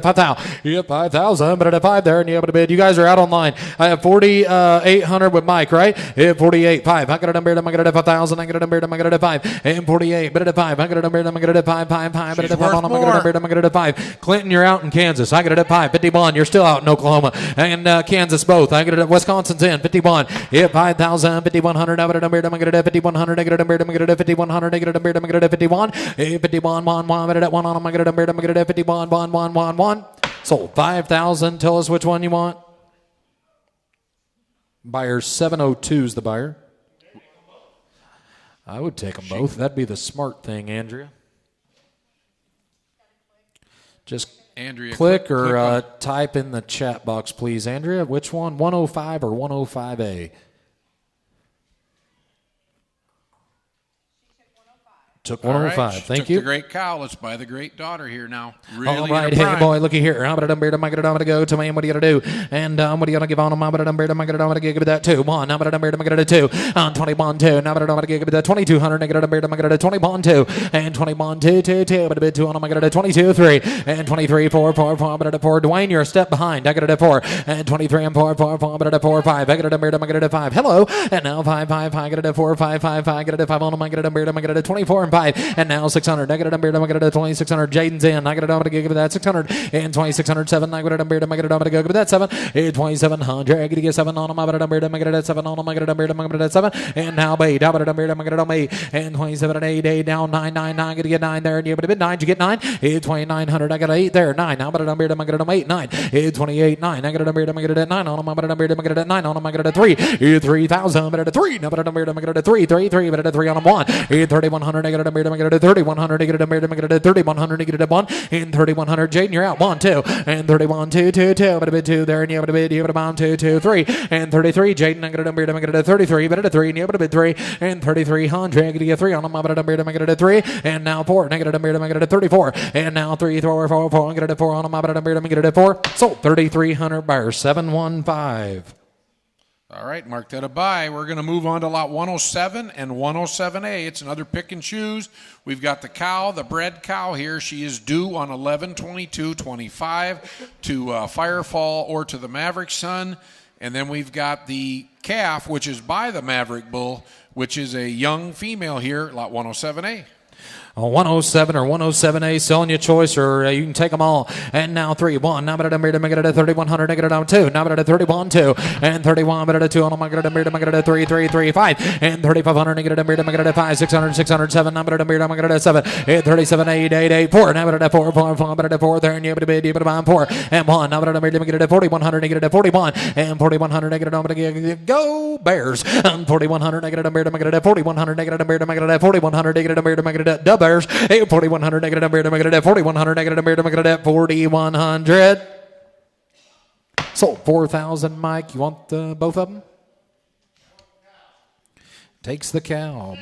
5,000. Yep, 5,000. But at 5 there. And you're able to bid. You guys are out online. I have 4,800 with Mike, right? 48, 5. Negative 5,000. Negative 5. And 48, but at 5. Negative 5, 5, 5. But at 5. Negative 5. Clinton, you're out in Kansas. I got it at 5. 51, you're still out in Oklahoma. And Kansas both. I got it at Wisconsin's in. 51. Yeah, 5,000. 5,100. Negative 5,100. Negative 5,100. Negative 51. 51, 1, 1. But at 1 on them. Negative 51, 1, 1, 1, 1. Sold 5,000. Tell us which one you want. Buyer 702 is the buyer. I would take them both. That'd be the smart thing, Andrea. Just Andrea, click or type in the chat box, please. Andrea, which one? 105 or 105A? Took 105. Right. Thank you. The great cow. Let's buy the great daughter here now. Really all right, hey boy, looky here. I'm gonna go to man. What are you gonna do? And what are you gonna give on him? I'm gonna give that 2. 1. I'm gonna 2. On 21 2. Now I'm gonna give that 2,200. Negative 21 2. And 21 2 2 2. But a bit 2 on him. I got a 22 3. And 23 4 4 4. But a 4. Dwayne, you're a step behind. I got a 4. And 23 and 4 4 4. But a 4 5. I got a 5. Hello. And now 5 5 5. I got a 4 5 5 5. I got a 5 on him. I got a 24 and 5. And now 600. Negative 2600. Jaden's in. I got to give that 600. And 2607. I got to give that 7. 2700. I got to get 7 on him. I got to get 7 on him. I got to get 7. And now bait. I got to get 8. And 27 and 8. 8 down 9 9 9. I got to get 9 there. And you have a bit 9. You get 9. 2900. I got 8 there. 9. Now I got to 8 9. 28 9. I got to get 9 on him. I got to get 9 on him. I got to 3. 3000. But at 3. Now I got to 3 3 3. But at 3 on him 1. 3100. I got to 3100, negative 3100, negative 1, and 3100. Jaden, you're out. 1 2, and 31 2 2 2. But a bit 2 there, and you have a bit, you have a bomb 2 2 3, and 33. Jaden, I got a 33, but at a 3, and you have a bit 3, and 3300. I get 3 on them. I got a 3, and now 4, negative 34, and now 3 4 4 4. I got a 4 on them. I got a 4. Sold 3,300. Buyer 715. All right, mark that a buy. We're going to move on to lot 107 and 107A. It's another pick and choose. We've got the cow, the bred cow here. She is due on 11/22/25 to Firefall or to the Maverick Sun. And then we've got the calf, which is by the Maverick Bull, which is a young female here, lot 107A. 107 or 107A, selling your choice, or you can take them all. And now 3 1. Now but at 3100. Negative 2. Now but at 31 2. And 31 but at 2 on them. I got a 3 3 3 5. And 3500. Negative 5 600 607. Now but at 7. And 37 8 8 8 4. Now but at 4 4 4. But at 4 there. And you have a bid. You have a bomb 4 and 1. Now but at 4100. Negative 41 and 4100. Negative go Bears. And 4100. Negative 4100. Negative 4100. Negative double. 4100 negative 4100 negative 4100. Sold 4,000. Mike, you want both of them? Takes the cow.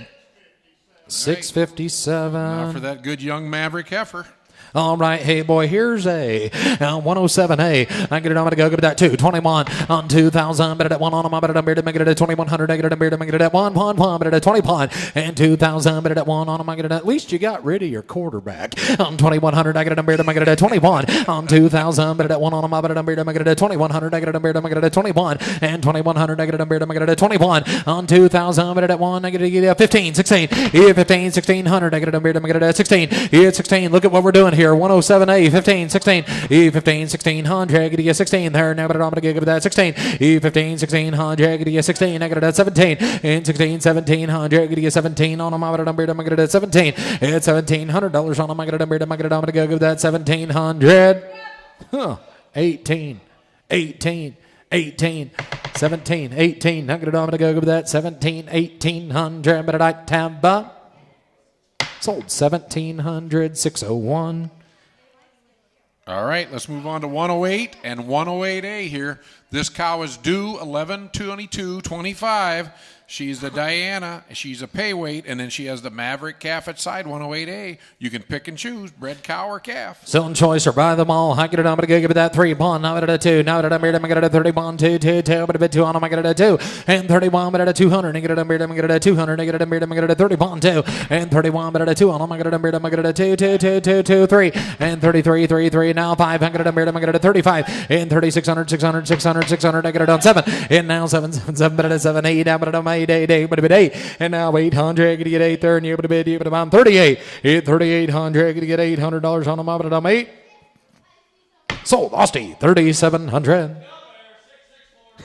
657. Now for that good young Maverick heifer. All right, hey boy, here's a 107A. I get it on to go give it that 221 on 2000, but at 1 on my but at make it at 2100, I get it at make it at 1 but at 20 pond and 2000, but at 1 on my get it at least you got rid of your quarterback on 2100, I get it make it at 21 on 2000, but at 1 on my but at make it at 2100, I get it make it at 21 and 2100, I get it make it at 21 on 2000, but at 1 I get it at 15, 16, 15, 1600, I get it make it at 16, 16. Look at what we're doing here. 107A, 15, 16, E15, 1600, get you 16 there. Now, but I'm going to give it that 16, E15, 1600, get you 16, I got it at 17, and 16, 1700, get you 17 on a mile, I'm going to get it at 17, it's $1,700 on a mile, I'm going to go give that 1700, 18, 18, 18, 17, 18, I'm going to go give that 17, 1800, but I tab sold 1700, 601. All right, let's move on to 108 and 108A here. This cow is due 11/22/25. She's the Diana. She's a pay weight, and then she has the Maverick calf at side 108A. You can pick and choose bred cow or calf. Selling choice or buy them all. I get it. I'm gonna go give it that 3 bond. Now it at 2. Now it at I get it at 30 bond 2 2 2. But a bit 2 on them. I get it at 2 and 31. But at 200. I get it. I get it at 200. I get it. I get it at 30 bond 2 and 31. But at 2 on them. I get it. I get it at 2 2 2 2 2 3 and 33 3 3. Now 5. I get it. I get it at 35 and 3600 600 600 600. I get it on 7 and now 7 7 7. But at 7 8. Now but at 8 but a bit 8 and now 800. Get 8 there and you but a bit. But I'm 38. 3800. Get $800 on them. But I'm 8. Sold Austie 3700.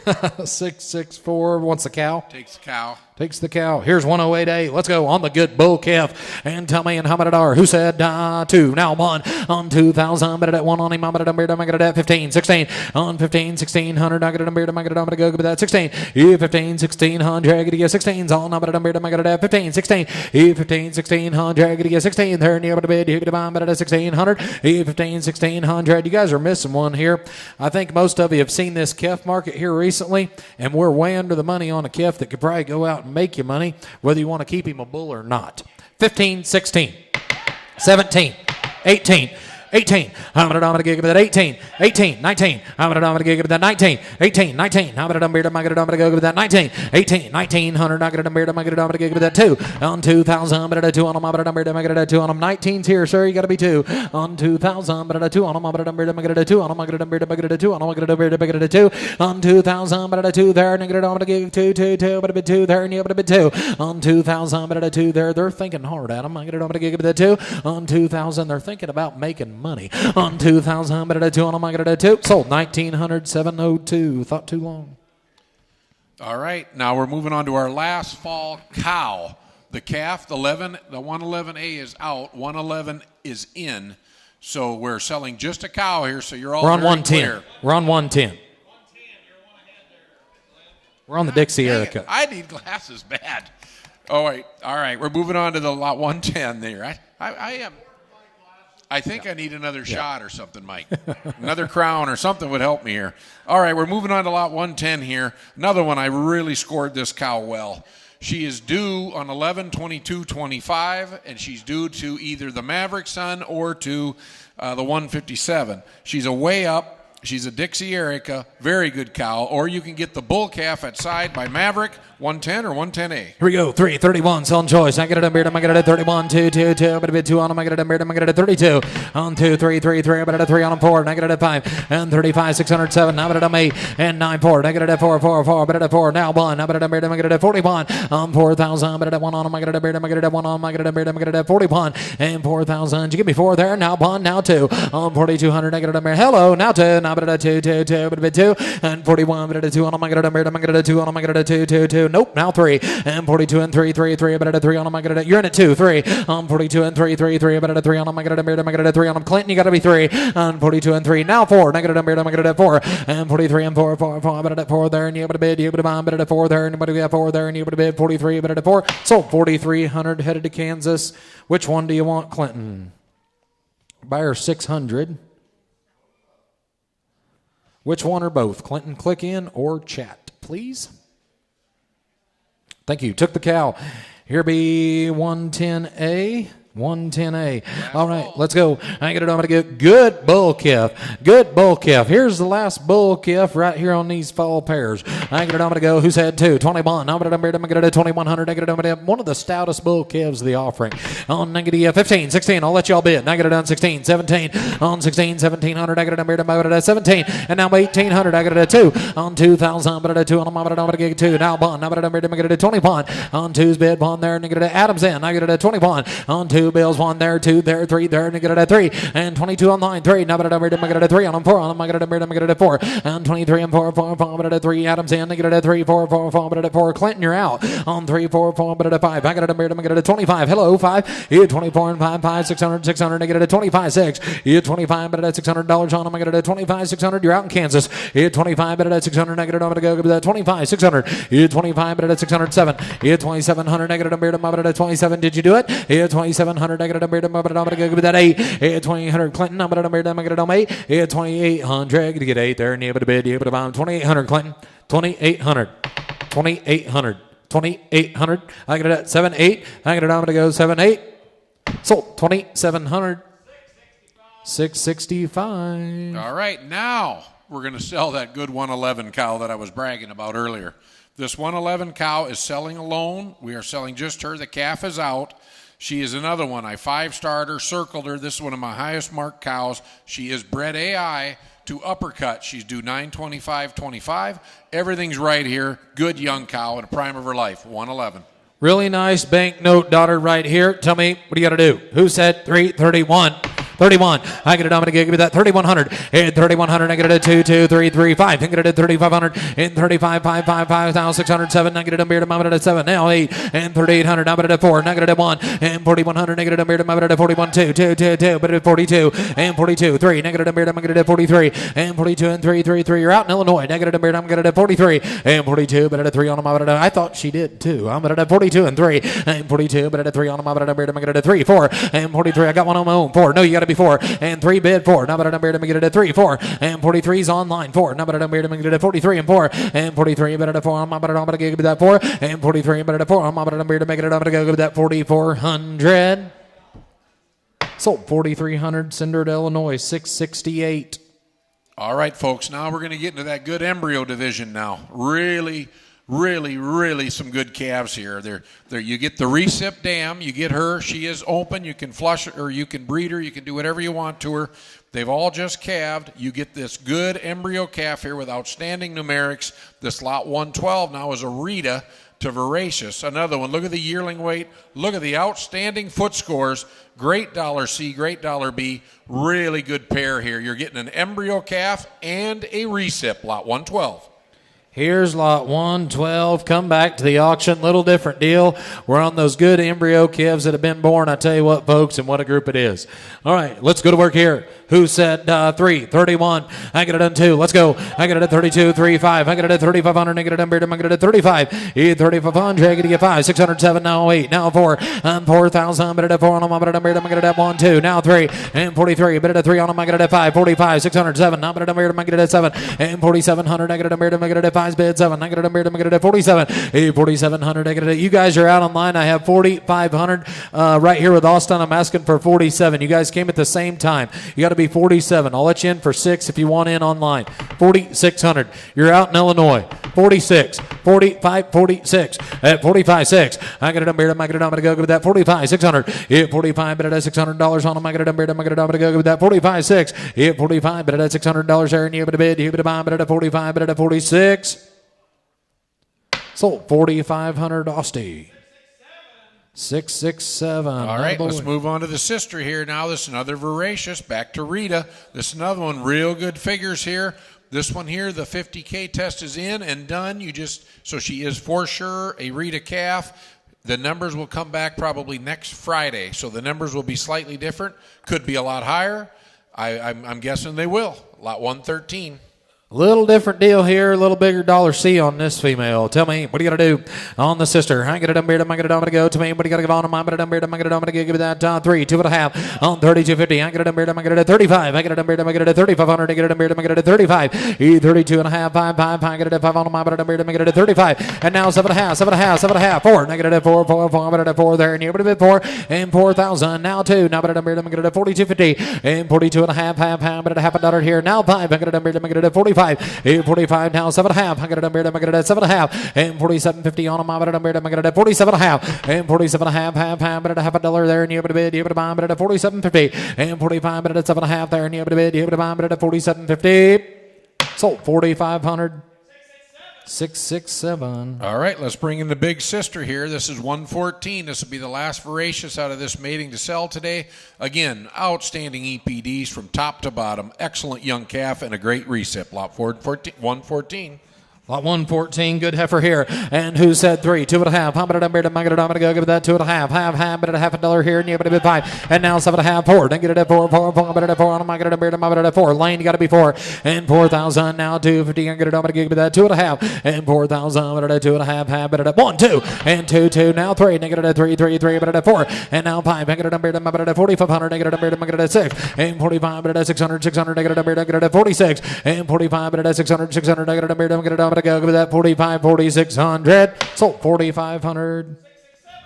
664 wants the cow. Takes the cow. Takes the cow. Here's 108A. Let's go on the good bull calf. And tell me in how many are. Who said 2? Now 1 on 2000. But at 1 on him. I'm going to get it at 15. 16 on 15. 1600. I get it. I'm going to go with that 16. E15. 1600. I get you 16s on. I'm going to get it at 15. 16. E15. 1600. I get you 16 there. And you're able to bid. You get it at 1600. E15. 1600. You guys are missing one here. I think most of you have seen this calf market here recently. And we're way under the money on a calf that could probably go out and make you money, whether you want to keep him a bull or not. 15, 16, 17, 18, 18. I'm going to give it that 18, 18, 19. I'm going to give it that 19, 18, 19. I'm going to go with that 19, 18, 1900. I'm going to give it that 2 on 2000. But at a 2 on them, I'm going to get it at 2 on them. 19's here, sir. You got to be 2 on 2000. But at a 2 on them, I'm going to get it at 2 on them. I'm going to get it at 2 on them. I'm going to get it at 2 on 2000. But at a 2 there, and I'm going to give 2, 2, 2. But a bit 2 there, and you have a bit 2 on 2000. But at a 2 there, they're thinking hard at them. I'm going to give it that 2 on 2000. They're thinking about making money on 2000, but at a 2 on them, I got it at 2. Sold 1900, 702. Thought too long. All right, now we're moving on to our last fall cow. The calf, the 111A is out, 111 is in. So we're selling just a cow here, so you're all We're on 110. clear. We're on 110. We're on the Dixie Erica. I need glasses bad. Oh, wait. All right, we're moving on to the lot 110 there. I am. I think I need another shot or something, Mike. Another crown or something would help me here. All right, we're moving on to lot 110 here. Another one, I really scored this cow well. She is due on 11/22/25, and she's due to either the Maverick Sun or to the 157. She's a way up. She's a Dixie Erica, very good cow. Or you can get the bull calf at side by Maverick, 110 or 110A. Here we go. 331, selling choice. I get it, I'm going to get it at 31, 2, 2, 2. But a bit 2 on them, I get it, I'm going to get it at 32. On 2, 3, 3, 3. I get it at 3 on them, 4. And I get it at 5. And 35, 607. Now I get it at 8. And 9, 4. I get it at 4, 4, 4. But at 4. Now 1. I get it, I'm going to get it at 41. On 4,000. But at 1 on them, I get it, I'm going to get it at 1 on them. I get it, I'm going to get it at 41. And 4,000. You give me 4 there. Now 1. Now 2. On 4,200. I get it, I'm hello. Now 2. Now but at 2, 2, 2. But a bit 2. And 41. But at 2 on them, I get it, I'm going to get it at 2 on them. I get it at 2, 2, 2. Nope. Now 3. And 42 and 3, 3, 3. But at a 3 on them, I get it. You're in at 2, 3. 42 and 3, 3, 3. But at a 3 on them, I get it. I get it at 3 on them. Clinton, you got to be 3. And 42 and 3. Now 4. Negative. I get it at 4. And 43 and 4, 4, 4. But at 4 there, and you able to bid. You able to buy. But at 4 there, and you got 4 there, and you able to bid. 43. But at 4. Sold 4,300. Headed to Kansas. Which one do you want, Clinton? Buyer 600. Which one or both? Clinton, click in or chat, please. Thank you. Took the cow. Here be 110A. 110A. All right, let's go. I get it. I'm going to get good bull calf. Good bull calf. Here's the last bull calf right here on these fall pairs. I get it. I'm going to go. Who's had two? 21. I'm going to get it. 2100. I get it. One of the stoutest bull calves of the offering. On negative 15, 16. I'll let y'all bid. I get it on 16, 17. On 16, 1700. I get it. 17. And now 1800. I get it. 2. On 2000. I'm going to 2. I'm going to get 2. Now bond. I'm going to get it. 20 pawn. On 2's bid. Pawn there. And I get it. Adams in. I get it. 20 pawn. On 2. Bills, 1 there, 2 there, 3 there, and I get it at 3, and 22 on line, 3, now but I get it at 3, on 4, on I get it at 4, and 23 and 4, 4, 4, but at 3, Adams in, I get it at 3, 4, 4, 4, but at 4, Clinton, you're out, on 3, 4, 4, but at 5, I get it at 25, hello, 5, you 24 and 5, 5, 600, 600, I get it at 25, 6, you 25, but at $600 on, I get it at 25, 600, you're out in Kansas, you 25, but at 600, I get it, I'm going to go at 25, 600, you 25, but at 607, you 2700, I get it, I'm at 27, did you do it? You 2700, I get it, I'm going to go with that 8, 2800, Clinton, I'm going to get it on 8, 2800, to get 8 there, and you able to bid, you able to buy 2800, Clinton, 2800, 2800, 2800, I get it at 7, 8, I get it, I'm going to go 7, 8, sold, 2700, 665. All right, now we're going to sell that good 111 cow that I was bragging about earlier. This 111 cow is selling alone. We are selling just her. The calf is out. She is another one. I 5-starred her, circled her. This is one of my highest marked cows. She is bred AI to uppercut. She's due 925.25. Everything's right here. Good young cow in the prime of her life. 111. Really nice banknote daughter right here. Tell me, what do you got to do? Who said 331? 31. I get it. I'm going to give you that 3100. And 3100. I get it at 2, 2, 3, 3, 5. I get it at 3500. And 35, 5, 5, 5,607. I get it at 7. Now 8. And 3800. I'm at 4. And I get it at 1. And 4100. I get it at 41, 2, 2, 2, 2. But at 42. And 42, 3. I get it at 43. And 42 and 3, 3, 3. You're out in Illinois. I get it at 43. And 42. But at 3 on them. I thought she did too. I'm at 42 and 3. And 42. But at 3 on them. I get it at 3, 4. And 43. I got one on my own. 4. No, you got to 4 and 3 bid 4. Now, but I'm here to get it at 3, 4 and 43's online 4. Now, but I'm here to get it at 43 and 4 and 43 but at 4. I'm going to give that 4 and 43 but at 4. I'm here to make it. I'm going to go with that 4,400. Sold 4,300. Cinder, Illinois 668. All right, folks. Now we're going to get into that good embryo division. Now, really some good calves here. There. You get the recip dam. You get her. She is open. You can flush her, or you can breed her. You can do whatever you want to her. They've all just calved. You get this good embryo calf here with outstanding numerics. This lot 112 now is a Rita to Voracious. Another one. Look at the yearling weight. Look at the outstanding foot scores. Great dollar C, great dollar B. Really good pair here. You're getting an embryo calf and a recip, lot 112. Here's lot 112. Come back to the auction. Little different deal. We're on those good embryo calves that have been born. I tell you what, folks, and what a group it is. All right, let's go to work here. Who said 3? 31. I get it on 2. Let's go. I get it at 32, 3, 5. I get it at 3,500. I get it on Bred. I get it at 35. 3,500. I get it at 5. 607. Now 8. Now 4. 4,000. I get it at 4 on them. I get it at Bred. I get it at 1, 2. Now 3. And 43. I get it at 3 on them. I get it at 5. 45. 607. Now I get it at Bred. I get it at 7. And 4,700. I get it at Bred. I get it at 5. Bid 7. I get it at Bred. I get it at 47. 4,700. I get it at. You guys are out online. I have 4,500 right here with Austin. I'm asking for 47. You guys came at the same time. You got to be 47. I'll let you in for 6 if you want in online. 4,600. You're out in Illinois. 46. 45. 46. At 45. 6. I get it at Bred. I get it. I'm going to go with that 45. 600. 45. But at $600 on them. I get it at Bred. I get it. I'm going to go with that 45. 6. 45. But at $600 there, and you have to bid. You have to buy. But at 45. But at 46. Sold 4,500 Austie. 667. All right, let's move on to the sister here now. This is another Voracious. Back to Rita. This is another one. Real good figures here. This one here, the 50K test is in and done. So she is for sure a Rita calf. The numbers will come back probably next Friday. So the numbers will be slightly different. Could be a lot higher. I'm guessing they will. Lot 113. A little different deal here, a little bigger dollar C on this female. Tell me, what do you got to do on the sister? I get a dumb beard, I'm going to go to me. What do you got to give on my dumb beard? I'm going to give that 3, 2.5 on 32.50. I get a dumb beard, I'm going to 35. I get a dumb beard, I'm going to 3,500. I get a dumb beard, I'm going to 35. 32.5, 5. I get a 5 on my dumb beard, I'm going to 35. And now 7.5, 4. Negative 4, 4 there, and you're going to bid 4 and 4,000. Now 2. Now I'm going to 42.50 and 42.5, half, but a half $1 here. Now 5. I get a dumb beard, I'm going to 45. 45 now 7.5. I got a dumb beard, I'm going to 7.5 and 47.50 on my dumb beard, I'm going to 47.5 and 47.5, half, but a half $1 there, and you're going to bid, you're going to buy, but at 47.50 and 45, but at 7.5 there, and you're going to bid, you're going to buy, but at 47.50. Sold 4,500. 667. All right, let's bring in the big sister here. This is 114. This will be the last voracious out of this mating to sell today. Again, outstanding EPDs from top to bottom. Excellent young calf and a great recip. Lot 114. Lot 114, good heifer here. And who said 3? 2.5. I'm going to go give that 2.5. Half, but a half $1 here, and you're going to bid 5. And now 7.5, 4. Then get it at 4, but at 4. I'm going to bid at 4. Lane, you got to be 4. And 4,000. Now 250. I'm going to give that 2.5. And 4,000, but at 2.5, half, but at 1, 2. And 2. Now 3. Negative at 3, but at 4. And now 5. I'm going to bid at 4,500. Negative at 6. And 45, but at 600. Negative at 46. And 45, but at 600. Negative go with that 45, 4,600. Sold 4,500.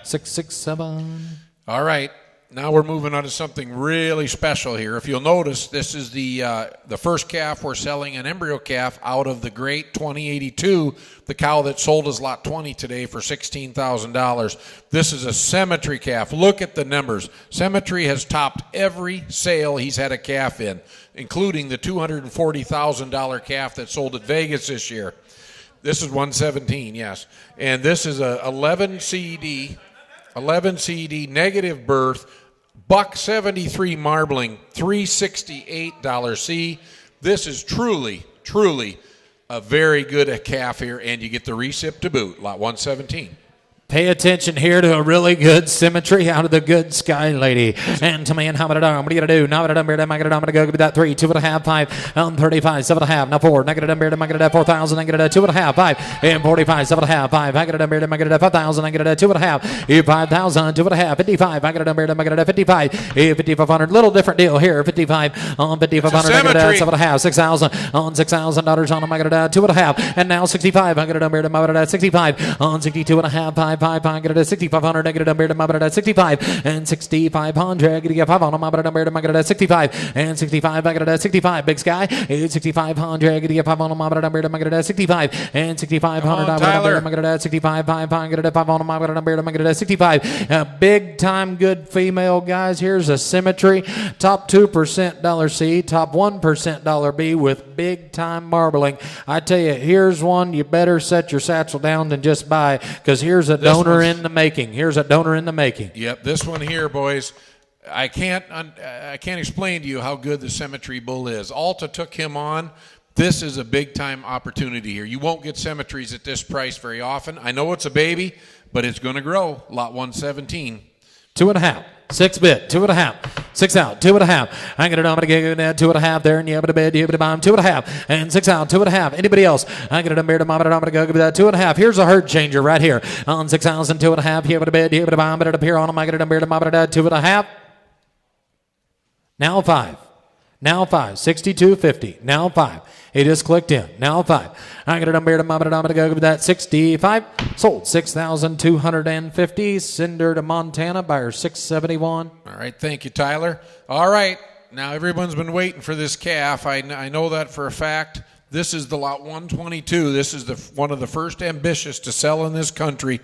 667. All right. Now we're moving on to something really special here. If you'll notice, this is the first calf we're selling, an embryo calf out of the great 2082, the cow that sold as lot 20 today for $16,000. This is a Symmetry calf. Look at the numbers. Symmetry has topped every sale he's had a calf in, including the $240,000 calf that sold at Vegas this year. This is 117, yes. And this is a 11 CED, negative birth, $173 marbling, $368 C. This is truly a very good calf here, and you get the recip to boot, lot 117. Pay attention here to a really good Symmetry out of the good Sky Lady. And to me, and how about it? What are you going to do? Now, I'm going to go give that 3, 2.5, 5, 35, 7.5, now 4. Negative, I'm going to 4,000, I'm going to 2.5, 5, and 45, 7.5, 5. I got a I'm going to 5,000, I'm going to 2.5, 5,000, 2.5, 55. I got a I'm going to 55, 5,500. Little different deal here. 55 on 5,500, I'm going to 7.5, 6,000 on $6,000 on them. I got 2.5, and now 65. I got a I'm going to 65 on 62.5, 5. I get a 6,500. Negative number to 65 and 6,500. I get 5 on them. I'm going to 65 and 65. I get a 65. Big Sky. It's 6,500. I get 5 on them. I'm going to 65 and 6,500. I'm going to 65. 5. I get 5 on them. I'm going to 65. Big time good female guys. Here's a Symmetry. Top 2% dollar C. Top 1% dollar B with big time marbling. I tell you, here's one you better set your satchel down and just buy, because here's a donor in the making. Here's a donor in the making. Yep, this one here, boys. I can't explain to you how good the Symmetry bull is. Alta took him on. This is a big time opportunity here. You won't get Symmetries at this price very often. I know it's a baby, but it's going to grow. Lot 117. 2.5. 6 bid, 2.5, 6 out, 2.5. I'm going to get that 2.5 there, and you have to bid, you have to buy 2.5, and 6 out, 2.5. Anybody else? I'm going to bid, I'm going to go give that 2.5. Here's a herd changer right here on 6,000, 2.5. You have to bid, you have to buy, I'm going to appear on them. I'm going to bid, I'm going to 2.5. Now 5. Now 5. 62.50. Now 5. He just clicked in. Now 5. I'm going to go give that 65. Sold 6,250. Cinder to Montana, buyer 671. All right, thank you, Tyler. All right, now everyone's been waiting for this calf. I know that for a fact. This is the lot 122. This is one of the first Ambitious to sell in this country.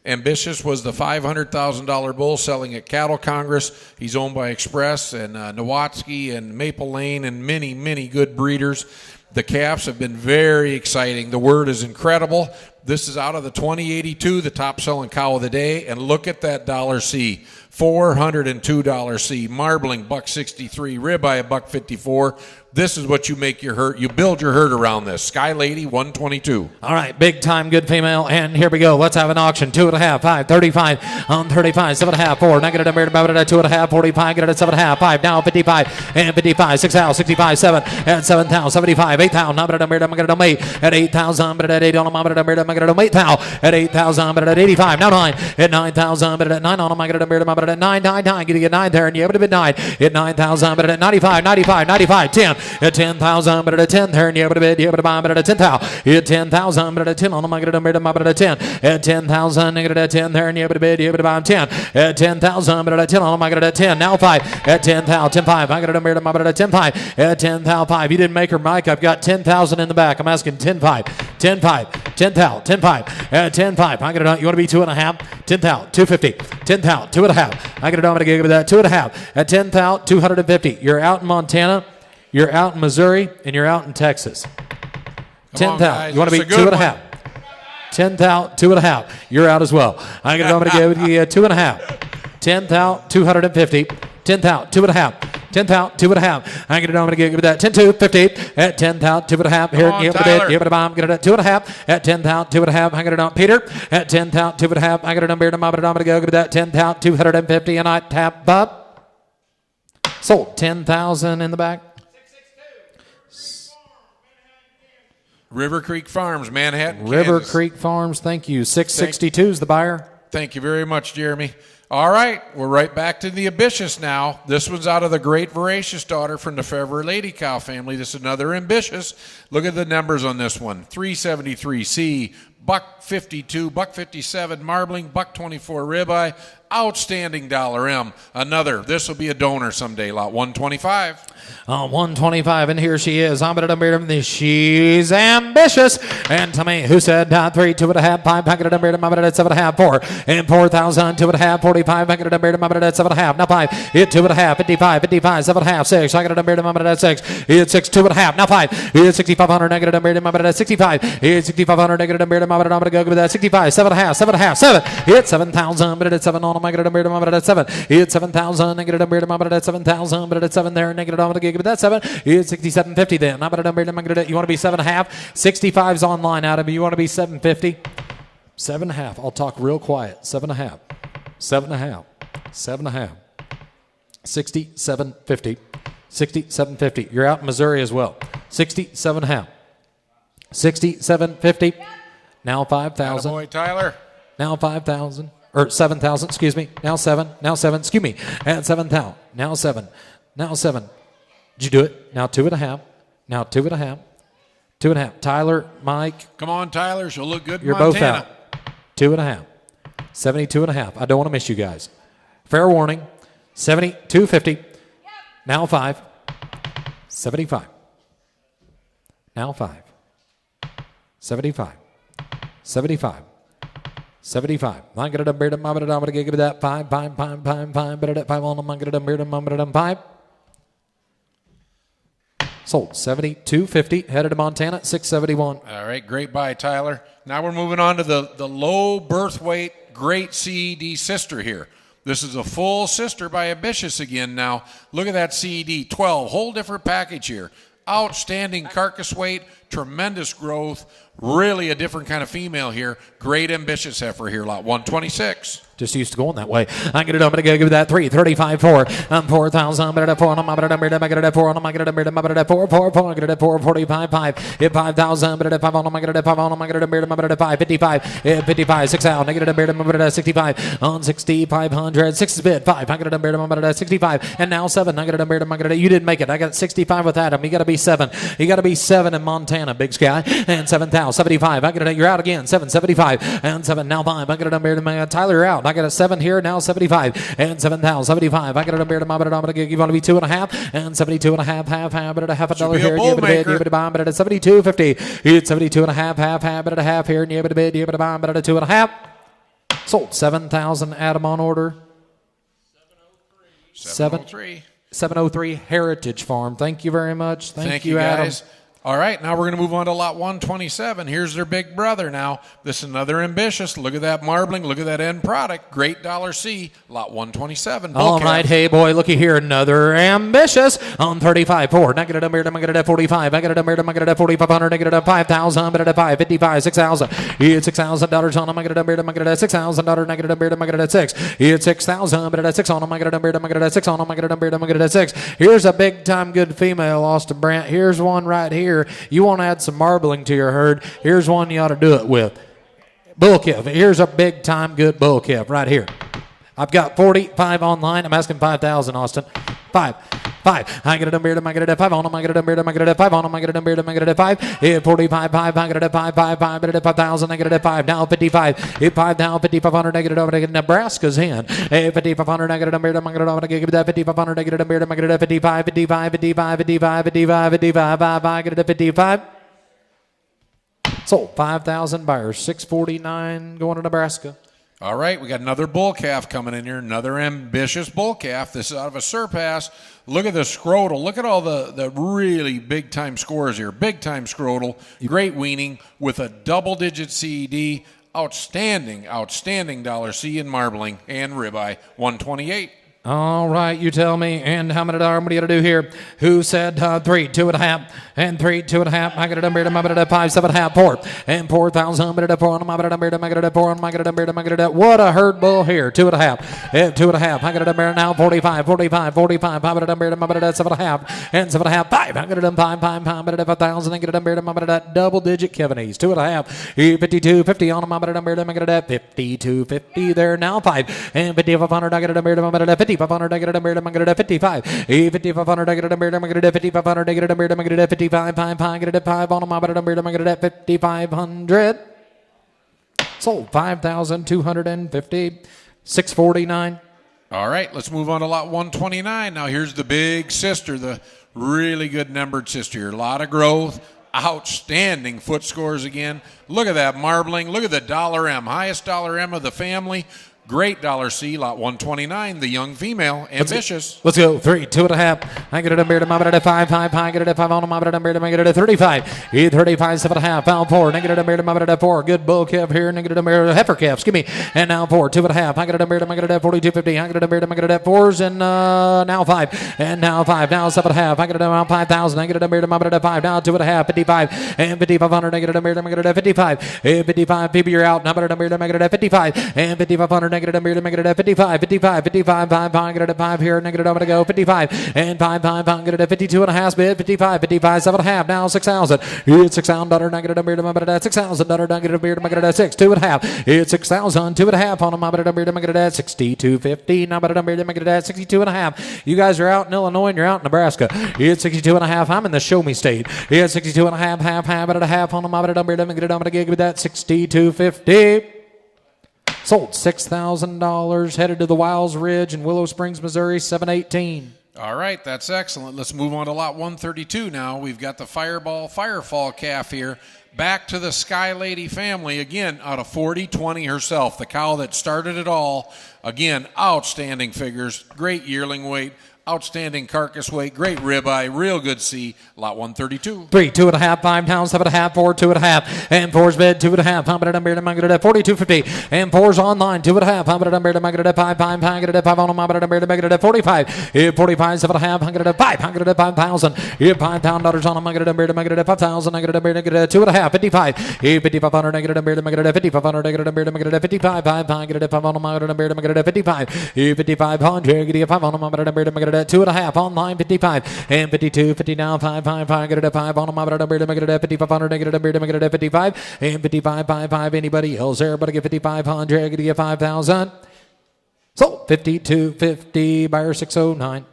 Ambitious was the $500,000 bull selling at Cattle Congress. He's owned by Express and Nowatzki and Maple Lane and many, many good breeders. The calves have been very exciting. The word is incredible. This is out of the 2082, the top selling cow of the day. And look at that dollar C, $402 C, marbling $163, ribeye $154. This is what you make your herd. You build your herd around this. Sky Lady 122. All right, big time good female, and here we go. Let's have an auction. 2.5, 5, 35 on 35, 7.5, 4. Negative number about it at 2.5, 45. Get it at 7.5, 5. Now 55 and 55, 6 out, 65, 7 and 7,000, 75. 8,000. I'm going to 8 at 8,000, but at 8 on I'm going to 8,000 at 8,000, but at 85. Now 9 at 9,000, but at 9 on I'm going to 9. Getting at 9 there, and you have to be 9 at 9,000, but at 95, 10 at 10,000, but at 10 there, and you have to buy, but at 10,000 at 10,000, but at 10 on I'm going to but at 10 at 10,000, at 10 there, and you have to buy 10 at 10,000, but at 10 on I'm going to 10. Now 5 at 10,000, 10,500, I'm going to but at 10,500 at 10,000, 5. You didn't make her, Mike. I've got 10,000 in the back. I'm asking 10,500, 10,500, 10,000, 10,500 at 10,500. I'm going to, you want to be 2.5? 10,000, 250, 10,000, 2.5. I'm going to give that 2.5 at 10,000, 250. You're out in Montana, you're out in Missouri, and you're out in Texas. 10,000. You want to be 2.5? 10,000, 2.5. You're out as well. I'm going to give you 2.5. 10,000, 250. 10,000, 2.5. 10,000, 2.5. I'm going to give you that 10,250 at 10,000, 2.5. Here, I'm going to 2.5 at 10,000, 2.5. I'm going to Peter at 10,000, 2.5. I'm going to go give that 10,000, 250, and I tap up. Sold 10,000 in the back. River Creek Farms, Manhattan, River Kansas. Creek Farms, thank you. 662 is the buyer. Thank you very much, Jeremy. All right, we're right back to the ambitious now. This one's out of the Great Voracious Daughter from the Fevre Lady Cow family. This is another ambitious. Look at the numbers on this one. 373C, $152, $157 marbling, $124 ribeye, outstanding $M. Another. This will be a donor someday. Lot 125. 125, and here she is. She's ambitious. And to me, who said 3, 2.5, 5, 7.5, 4, and 4,000, 2.5, 45, 7.5. Now 5, hit 2.5, 55, 55, 7.5, 6. I got a 6. Hit 6, 2.5. Now 5, hit 6,500, negative 65. Hit 6,500, negative I'm going to go with that 65, 7.5, 7. Hit 7,000, but it's 7 on them. I got a 7. Hit 7,000, negative 7,000, but it's 7 there, negative I'm going to give it that 7. Hit 67.50 then. I'm going to you want to be 7.5. 65's online, Adam. You want to be 750? 7.5. I'll talk real quiet. 7.5. 7.5. 7.5. 67.50. 67.50. You're out in Missouri as well. 67.5. 67.50. Now 5,000. Boy, Tyler. Now 5,000. Or 7,000, excuse me. Now 7. Now 7. Excuse me. And 7,000. Now 7. Now 7. Did you do it? Now 2.5. Now 2.5. 2.5. Tyler, Mike. Come on, Tyler. She'll look good in You're Montana. both out. 2.5. 72.5. I don't want to miss you guys. Fair warning. 72.50. Now 5. 75. Now 5. 75. 75. 75. I'm going to give it that 5. But at 5 on them, I'm going to 5. Sold 72.50. Headed to Montana 671. All right, great buy, Tyler. Now we're moving on to the low birth weight great CED sister here. This is a full sister by Ambitious again. Now look at that CED 12, whole different package here. Outstanding carcass weight, tremendous growth, really a different kind of female here. Great Ambitious heifer here, lot 126. Just used to going that way. I'm going to go give that 3, 35, 4. 4,000. I'm going to 4 on them. I'm going to 4 on them. I'm going to 4, 4, 4. I'm going to 4, 45, 5. Hit 5,000. I'm going to 5 on them. I'm going to 5 on them. I'm going to 5, 55. Hit 55, 6 out. Negative 65 on 6,500. 6 is bid. 5. I'm going to 65. And now 7. I'm going to you didn't make it. I got 65 with Adam. You got to be 7. You got to be 7 in Montana, big sky. And 7,000. 75. I'm going to you're out again. 775 and 7 now 5. I'm going to Tyler, you're out. I got a 7 here now 75 and 7,000 75. I got a beard. I'm going to give you want to be 2.5 and 72.5 half but at a half a dollar here. Give it a bid. Give it a bomb but at 72.50. It's 72.5 half but at a half here. Give it a bid. Give it a bomb but at a 2.5. Sold 7,000. Adam on order. 703 Heritage Farm. Thank you very much. Thank you, guys. Adam. All right, now we're going to move on to lot 127. Here's their big brother now. This is another Ambitious. Look at that marbling. Look at that end product. Great $C. Lot 127. All right, hey boy, looky here. Another Ambitious on 35. 4. Negative number. I'm going to 45. I got a number. I'm going to 4,500. Negative 5,000. I'm going to 5. 55. 6,000. It's $6,000 on them. I'm going to number. I'm going to $6,000. Negative number. I'm going to 6. It's 6,000. But at 6 on them. I'm going to number. I'm going to 6 on them. I'm going to number. I'm going to 6. Here's a big time good female, Austin Brandt. Here's one right here. here, you want to add some marbling to your herd, here's one you ought to do it with. Bull calf. Here's a big time good bull calf right here. I've got 45 online. I'm asking 5,000, Austin. Five. I get it a beard, I get it at 5 on them, I get it a beard, I get it at 5 on them, I get it a beard, I get it at 5. 45, 5, I get it at 5, I get it at 5,000, I get it at 5. Now 55. 5 now, 5,500, I get it over to Nebraska's in. 5,500, I get it a beard, I get it over to give that 5,500, I get it a beard, I get it at 55, 55, 55, 55, 55, 55, I get it at 55. Sold. 5,000 buyers, 649 going to Nebraska. All right, we got another bull calf coming in here, another ambitious bull calf. This is out of a surpass. Look at the scrotal. Look at all the really big-time scores here. Big-time scrotal, great weaning with a double-digit CED. Outstanding $C in marbling and ribeye, 128. All right, you tell me. And how many dollars? What are you going to do here? Who said 3, 2.5, and 3, 2.5? I got it under, I got it at 5, 7.5, 4, and 4,000. I got it at 4, I got it under, I got it at 4, I got it under, I got it at. What a herd bull here! 2.5, and 2.5. I got it under now. 45, 45, 45. I got it under, I got it at 7.5, and 7.5, 5. I got it at 5, 5, 5. I got it at 5,000. I got it under, I got it at double-digit Kevinese. 2.5, 52, 50 on them. I got it under, I got it at 52, 50 there now. 5 and 5,500. I got it under, I got it at 5,500. I get it a beard, I get it at 55. 5,500. I get it a beard, I get it at 5,500. I get it a beard, I get it at 55. 5, I get it at 5 on them. I get it a beard, I get it at 5,500. Sold. 5,250. 649. All right, let's move on to lot 129. Now here's the big sister, the really good numbered sister here. A lot of growth. Outstanding foot scores again. Look at that marbling. Look at the dollar M. Highest dollar M of the family. Great $C, lot 129, the young female, ambitious. Let's go. 3, 2.5. I get it a beard, I get it at 5, 5. I get it at 5 on them. I get it a beard, I get it at 35. 35, 7.5. Foul 4. I get it a beard, I get it at 4. Good bull calf here. And I get it a beard, heifer calf. Give me. And now 4, 2.5. I get it a beard, I get it at 42.50. I get it a beard, I get it at 4s. And now 5. And now 5. Now 7.5. I get it around 5,000. I get it a beard, I get it at 5. Now 2.5. 55. And 5,500. I get it a beard, I get it at 55. 55. People, you're out. Now I get it a beard, I get it at 55. And 5,500. I get it a beard, I get it at 55, 55, 55, 5, I get it at 5 here, negative over to go, 55, and 5, I get it at 52 and a half bid, 55, 55, 7.5, now 6,000, it's $6,000, negative a beard, I get it at $6,000, negative beard, I get it at 6, 2.5, it's 6,000, 2.5 on them, I get it at beard, I get it at 62.50, now I get it at 62 and a half. You guys are out in Illinois and you're out in Nebraska. It's 62 and a half. I'm in the show me state. It's 62 and a half, half, at a half on them, I get it at beard, I get it on a gig with that 62.50. Sold. $6,000, headed to the Wiles Ridge in Willow Springs, Missouri, 718. All right, that's excellent. Let's move on to lot 132 now. We've got the Firefall calf here. Back to the Sky Lady family, again, out of 40-20 herself, the cow that started it all. Again, outstanding figures, great yearling weight, outstanding carcass weight, great ribeye, real good C, lot 132. 3, 2.5, 5 pounds, 7.5, 4, 2.5, and 4's bed, 2.5, I'm at a beard, I'm at 42.50, and 4's online, 2.5, I'm at a beard, I'm at 5, I'm at 5 on them, I'm at a beard, I'm at 45, 45, 7.5, I'm at 5, I'm at 5,000, $5,000 on them, I'm at a beard, I'm at 5,000, I'm at a beard, I'm at 2.5, 55, 5,500, I'm at a beard, I'm at 5,500, I'm at a beard, I'm at 55, 5, I'm at 5 on them, I'm at a beard, I'm at 55, 5,500, 5 on them, I'm at a beard, I'm at 2.5 online, 55 and 52, 50 now, 5, I get it at 5 on them, I get it at 5,500, I get it at 55 and 55, 5, anybody else, everybody get 5,500, I get 5,000. Sold. 52.50, buyer 609.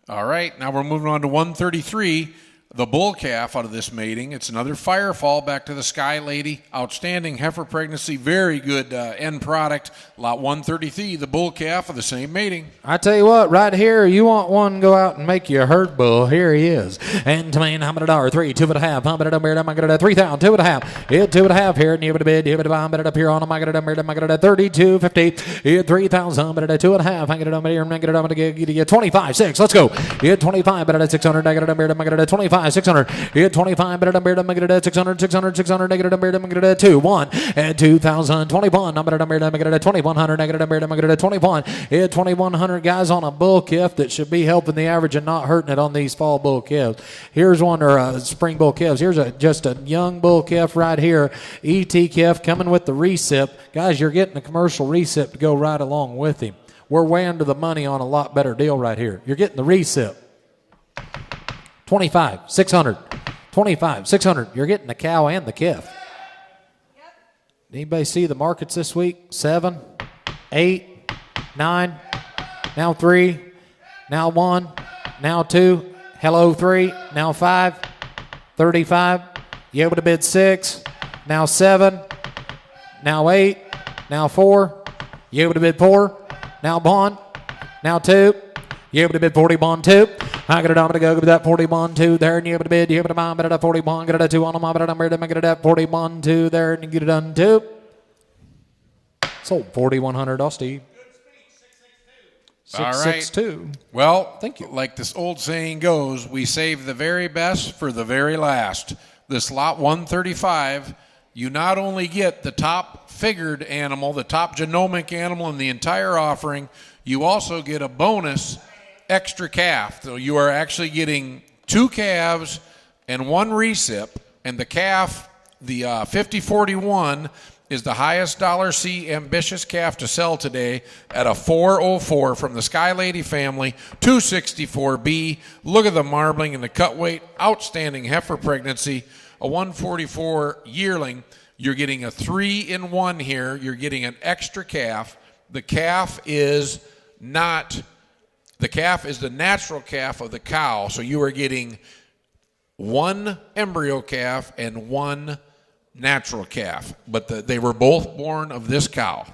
All right, now we're moving on to 133. The bull calf out of this mating. It's another Firefall, back to the Sky Lady. Outstanding heifer pregnancy, very good end product. Lot 133, the bull calf of the same mating. I tell you what, right here, you want one, go out and make you a herd bull. Here he is. And to me, how about $1? 3, 2.5, I'm at a beard, I'm at 3,000, 2.5. It 2.5 here, and you have a bid, I'm at up here on him, I get it at 32.50. It 3,000, I'm at 2.5. I get it on here, and I get it on get 25, 6. Let's go. It 25, but at 600, I get it at 25. 600, hit 25, but I'm going to get it at 600, 600, 600, negative, I'm going to get it at 2, 1, and 2021, I'm going to get it at 2100, negative, I'm going to get it at 21, hit 2100 guys on a bull calf that should be helping the average and not hurting it on these fall bull calves. Here's one, or spring bull calves. Here's just a young bull calf right here, ET calf coming with the recip. Guys, you're getting a commercial recip to go right along with him. We're way under the money on a lot better deal right here. You're getting the recip. 25, 600, 25, 600. You're getting the cow and the calf. Anybody see the markets this week? 7, 8, 9, now 3, now 1, now 2, hello 3, now 5, 35. You able to bid 6, now 7, now 8, now 4. You able to bid 4, now bond, now 2. You able to bid 40 bond 2. I got it on to go with that 40 bond 2 there, and you able to bid, you able to buy it at 40 bond, get it at 2 on them, I get it at 40 bond 2 there, and you get it done 2. Sold 4,100 off, Steve. 662. Well, thank you. Like this old saying goes, we save the very best for the very last. This lot 135, you not only get the top figured animal, the top genomic animal in the entire offering, you also get a bonus extra calf. So you are actually getting 2 calves and 1 recip, and the calf, the 5041, is the highest $C ambitious calf to sell today at a 404 from the Sky Lady family, 264B. Look at the marbling and the cut weight. Outstanding heifer pregnancy, a 144 yearling. You're getting a 3-in-1 here. You're getting an extra calf. The calf is the natural calf of the cow. So you are getting 1 embryo calf and 1 natural calf, but they were both born of this cow,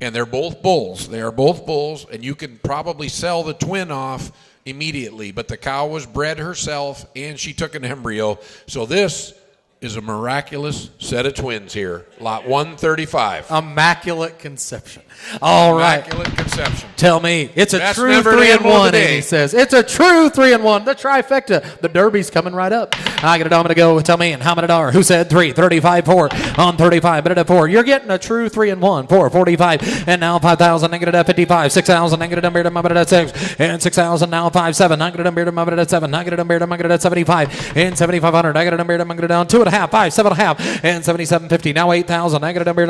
and they're both bulls. They are both bulls, and you can probably sell the twin off immediately, but the cow was bred herself, and she took an embryo. So this is a miraculous set of twins here, lot 135. Immaculate conception. All right. Immaculate conception. Tell me, it's a That's true never an 3-in-1, today. he says. It's a true 3-in-1. The trifecta. The Derby's coming right up. I get it. I'm going to go. Tell me, and how many are? Who said 3? 35, 4. On 35, but at 4. You're getting a true 3-in-1. 4, 45. And now 5,000. Negative at 55. 6,000. Negative at 6. And 6,000. Now 5, 7. Negative at 7. Negative at 75. And 7,500. Negative down 2.5. 5, 7.5. And 7,750. Now 8,000. Negative at 8. At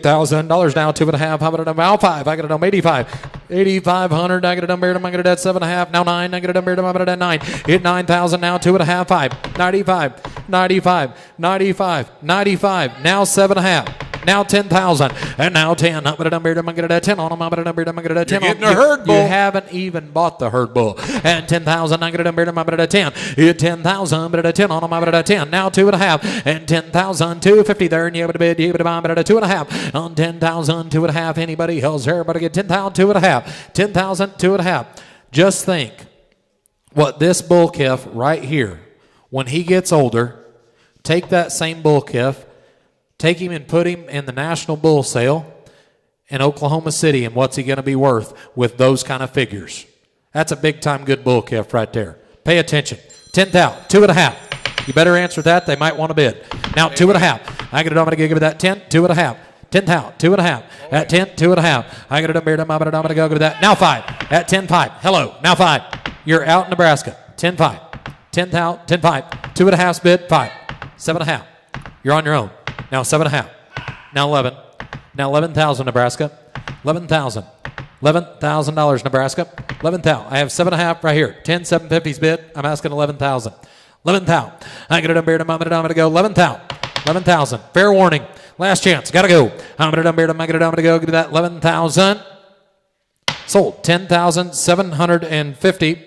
$8,000 now 2.5. How about now 5? I got it on 85. 8,500. I got it on at 7.5. Now 9. Negative at 9. Hit 9,000 now 2.5. 5. 95. 95. 95. 95. Now 7.5. Now 10,000. And now 10. I'm going to 10 on them. I'm going to 10 You're getting a herd bull. You haven't even bought the herd bull. And 10,000. I'm going to 10. Hit 10,000. But at 10 on them. I'm going to 10. Now 2.5. And 10,000. 250 there. And you able to bid. You able to buy. But at 2.5. On 10,000. 2.5. Anybody else? Everybody get 10,000. 2.5. 10,000. 2.5. Just think what this bull calf right here, when he gets older, take that same bull calf, take him and put him in the National Bull Sale in Oklahoma City, and what's he going to be worth with those kind of figures? That's a big-time good bull calf right there. Pay attention. 10,000, 2.5. You better answer that. They might want to bid. Now 2.5. I get it. I'm going to give it that 10, 2.5. 10,000, 2.5. At 10, 2.5. I get it. I'm going to go with that. Now 5. At 10.5. Hello. Now 5. You're out in Nebraska. 10.5. 10,000, 10.5. 2.5 bid. 5. 7.5. You're on your own. Now 7.5. Now 11. Now 11,000 Nebraska. 11,000. $11,000 Nebraska. 11,000. I have 7.5 right here. 10 750s bid. I'm asking 11,000. 11,000. I get it up here. I'm going to go 11,000. 11,000. Fair warning. Last chance. Got to go. I'm going to go. Give me that 11,000. Sold. 10,750.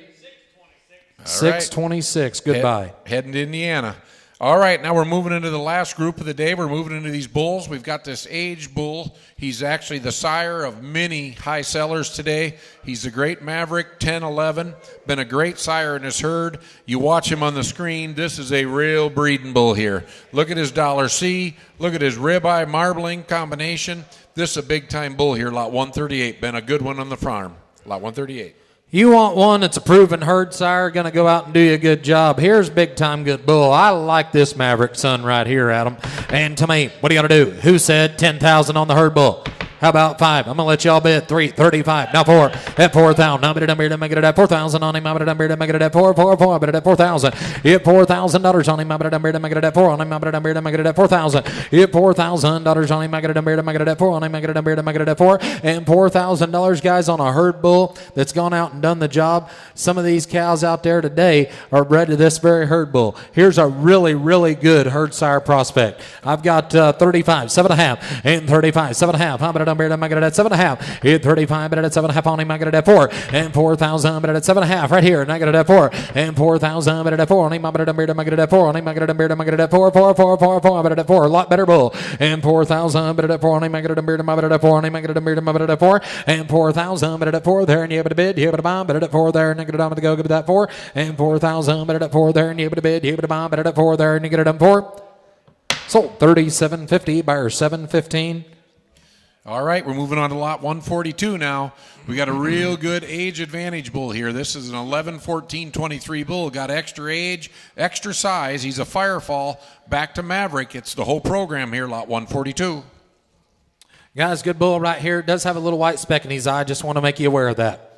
626. Goodbye. Heading to Indiana. All right, now we're moving into the last group of the day. We're moving into these bulls. We've got this aged bull. He's actually the sire of many high sellers today. He's a great Maverick, 10-11. Been a great sire in his herd. You watch him on the screen. This is a real breeding bull here. Look at his $C. Look at his ribeye marbling combination. This is a big-time bull here, lot 138. Been a good one on the farm, lot 138. You want one that's a proven herd sire, going to go out and do you a good job. Here's big-time good bull. I like this Maverick son right here, Adam. And to me, what are you going to do? Who said 10,000 on the herd bull? How about 5? I'm going to let y'all bid. 3, 35. Now 4. At 4,000. I'm going to make it at 4,000 on him. I'm going to make it at 4. I'm going to at 4,000. Hit $4,000 on him. I'm going to make it at 4 on him. I'm going to make it at 4,000. Hit $4,000 on him. I'm going to make it at 4 on him. I'm going to make it at 4. And $4,000, guys, on a herd bull that's gone out and done the job. Some of these cows out there today are bred to this very herd bull. Here's a really, really good herd sire prospect. I've got 35, 7.5, and 35, 7.5. I'm going to make it at 7.5. Hit 35, but at 7.5 on him. I get it at 4. And 4,000, but at 7.5 right here. And I get it at 4. And 4,000, but at 4 on him. I'm going to make it at 4 on him. I get it at 4, 4, 4, 4, 4. I get it at 4. A lot better bull. And 4,000, but at 4 on him. I get it at 4 on him. I get it at 4. And 4,000, but at 4 there. And you have to bid. You have to bomb, but at 4 there. And I get it on to go give it that 4. And 4,000, but at 4 there. And you have to bid. You have to bomb, but at 4 there. And you get it on 4. Sold 37.50, buyer 7.15. All right, we're moving on to lot 142 now. We got a real good age advantage bull here. This is an 11, 14, 23 bull. Got extra age, extra size. He's a firefall. Back to Maverick. It's the whole program here, lot 142. Guys, good bull right here. Does have a little white speck in his eye. Just want to make you aware of that.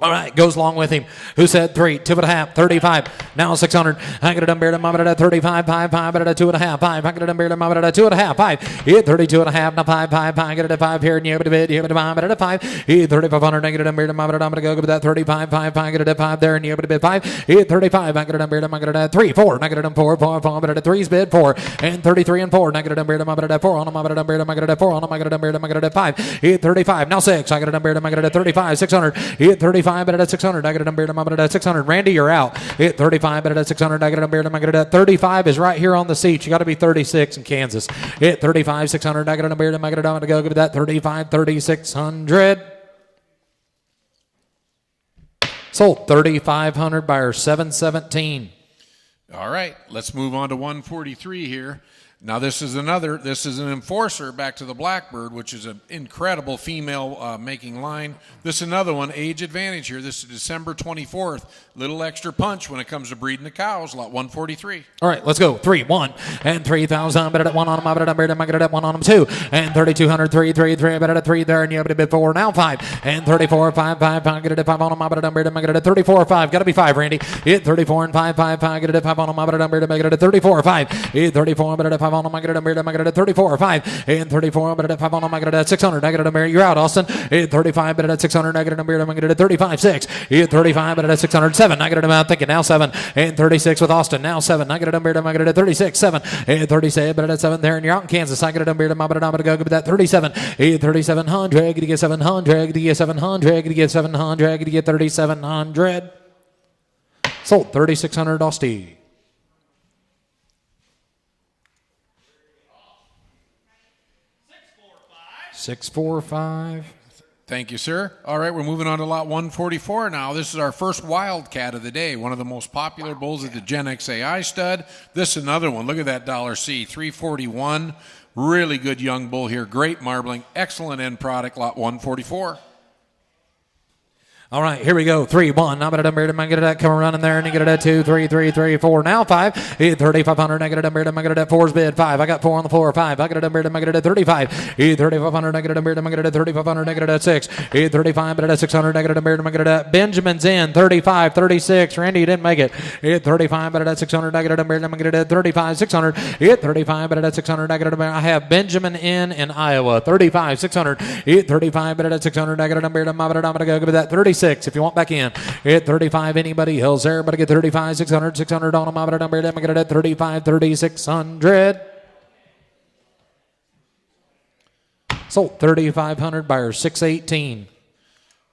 All right, goes along with him. Who said 3, 2.5, 35. Now 600. I get it done, beard him at 35, 5, 5, at 2.5, 5. I get it done, beard him at 2.5, 5. Hit 32.5, now 5, 5, 5. I get it at 5 here, and you have to bid, you have to buy, but at 5. Hit 3,500. I get it done, beard him at, I'm going to go with that 35, 5, 5. I get it at 5 there, and you have to bid 5. Hit 35. I get it done, beard him, I get it at 3, 4. I get it done, 4, 4, 4. But at 3's bid 4, and 33 and 4. And I get it done, beard him, I get it at 4 on him. I get it done, beard him, I get it at 4 on him. I get it done, beard him, I get it at 5. Hit 35. Now 6. I get it done, beard him, I get it at 35, 600. Hit 35, but at 600. I get it done, beard him, I get it at 600. Randy, you're out. Hit 35, but at 600. I get it done, beard him, I get it at 35 is right here on the seat. You got to be 36 in Kansas. Hit 35, 600. I get it done, beard him, I get it done, to go give it that 35, 3,600. Sold 3,500, buyer 717. All right, let's move on to 143 here. Now this is an enforcer back to the Blackbird, which is an incredible female making line. This is another one, age advantage here. This is December 24th. Little extra punch when it comes to breeding the cows, lot 143. All right, let's go. 3, 1, and 3,000. Bet at 1 on them. I bet at 1 on them. 2, and 3,200. 3, 3, 3. I bet at 3 there, and you have to bid 4. Now 5, and 34, 5, 5. I get it at 5 on them. I bet at 34, 5. Got to be 5, Randy. Hit 34 and 5, 5, 5. I get it at 5 on them. I bet at 34, 5. Hit 34. I bet at 5 on them. I get it at 34, 5, and 34. I bet at 5 on them. I get it at 600. I get it at you're out, Austin. Hit 35. Bet at 600. I get it at 35, 6. Hit 35. Bet at 600, 7. I get it about thinking now 7 and 36 with Austin. Now 7. I get it done, beard him. I get it at 36, 7 and 37. But at 7 there, and you're out in Kansas. I get it done, beard him. I'm going to go give it that 37. 3,700. Get to get 700. Get to get 700. Get to get 700. Get to get 3,700. Sold 3,600, Austin. 645. Thank you, sir. All right, we're moving on to lot 144 now. This is our first Wildcat of the day, one of the most popular bulls at the Gen XAI stud. This is another one. Look at that $C, 341. Really good young bull here. Great marbling. Excellent end product, lot 144. All right, here we go. 3, 1. I'm going to beard him. I get it at come running there, and you get it at 2, 3, 3, 3, 4. Now 5. Hit 3,500. I get it at beard him. I get it at 4's bid 5. I got 4 on the floor. 5. I get it at beard him. I get it at 35. Hit 3,500. I get it at beard him. I get it at 3,500. I get it at 6. Hit 35. But at 600. I get it at beard him. I get it at Benjamin's in 35, 36. Randy, you didn't make it. Hit 35. But at 600. I get it at beard him. I get it at 35, 600. Hit 35. But at 600. I get it at I have Benjamin in Iowa 35, 600. Hit 35. But at 600. I get it at beard him. I'm going to go give it that 36. If you want back in. Hit 35. Anybody else there? But I get 35, 600, 600 on them. I'm going to get it at 35, 3,600. Sold 3,500, buyer 618.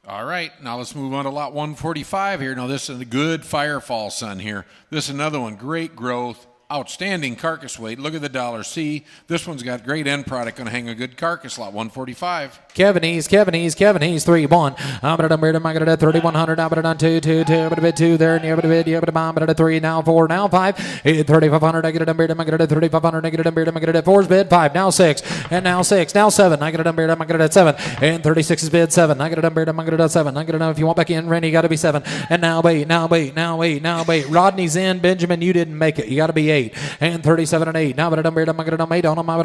All right, now let's move on to lot 145 here. Now this is a good firefall son here. This is another one, great growth, outstanding carcass weight. Look at the $C. This one's got great end product, going to hang a good carcass, lot 145. Kevin East, 3, 1. I'm going to beard him. I get it at 3,100. I'm going to 2, 2, 2. I'm going to bid 2 there, and you have to bid, you have to bomb it at 3, now 4, now 5. Hit 3,500. I get it at beard him. I get it at 3,500. I get it at beard him. I get it at 4's bid 5, now 6, and now 6, now 7. I get it at beard him. I get it at 7, and 36 is bid 7. I get it at beard him. I get it at 7. I get it at if you want back in, Randy, you got to be 7, and now 8, now 8, now 8, now 8. Rodney's in. Benjamin, you didn't make it. You got to be 8. 38 and 37 and 8. Now but I'm made on my made on my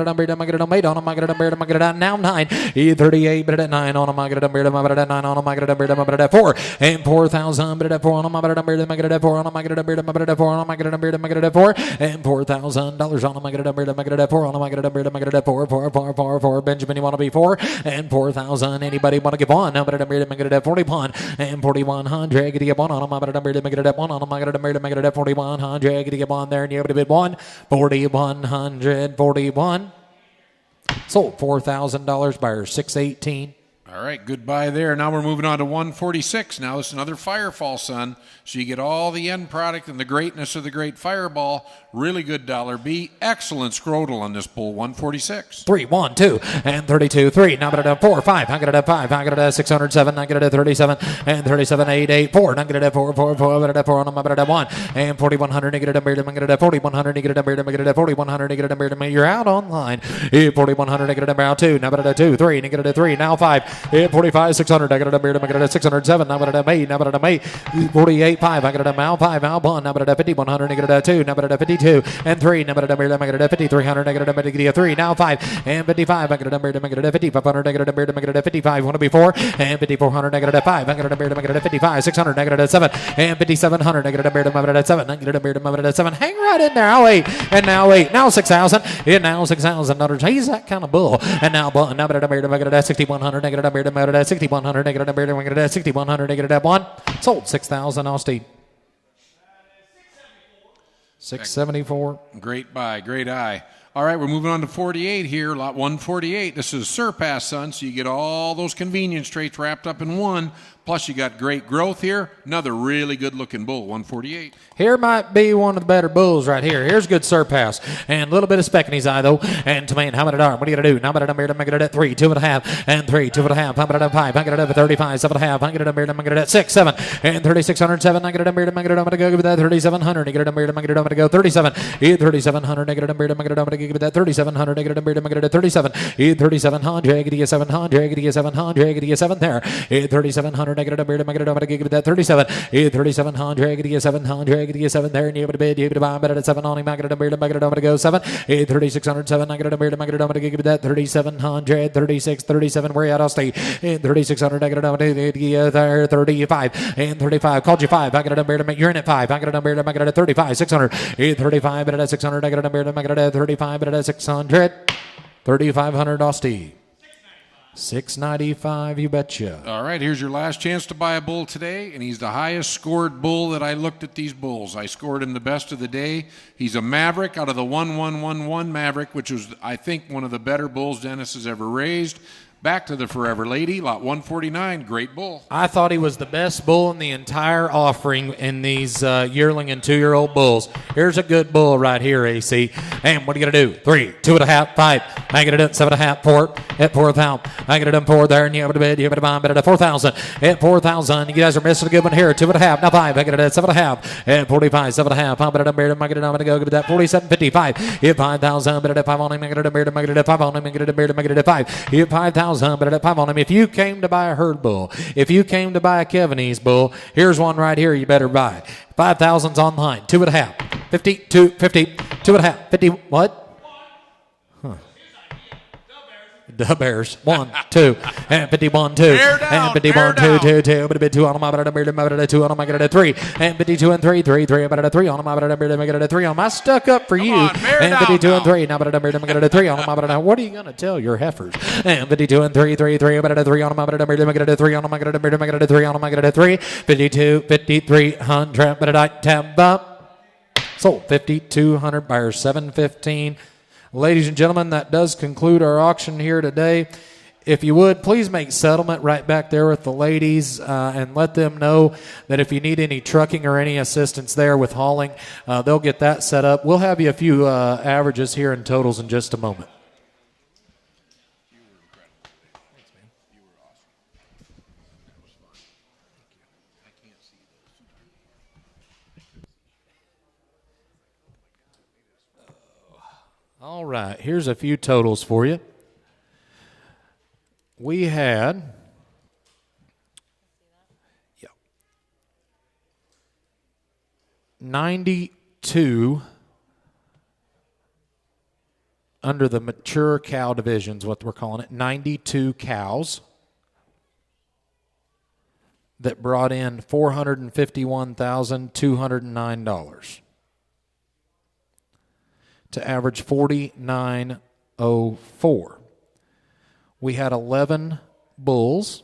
now 9 38 but at 9 on my 9 on my 4 and 4,000 but at 4 on my 4 on my 4 on my 4 and $4,000 on my 4 on my 4 Benjamin, you want to be 4 and 4,000. Anybody want to give one? Now but at 41 and 4,100. Get one on my 1 on my 4,100. Get one there and you have to bid 1 4,141. Sold $4,000 buyer 618. All right, goodbye there. Now we're moving on to 146. Now this is another Firefall, son. So you get all the end product and the greatness of the great Fireball. Really good dollar B. Excellent scrotal on this bull, 146. 3, 1, 2, and 32, 3. Now I'm going to 4, 5. I'm going to 5. I'm going to 607. I'm going to 37 and 37, 8, 8, 4. I'm going to 4, 4, 4. I'm going to 4 on my 1 and 4,100. I'm going to 4,100. I'm going to 4,100. You're out online. 4,100. I'm going to 2. Now I'm going to 2, 3. I'm going to 3. Now 5. 45, 600. I got a 607. Now I'm going to 8. Now I'm going to 48, 5. I got a 5. Now 1. Now I'm going to 5,100. I got a 2. Now I'm going to 52 and 3. Now I'm going to 5,300. I got a 3. Now 5 and 55. I got a 5,500. I got a 55. Want to be 4 and 5,400. I got a 5. I got a 55. 600. I got a 7 and 5,700. I got a 7. I got a 7. Hang right in there. Now 8 and now 8. Now 6,000. And now $6,000. He's that kind of bull. And now I got a 6,100. I got a 6,100 negative 6,100 negative 1 sold 6,000 Austin 674. Great buy, great eye. All right, we're moving on to 48 here, lot 148. This is Surpass, son, so you get all those convenience traits wrapped up in one. Plus, you got great growth here. Another really good-looking bull, 148. Here might be one of the better bulls right here. Here's good Surpass. And a little bit of speck in his eye, though. And to man, how about it arm? What are you going to do? Now, I'm going to 3, 2.5, and 3, 2.5. I'm going to 5. I'm going to 35, 7.5. I'm going to 6, 7, and 3,607. I'm going to go give that 3,700. I'm going to go 37, 3,700. I'm going to give that 3,700. I'm going to 37, 3,700. I get 700. I get 700. I get 7 there. 3,700. I get a give that 37, 3,700. I get 700. I get 7 there. And you have to bid. You have to buy better at 7 on him. I'm going to go 7, 3,607. I'm going to give that 3,700. 36, 37. Where you at? I'll stay. 3,600. I'm going to give there 35 and 35. Called you 5. I'm going to you're in at 5. I'm going to 35, 600. 35 but at 600. I'm going to 35 but at 600. 3,500 Austin. 695, you betcha. All right, here's your last chance to buy a bull today, and he's the highest scored bull that I looked at these bulls. I scored him the best of the day. He's a Maverick out of the 1111 Maverick, which was, I think, one of the better bulls Dennis has ever raised. Back to the Forever Lady, lot 149, great bull. I thought he was the best bull in the entire offering in these yearling and 2-year-old bulls. Here's a good bull right here, AC. And what are you going to do? 3, 2.5, 5. I get it at 7.5, 4. At 4,000. I get it at 4 there, and you have to bid. You have to buy him at 4,000. At 4,000. You guys are missing a good one here. 2.5. Now 5. I get it at 7.5. At 45, 7.5. I'm going to go get that 47.55. Hit 5,000. But at 5 on him. I get it at 5 on him. I get it at 5. Hit 5,000. But at 5 on him. If you came to buy a herd bull, if you came to buy a Kevinese bull, here's one right here you better buy. 5,000's online. 2.5. 50, 2, 50, 2.5. 50, what? The Bears. 1, 2, and 51, 2. And 51, 2, 2. But a bit 2 on my 2 on my 3. And 52 and 3, 3, 3. About a 3 on my 3 on my stuck up for you. And 52 and 3. Now but a 3 on my what are you going to tell your heifers? And 52 and 3, 3, 3. About a 3 on my 3 on my 3 on my 3. 52, 5,300. But I tab up. Sold 5,200 buyer 715. Ladies and gentlemen, that does conclude our auction here today. If you would, please make settlement right back there with the ladies and let them know that if you need any trucking or any assistance there with hauling, they'll get that set up. We'll have you a few averages here and totals in just a moment. All right, here's a few totals for you. We had 92 under the mature cow divisions, what we're calling it, 92 cows that brought in $451,209 to average $49.04. We had 11 bulls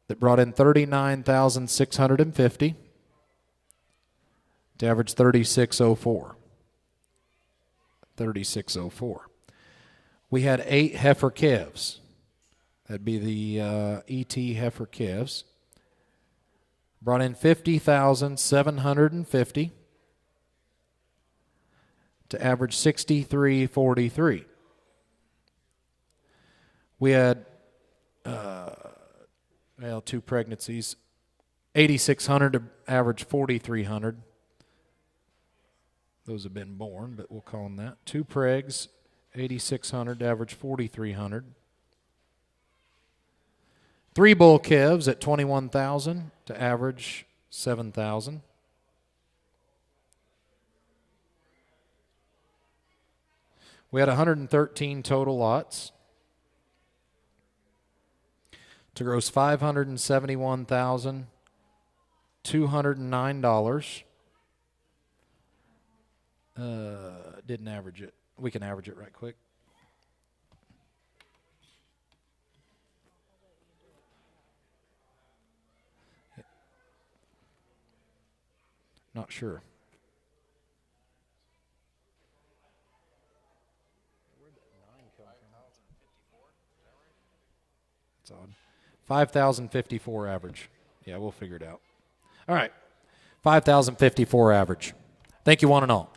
that brought in $39,650 to average $36.04. $36.04. We had 8 heifer calves. That'd be the ET heifer calves. Brought in $50,750 to average $63.43. We had 2 pregnancies, 8,600 to average 4,300. Those have been born, but we'll call them that. 2 pregs, 8,600 to average 4,300. 3 bull calves at 21,000 to average 7,000. We had 113 total lots to gross $571,209. Didn't average it. We can average it right quick. Not sure. That's odd. 5,054 average. Yeah, we'll figure it out. All right. 5,054 average. Thank you, one and all.